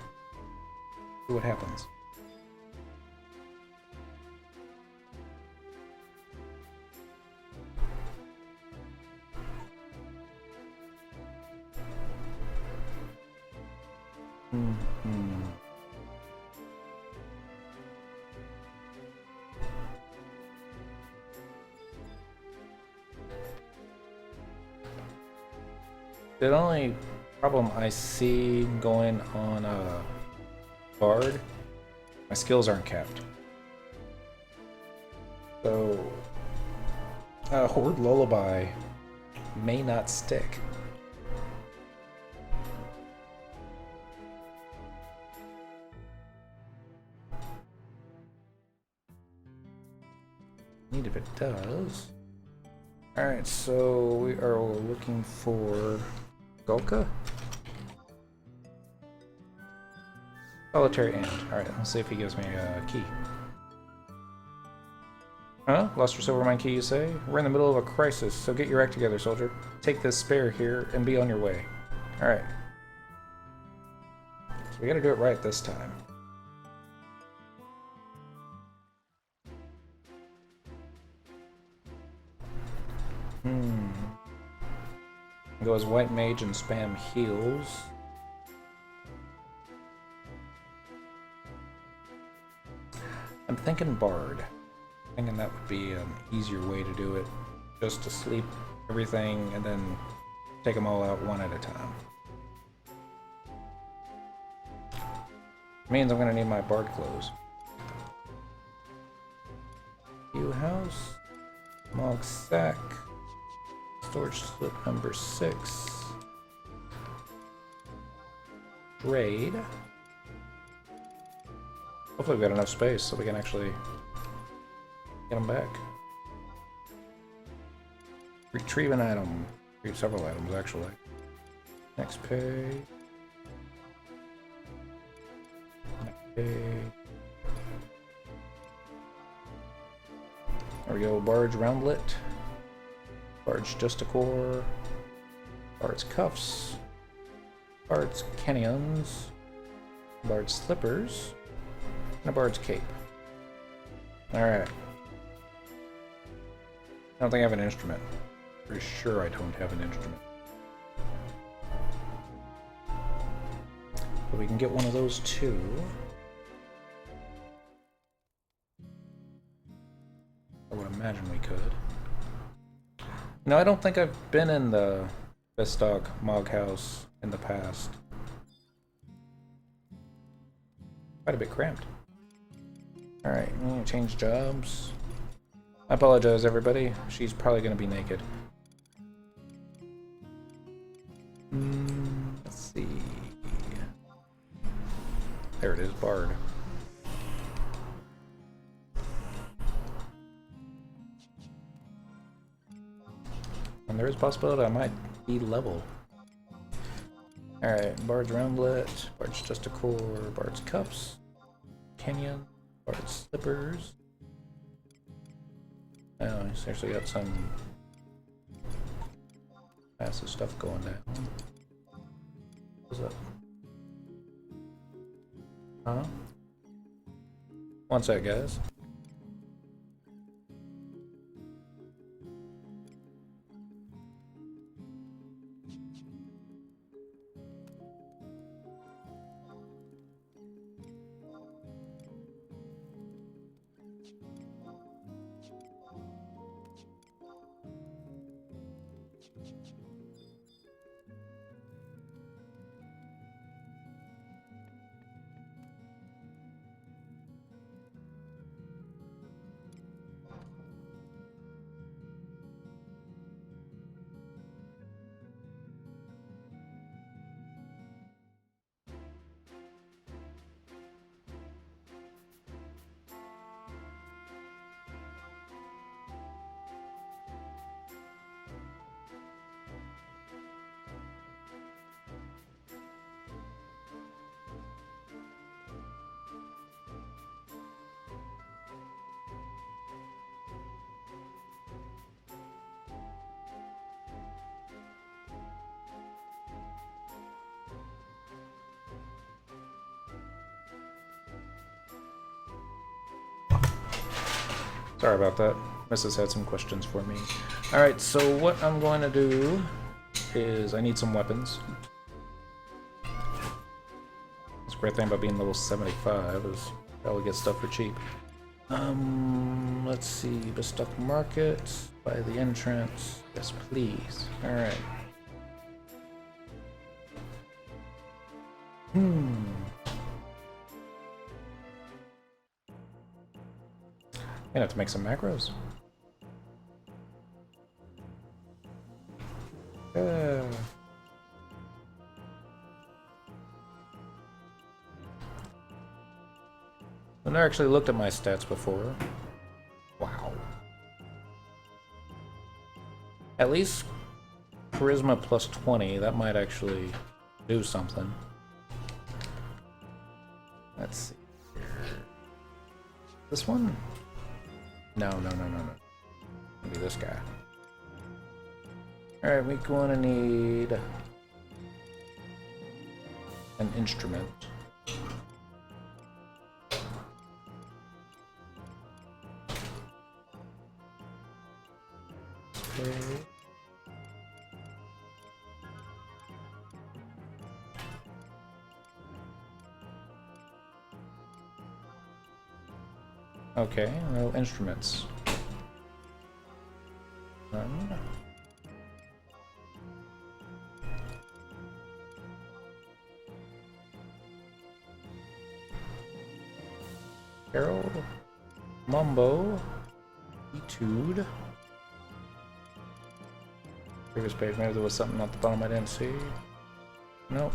see what happens. The only problem I see going on a Bard, my skills aren't capped. So, Horde Lullaby may not stick. Neat if it does. Alright, so we are looking for Golka? Solitary Ant. Alright, let's see if he gives me a key. Huh? Lost your silver mine key, you say? We're in the middle of a crisis, so get your act together, soldier. Take this spare here and be on your way. Alright. So we gotta do it right this time. Go as White Mage and spam heals. I'm thinking Bard. Thinking that would be an easier way to do it. Just to sleep everything and then take them all out one at a time. Means I'm gonna need my Bard clothes. New house. Mog sack. Storage slip number 6. Trade. Hopefully we've got enough space so we can actually get them back. Retrieve an item. Retrieve several items actually. Next page. Next page. There we go. Barge roundlet. Barge Justicore, Bard's Cuffs, Bard's Canyons, Bard's Slippers, and a Bard's Cape. Alright. I don't think I have an instrument. Pretty sure I don't have an instrument. But we can get one of those too. I would imagine we could. No, I don't think I've been in the Bastok Mog House in the past. Quite a bit cramped. Alright, I'm gonna change jobs. I apologize, everybody. She's probably gonna be naked. Let's see. There it is, Bard. And there is a possibility I might be level. Alright, Bard's Roundlet, Bard's Just a Core, Bard's Cups, Canyon, Bard's Slippers. Oh, he's actually got some massive stuff going down. What's up? Huh? One sec, guys. Sorry about that. Mrs. had some questions for me. Alright, so what I'm going to do is I need some weapons. That's a great thing about being level 75 is how we get stuff for cheap. Let's see, Bastok Market, by the entrance. Yes, please. Alright. Gonna have to make some macros. I've never actually looked at my stats before. Wow. At least charisma plus 20, that might actually do something. Let's see here. This one? No. Maybe this guy. Alright, we're going to need an instrument. Okay. Okay, no instruments. Carol, Mumbo, Etude. Previous page, maybe there was something at the bottom I didn't see. Nope.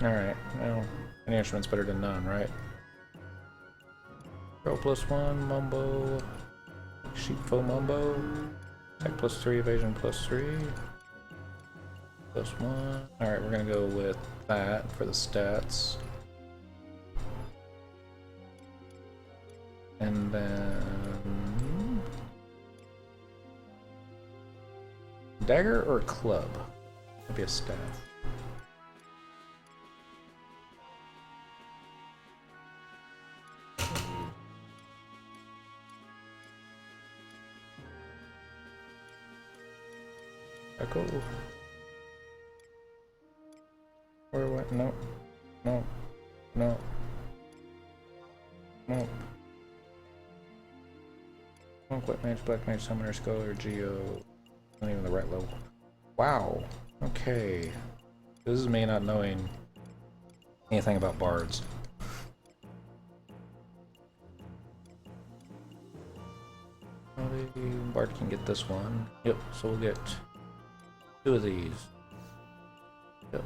Alright, well, any instrument's better than none, right? Carol +1, Mumbo, Sheepfo Mumbo, attack +3, evasion +3, +1. Alright, we're gonna go with that for the stats. And then... dagger or club? Maybe a staff. Echo. Where what? No. No. No. No. Quick Mage, Black Mage, Summoner, Scholar, Geo. Not even the right level. Wow. Okay. This is me not knowing anything about bards. Bard can get this one. Yep, so we'll get 2 of these. Yep.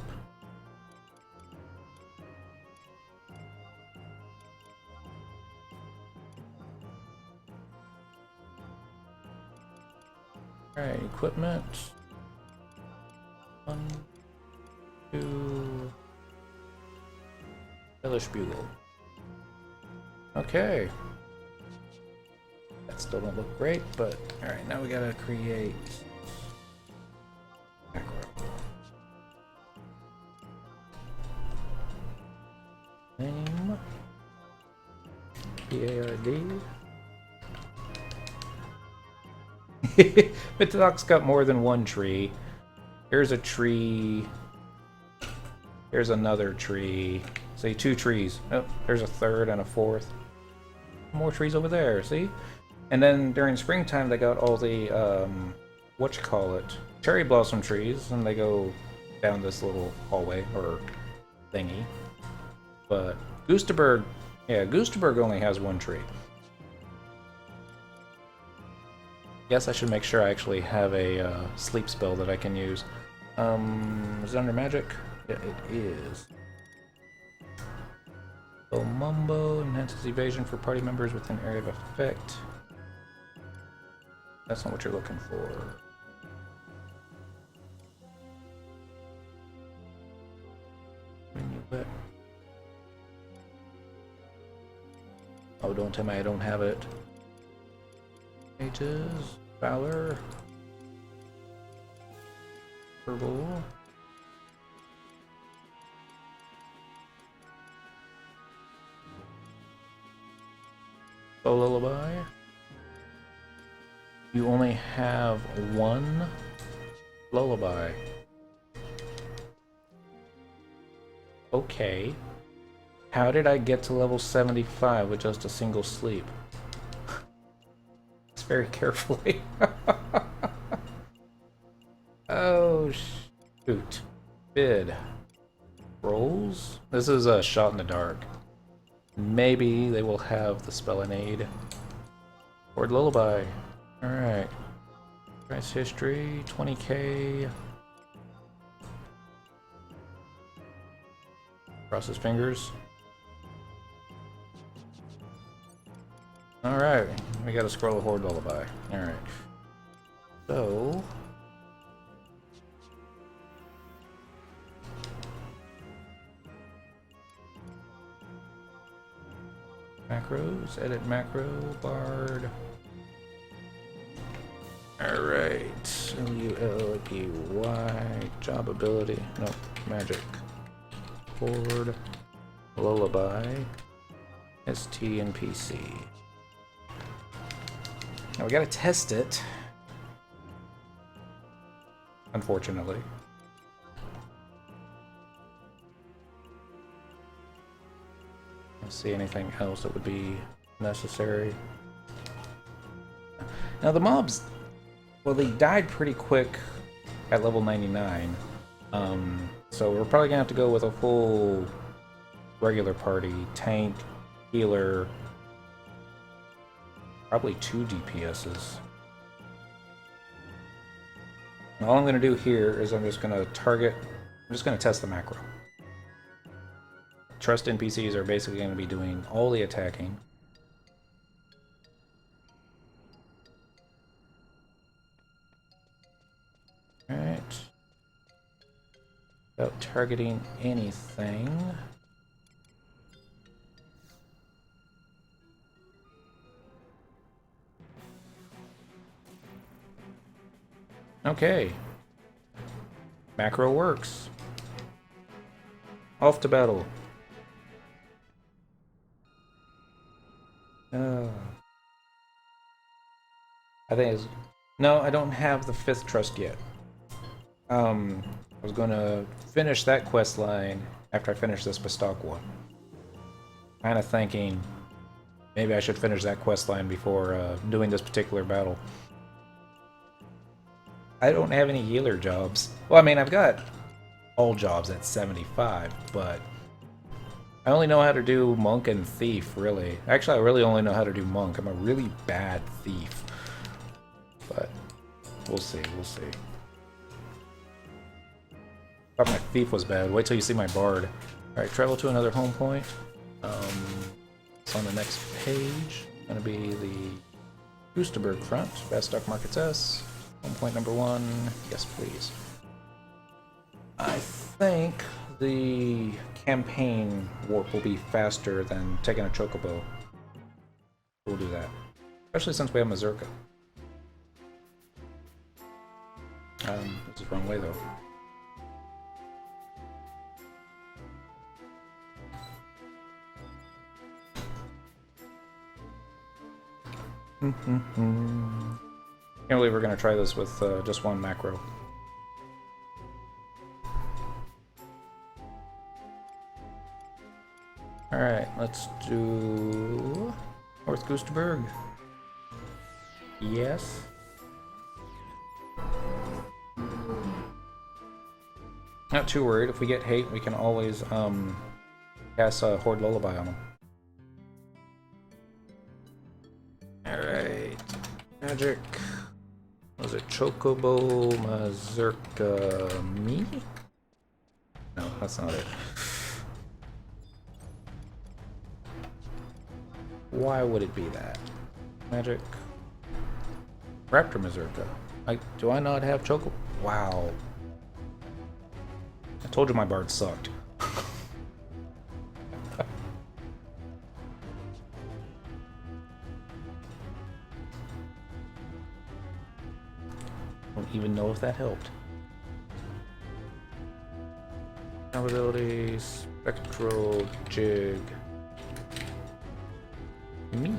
Alright, equipment. 1, 2. Hellish Bugle. Okay. That still don't look great, but alright, now we gotta create macro. Name BARD. Bastok got more than one tree. Here's a tree. Here's another tree. Say 2 trees. Oh, there's a third and a fourth. More trees over there, see? And then during springtime they got all the cherry blossom trees, and they go down this little hallway or thingy. But Goosterberg only has 1 tree. Guess I should make sure I actually have a sleep spell that I can use. Is it under magic? Yeah, it is. So Mumbo enhances evasion for party members within area of effect. That's not what you're looking for. Oh, don't tell me I don't have it. Mages, Valor, Herbal. Oh, Lullaby. You only have 1 Lullaby. Okay. How did I get to level 75 with just a single sleep? It's very carefully. Oh, shoot. Bid. Rolls? This is a shot in the dark. Maybe they will have the spell in aid. Word Lullaby. Alright. Price history, 20k. Cross his fingers. Alright, we got a scroll of Horde Lullaby. Alright. So... macros, edit macro, bard. Alright. L-U-L-P-Y, job ability, no, magic. Horde, Lullaby, ST and PC. Now we gotta test it. Unfortunately. Let's see anything else that would be necessary. Now the mobs, well, they died pretty quick at level 99. So we're probably gonna have to go with a full regular party, tank, healer, probably 2 DPSs. And all I'm gonna do here is I'm just gonna test the macro. Trust NPCs are basically going to be doing all the attacking. Alright. Without targeting anything. Okay. Macro works. Off to battle. I think it's... No, I don't have the 5th trust yet. I was gonna finish that quest line after I finish this Bastok one. Kind of thinking maybe I should finish that quest line before doing this particular battle. I don't have any healer jobs. Well, I mean, I've got all jobs at 75, but I only know how to do monk and thief, really. Actually, I really only know how to do monk. I'm a really bad thief. But we'll see, we'll see. Thought my thief was bad. Wait till you see my bard. Alright, travel to another home point. It's on the next page. It's gonna be the Oosterberg front. Bastok Markets S. Home point number 1. Yes, please. I think the campaign warp will be faster than taking a chocobo. We'll do that. Especially since we have Mazurka. This is the wrong way though. Can't believe we're gonna try this with just one macro. Alright, let's do North Goosterberg. Yes. Not too worried. If we get hate, we can always cast a Horde Lullaby on them. Alright. Magic. Was it Chocobo Mazurka me? No, that's not it. Why would it be that? Magic. Raptor Mazurka. Do I not have Chocobo? Wow. I told you my bard sucked. Don't even know if that helped. Ability, Spectral Jig. Me.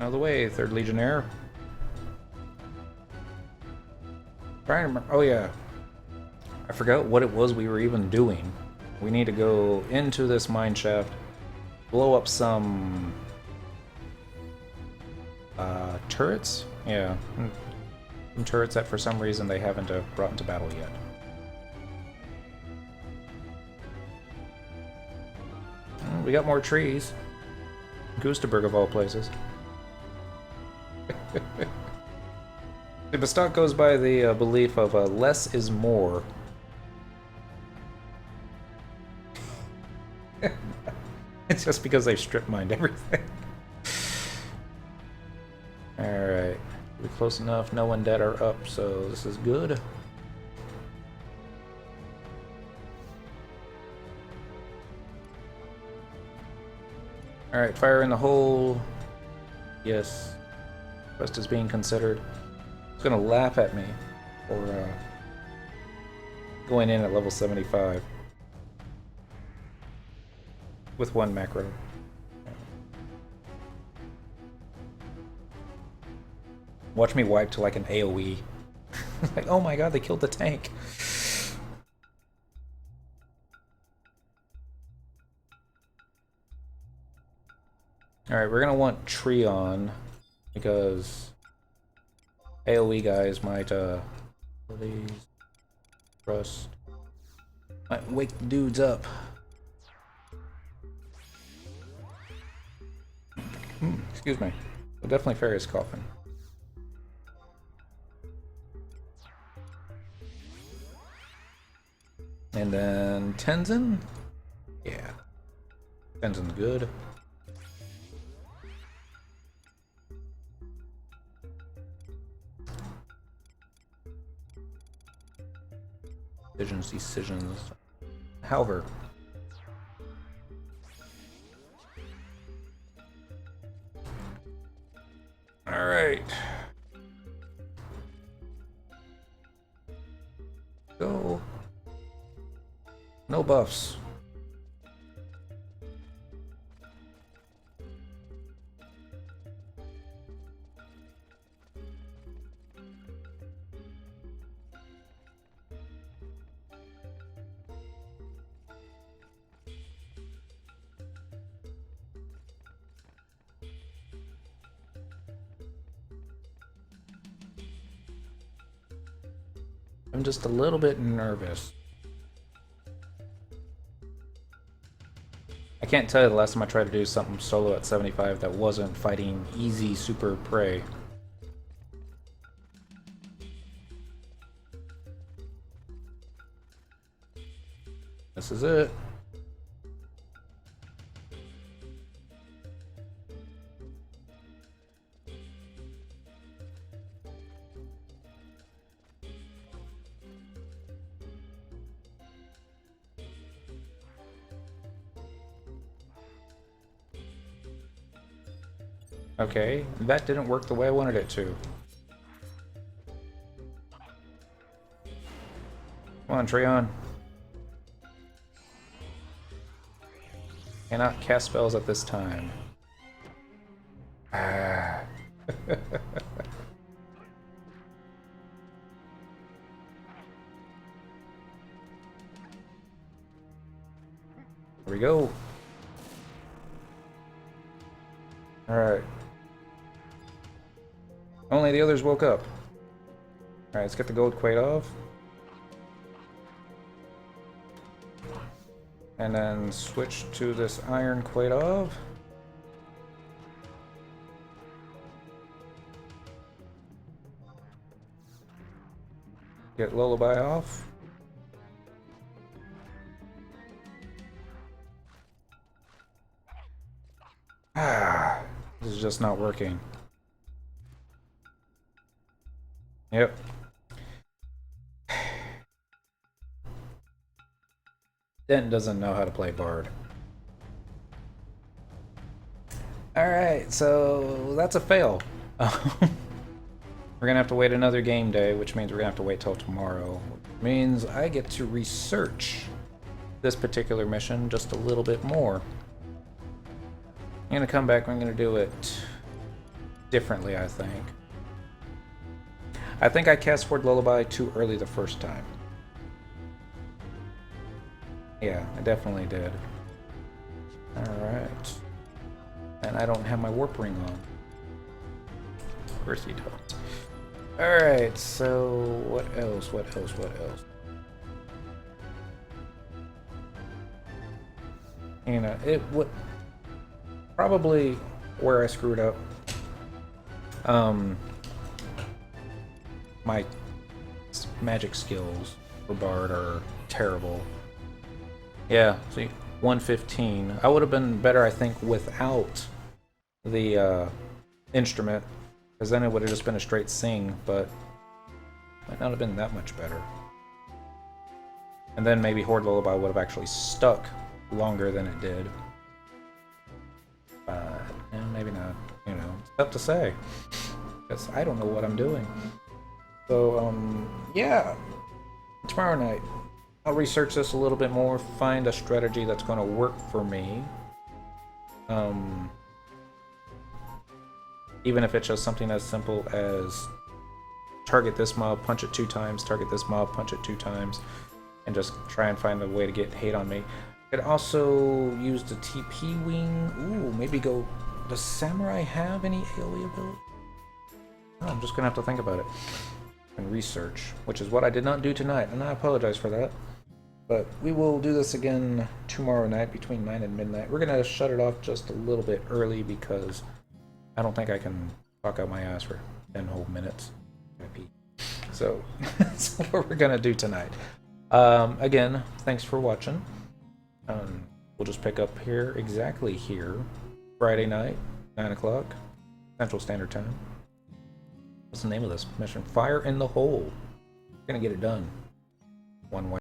Out of the way, 3rd Legionnaire. Trying to remember. Oh yeah. I forgot what it was we were even doing. We need to go into this mine shaft, blow up some turrets? Yeah. Some turrets that for some reason they haven't brought into battle yet. We got more trees. Goosterberg of all places. The Bastok goes by the belief of less is more. It's just because they've strip mined everything. Alright. We're close enough. No one dead or up, so this is good. Alright, fire in the hole. Yes. Quest is being considered. It's gonna laugh at me for going in at level 75 with one macro. Watch me wipe to like an AoE. Like, oh my god, they killed the tank. Alright, we're gonna want Treon because AoE guys might please trust might wake the dudes up. Excuse me. Well, definitely Farius Coffin. And then Tenzin? Yeah. Tenzin's good. Decisions. However. Alright. Go. No buffs. I'm just a little bit nervous. I can't tell you the last time I tried to do something solo at 75 that wasn't fighting easy super prey. This is it. Okay, that didn't work the way I wanted it to. Come on, Treon. Cannot cast spells at this time. Ah. Here we go. Alright. Only the others woke up. Alright, let's get the gold quaid off. And then switch to this iron quaid off. Get lullaby off. Ah, this is just not working. Yep. Dent doesn't know how to play Bard. Alright, so that's a fail. We're gonna have to wait another game day, which means we're gonna have to wait till tomorrow. Which means I get to research this particular mission just a little bit more. I'm gonna come back and I'm gonna do it differently, I think. I think I cast Ford Lullaby too early the first time. Yeah, I definitely did. Alright. And I don't have my warp ring on. Of course you don't. Alright, so what else? What else? What else? You know, it would probably where I screwed up. My magic skills for Bard are terrible. Yeah, see, 115. I would have been better, I think, without the instrument, because then it would have just been a straight sing, but might not have been that much better. And then maybe Horde Lullaby would have actually stuck longer than it did. But maybe not. You know, it's tough to say, because I don't know what I'm doing. So, yeah, tomorrow night, I'll research this a little bit more, find a strategy that's going to work for me. Even if it's just something as simple as target this mob, punch it 2 times, target this mob, punch it 2 times, and just try and find a way to get hate on me. I could also use the TP wing. Ooh, maybe go... Does Samurai have any AoE ability? Oh, I'm just going to have to think about it. And research, which is what I did not do tonight, and I apologize for that. But we will do this again tomorrow night between 9 and midnight. We're going to shut it off just a little bit early because I don't think I can talk out my ass for 10 whole minutes. So that's what we're going to do tonight. Again, thanks for watching. We'll just pick up here, exactly here, Friday night, 9 o'clock, Central Standard Time. What's the name of this mission? Fire in the Hole. We're going to get it done one way.